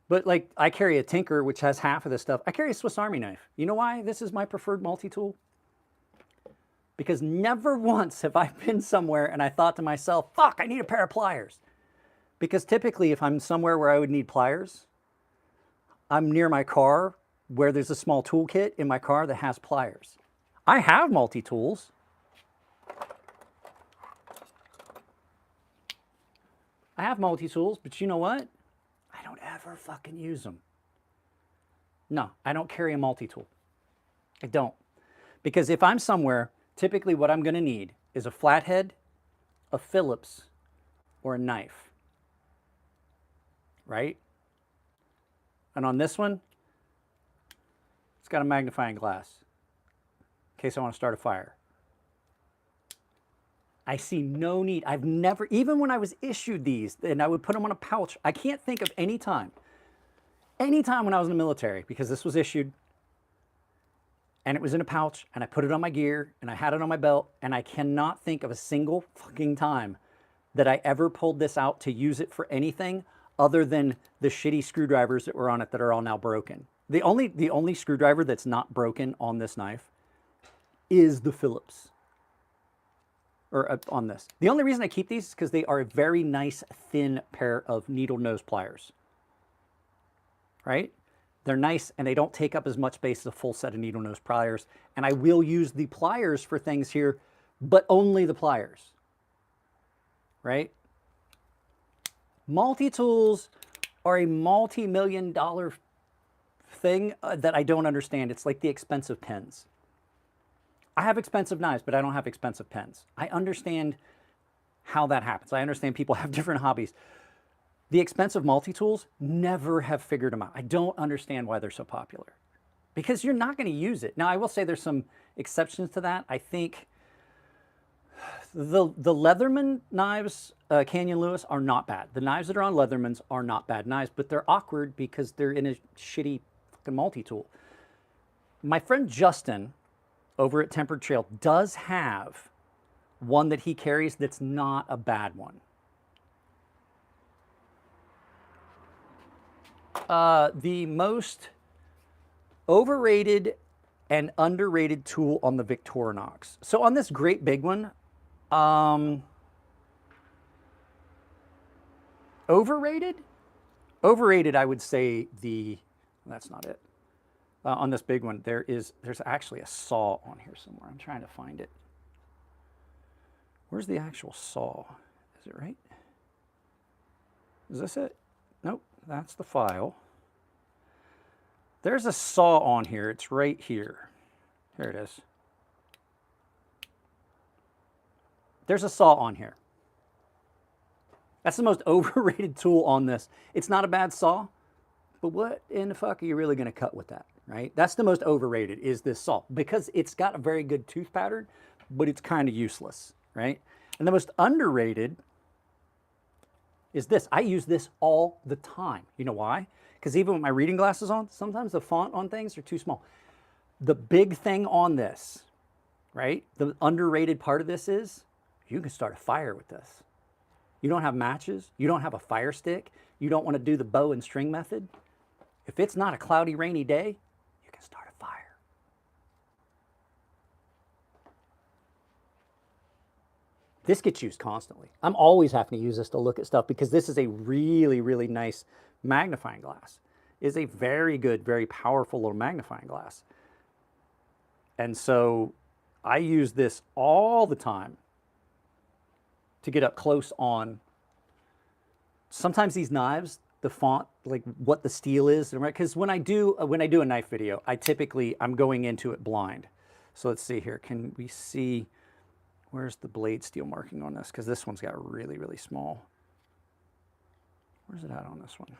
but like I carry a Tinker, which has half of this stuff. I carry a Swiss Army knife. You know why this is my preferred multi-tool? Because never once have I been somewhere and I thought to myself, fuck, I need a pair of pliers. Because typically if I'm somewhere where I would need pliers, I'm near my car where there's a small toolkit in my car that has pliers. I have multi-tools. I have multi-tools, but you know what? I don't ever fucking use them. No, I don't carry a multi-tool. I don't. Because if I'm somewhere, typically what I'm going to need is a flathead, a Phillips, or a knife. Right? And on this one, it's got a magnifying glass in case I want to start a fire. I see no need. I've never, even when I was issued these and I would put them on a pouch, I can't think of any time when I was in the military, because this was issued and it was in a pouch and I put it on my gear and I had it on my belt, and I cannot think of a single fucking time that I ever pulled this out to use it for anything other than the shitty screwdrivers that were on it that are all now broken. The only screwdriver that's not broken on this knife is the Phillips. Or on this. The only reason I keep these is because they are a very nice thin pair of needle nose pliers. Right? They're nice and they don't take up as much space as a full set of needle nose pliers. And I will use the pliers for things here, but only the pliers. Right? Multi-tools are a multi-million-dollar thing that I don't understand. It's like the expensive pens. I have expensive knives, but I don't have expensive pens. I understand how that happens. I understand people have different hobbies. The expensive multi-tools, never have figured them out. I don't understand why they're so popular. Because you're not going to use it. Now, I will say there's some exceptions to that. I think the Leatherman knives, Canyon Lewis, are not bad. The knives that are on Leathermans are not bad knives, but they're awkward because they're in a shitty fucking multi-tool. My friend Justin over at Tempered Trail does have one that he carries that's not a bad one. The most overrated and underrated tool on the Victorinox. So on this great big one, overrated? Overrated, I would say that's not it. On this big one, there's actually a saw on here somewhere. I'm trying to find it. Where's the actual saw? Is it right? Is this it? Nope, that's the file. There's a saw on here. It's right here. Here it is. There's a saw on here. That's the most overrated tool on this. It's not a bad saw, but what in the fuck are you really going to cut with that, right? That's the most overrated, is this saw, because it's got a very good tooth pattern, but it's kind of useless, right? And the most underrated is this. I use this all the time. You know why? Because even with my reading glasses on, sometimes the font on things are too small. The big thing on this, right? The underrated part of this is you can start a fire with this. You don't have matches. You don't have a fire stick. You don't want to do the bow and string method. If it's not a cloudy, rainy day, you can start a fire. This gets used constantly. I'm always having to use this to look at stuff because this is a really, really nice magnifying glass. It's a very good, very powerful little magnifying glass. And so I use this all the time to get up close on. Sometimes these knives, the font, like what the steel is, right? Because when I do a knife video, I'm going into it blind. So let's see here. Can we see, where's the blade steel marking on this? Because this one's got really, really small. Where's it at on this one?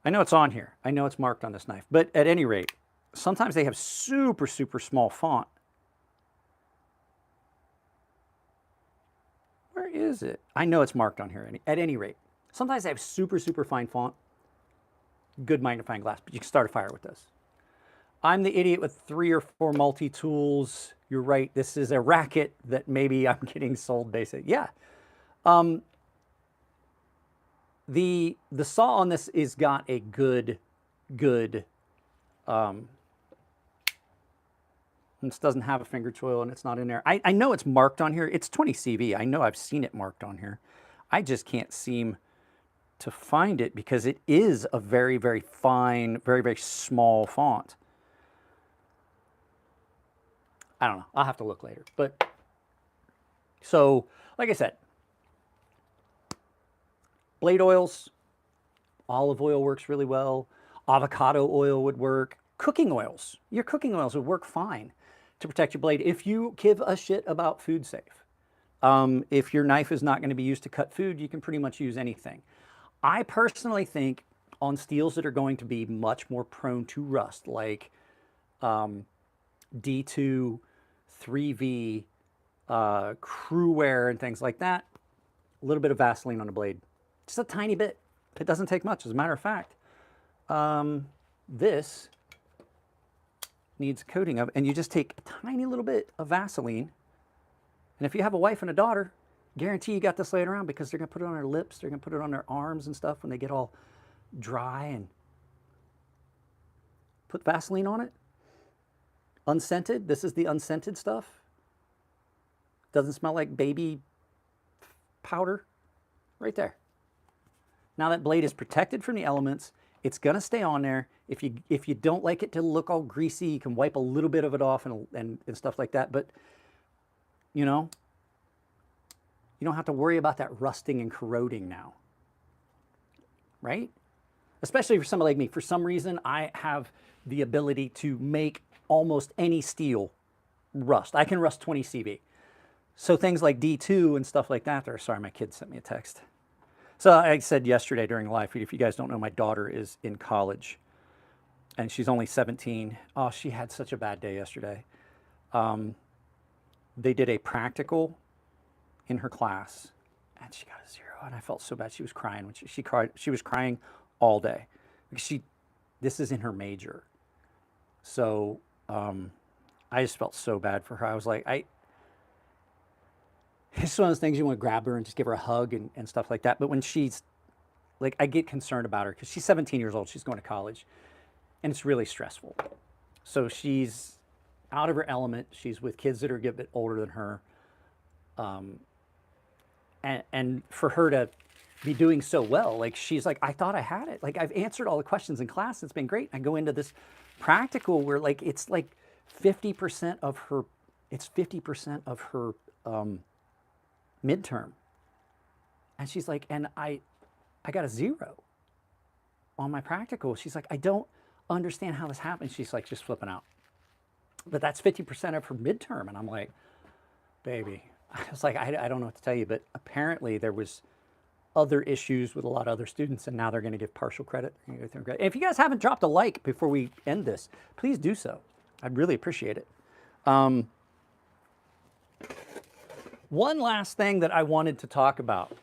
I know it's on here. I know it's marked on this knife. But at any rate, sometimes they have super, super small font. Where is it? I know it's marked on here at any rate. Sometimes they have super, super fine font. Good magnifying glass, but you can start a fire with this. I'm the idiot with 3 or 4 multi-tools. You're right, this is a racket that maybe I'm getting sold basic. Yeah. The saw on this is got a good, this doesn't have a finger choil and it's not in there. I know it's marked on here. It's 20 CV. I know I've seen it marked on here. I just can't seem to find it because it is a very, very fine, very, very small font. I don't know. I'll have to look later. But so, like I said, blade oils, olive oil works really well. Avocado oil would work. Cooking oils. Your cooking oils would work fine to protect your blade if you give a shit about food safe. If your knife is not going to be used to cut food, you can pretty much use anything. I personally think on steels that are going to be much more prone to rust, like D2, 3V, crew wear, and things like that, a little bit of Vaseline on the blade. Just a tiny bit. It doesn't take much. As a matter of fact, this needs coating of, and you just take a tiny little bit of Vaseline. And if you have a wife and a daughter, guarantee you got this laying around because they're going to put it on their lips, they're going to put it on their arms and stuff when they get all dry, and put Vaseline on it. Unscented. This is the unscented stuff. Doesn't smell like baby powder. Right there. Now that blade is protected from the elements. It's going to stay on there. If you don't like it to look all greasy, you can wipe a little bit of it off and stuff like that. But, you know, you don't have to worry about that rusting and corroding now. Right? Especially for somebody like me. For some reason, I have the ability to make almost any steel rust. I can rust 20 CV. So things like D2 and stuff like that. Sorry, my kid sent me a text. So I said yesterday during live feed, if you guys don't know, my daughter is in college and she's only 17. Oh, she had such a bad day yesterday. They did a practical in her class and she got a 0. And I felt so bad. She was crying when she cried. She was crying all day because this is in her major. So I just felt so bad for her. I was like, it's one of those things you want to grab her and just give her a hug and stuff like that. But when she's like, I get concerned about her because she's 17 years old. She's going to college and it's really stressful. So she's out of her element. She's with kids that are a bit older than her. And for her to be doing so well, like she's like, I thought I had it. Like I've answered all the questions in class. It's been great. I go into this practical where like, it's like 50% of her, midterm. And she's like, and I got a 0 on my practical. She's like, I don't understand how this happened. She's like, just flipping out. But that's 50% of her midterm. And I'm like, baby, I was like, I don't know what to tell you, but apparently there was other issues with a lot of other students, and now they're going to give partial credit. They're gonna go through credit. And if you guys haven't dropped a like before we end this, please do so. I'd really appreciate it. One last thing that I wanted to talk about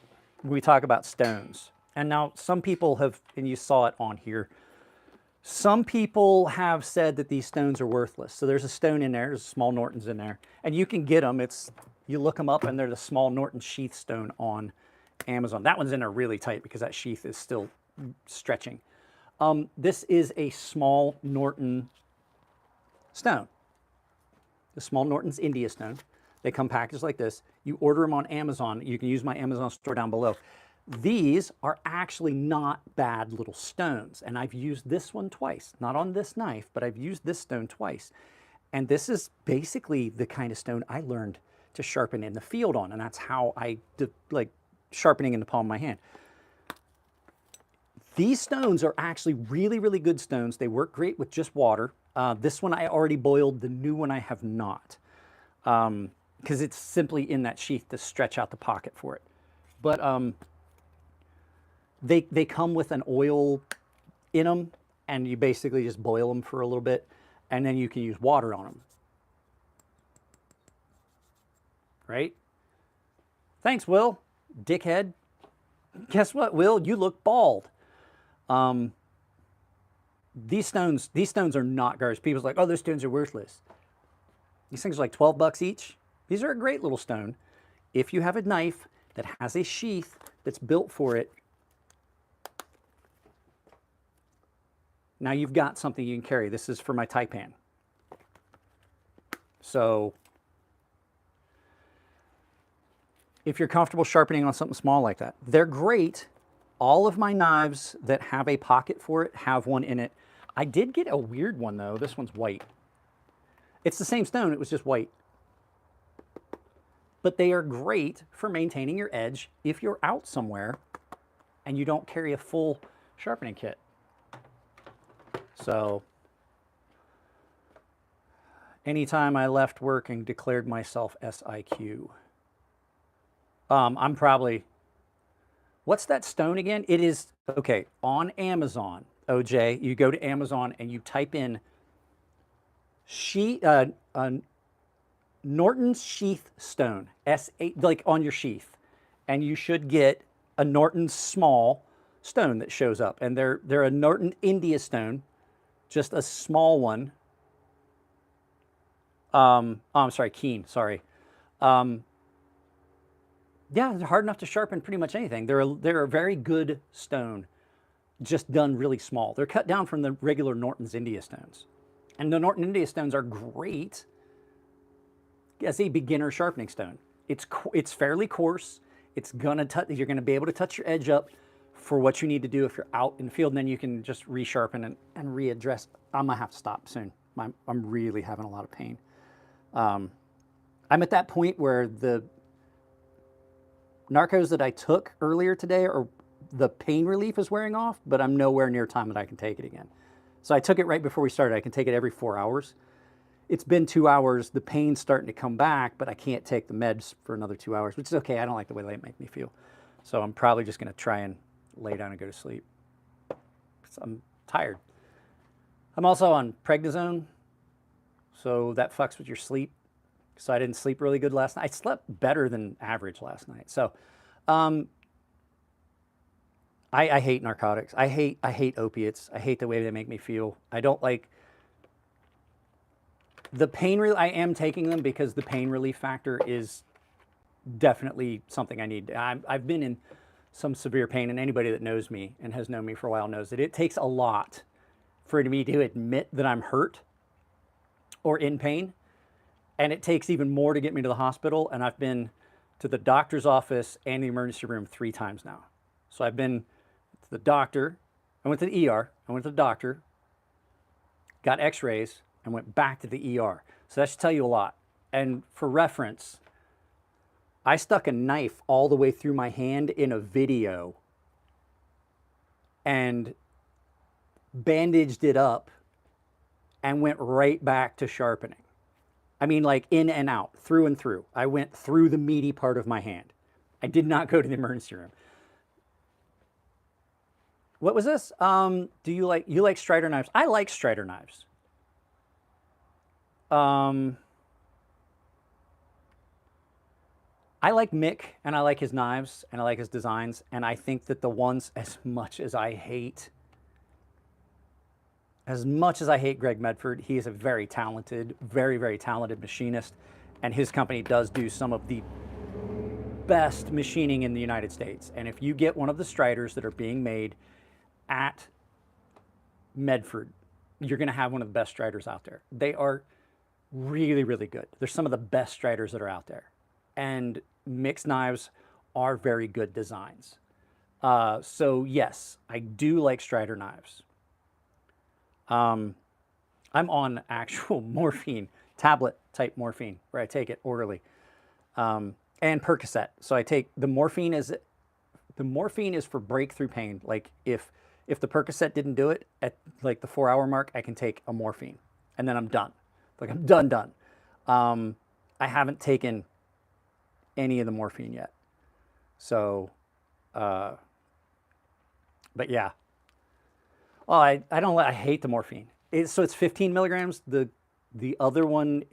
when we talk about stones. And now some people have, and you saw it on here, some people have said that these stones are worthless. So there's a stone in there, there's small Nortons in there, and you can get them. You look them up and they're the small Norton sheath stone on Amazon. That one's in there really tight because that sheath is still stretching. This is a small Norton stone. The small Norton's India stone. They come packaged like this. You order them on Amazon. You can use my Amazon store down below. These are actually not bad little stones. And I've used this one twice. Not on this knife, but I've used this stone twice. And this is basically the kind of stone I learned to sharpen in the field on. And that's how I like sharpening in the palm of my hand. These stones are actually really, really good stones. They work great with just water. This one I already boiled. The new one I have not. Because it's simply in that sheath to stretch out the pocket for it. But they come with an oil in them, and you basically just boil them for a little bit, and then you can use water on them. Right? Thanks, Will. Dickhead. Guess what, Will? You look bald. These stones are not garbage. People's like, oh, those stones are worthless. These things are like 12 bucks each. These are a great little stone. If you have a knife that has a sheath that's built for it, now you've got something you can carry. This is for my taipan. So if you're comfortable sharpening on something small like that, they're great. All of my knives that have a pocket for it have one in it. I did get a weird one though. This one's white. It's the same stone, it was just white. But they are great for maintaining your edge if you're out somewhere and you don't carry a full sharpening kit. So, anytime I left work and declared myself SIQ, I'm probably, what's that stone again? It is, okay, on Amazon, OJ, you go to Amazon and you type in Norton's sheath stone, S8, like on your sheath, and you should get a Norton small stone that shows up. And they're a Norton India stone, just a small one. Oh, I'm sorry, Keen, sorry. Yeah, they're hard enough to sharpen pretty much anything. They're a very good stone, just done really small. They're cut down from the regular Norton's India stones. And the Norton India stones are great as a beginner sharpening stone. It's fairly coarse. It's gonna you're gonna be able to touch your edge up for what you need to do if you're out in the field, and then you can just resharpen and readdress. I'm gonna have to stop soon. I'm really having a lot of pain. I'm at that point where the narcos that I took earlier today, or the pain relief is wearing off, but I'm nowhere near time that I can take it again. So I took it right before we started. I can take it every 4 hours. It's been 2 hours. The pain's starting to come back, but I can't take the meds for another 2 hours, which is okay. I don't like the way they make me feel. So I'm probably just going to try and lay down and go to sleep. I'm tired. I'm also on prednisone, so that fucks with your sleep. So I didn't sleep really good last night. I slept better than average last night. So I hate narcotics. I hate opiates. I hate the way they make me feel. I don't like the pain relief. I am taking them because the pain relief factor is definitely something I need. I've been in some severe pain, and anybody that knows me and has known me for a while knows that it takes a lot for me to admit that I'm hurt or in pain. And it takes even more to get me to the hospital. And I've been to the doctor's office and the emergency room 3 times now. So I've been to the doctor, I went to the ER, I went to the doctor, got x-rays, and went back to the ER. So that should tell you a lot. And for reference, I stuck a knife all the way through my hand in a video and bandaged it up and went right back to sharpening. I mean, like in and out, through and through. I went through the meaty part of my hand. I did not go to the emergency room. What was this? Do you like Strider knives? I like Strider knives. I like Mick, and I like his knives, and I like his designs, and I think that the ones, as much as I hate Greg Medford, he is a very talented, very, very talented machinist, and his company does do some of the best machining in the United States. And if you get one of the Striders that are being made at Medford, you're going to have one of the best Striders out there. They are really, really good. They're some of the best Striders that are out there. And Mick's knives are very good designs. So yes, I do like Strider knives. I'm on actual morphine, tablet type morphine, where I take it orally, and Percocet. So I take the morphine is for breakthrough pain. Like if the Percocet didn't do it at like the 4-hour mark, I can take a morphine, and then I'm done. Like I'm done. I haven't taken any of the morphine yet. So, but yeah. Oh, I hate the morphine. So it's 15 milligrams. The other one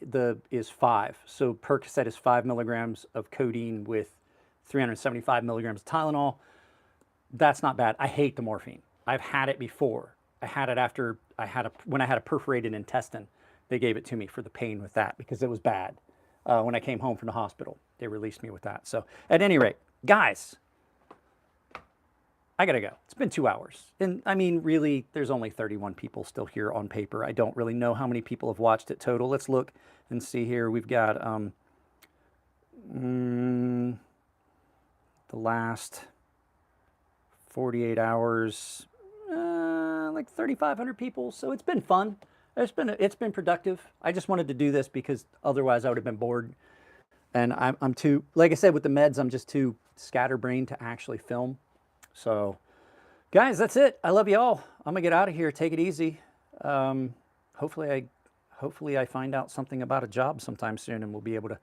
is 5. So Percocet is 5 milligrams of codeine with 375 milligrams of Tylenol. That's not bad. I hate the morphine. I've had it before. I had it after when I had a perforated intestine. They gave it to me for the pain with that because it was bad. When I came home from the hospital, they released me with that. So at any rate, guys, I gotta go. It's been 2 hours. And I mean, really, there's only 31 people still here on paper. I don't really know how many people have watched it total. Let's look and see here. We've got the last 48 hours, like 3,500 people. So it's been fun. It's been productive. I just wanted to do this because otherwise I would have been bored. And I'm too, like I said, with the meds, I'm just too scatterbrained to actually film. So, guys, that's it. I love you all. I'm gonna get out of here. Take it easy. Hopefully I find out something about a job sometime soon, and I'll be able to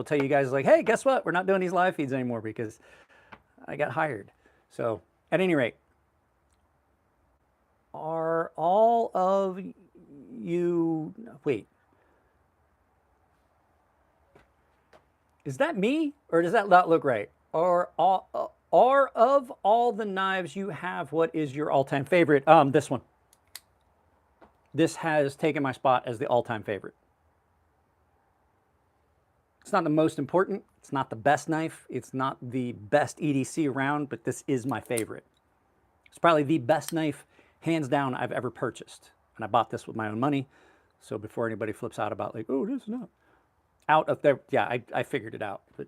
tell you guys like, hey, guess what? We're not doing these live feeds anymore because I got hired. So, at any rate, are all of you? Wait. Is that me, or does that not look right? Are of all the knives you have, what is your all-time favorite? This one. This has taken my spot as the all-time favorite. It's not the most important. It's not the best knife. It's not the best EDC around, but this is my favorite. It's probably the best knife, hands down, I've ever purchased. And I bought this with my own money. So before anybody flips out about like, oh, this is not. Out of there, yeah, I figured it out. But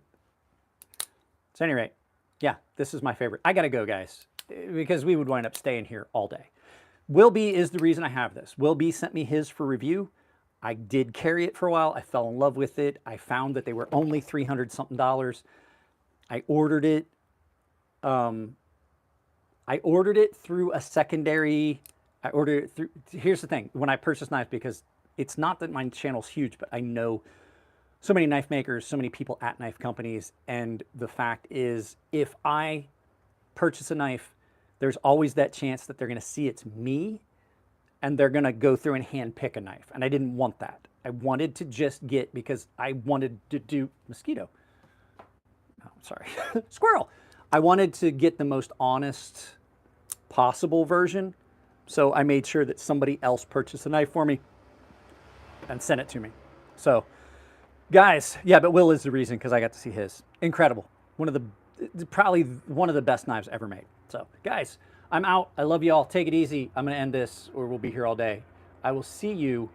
so at any rate, yeah, this is my favorite. I gotta go, guys, because we would wind up staying here all day. Will B is the reason I have this. Will B sent me his for review. I did carry it for a while. I fell in love with it. I found that they were only $300-something. I ordered it. I ordered it through a secondary. I ordered it through. Here's the thing: when I purchase knives, because it's not that my channel's huge, but I know so many knife makers, so many people at knife companies, and the fact is, if I purchase a knife, there's always that chance that they're going to see it's me, and they're going to go through and hand pick a knife, and I didn't want that. I wanted to just get, because I wanted to do mosquito. Oh, sorry, squirrel. I wanted to get the most honest possible version, so I made sure that somebody else purchased a knife for me and sent it to me. So, guys, yeah, but Will is the reason, because I got to see his. Incredible. Probably one of the best knives ever made. So, guys, I'm out. I love you all. Take it easy. I'm going to end this, or we'll be here all day. I will see you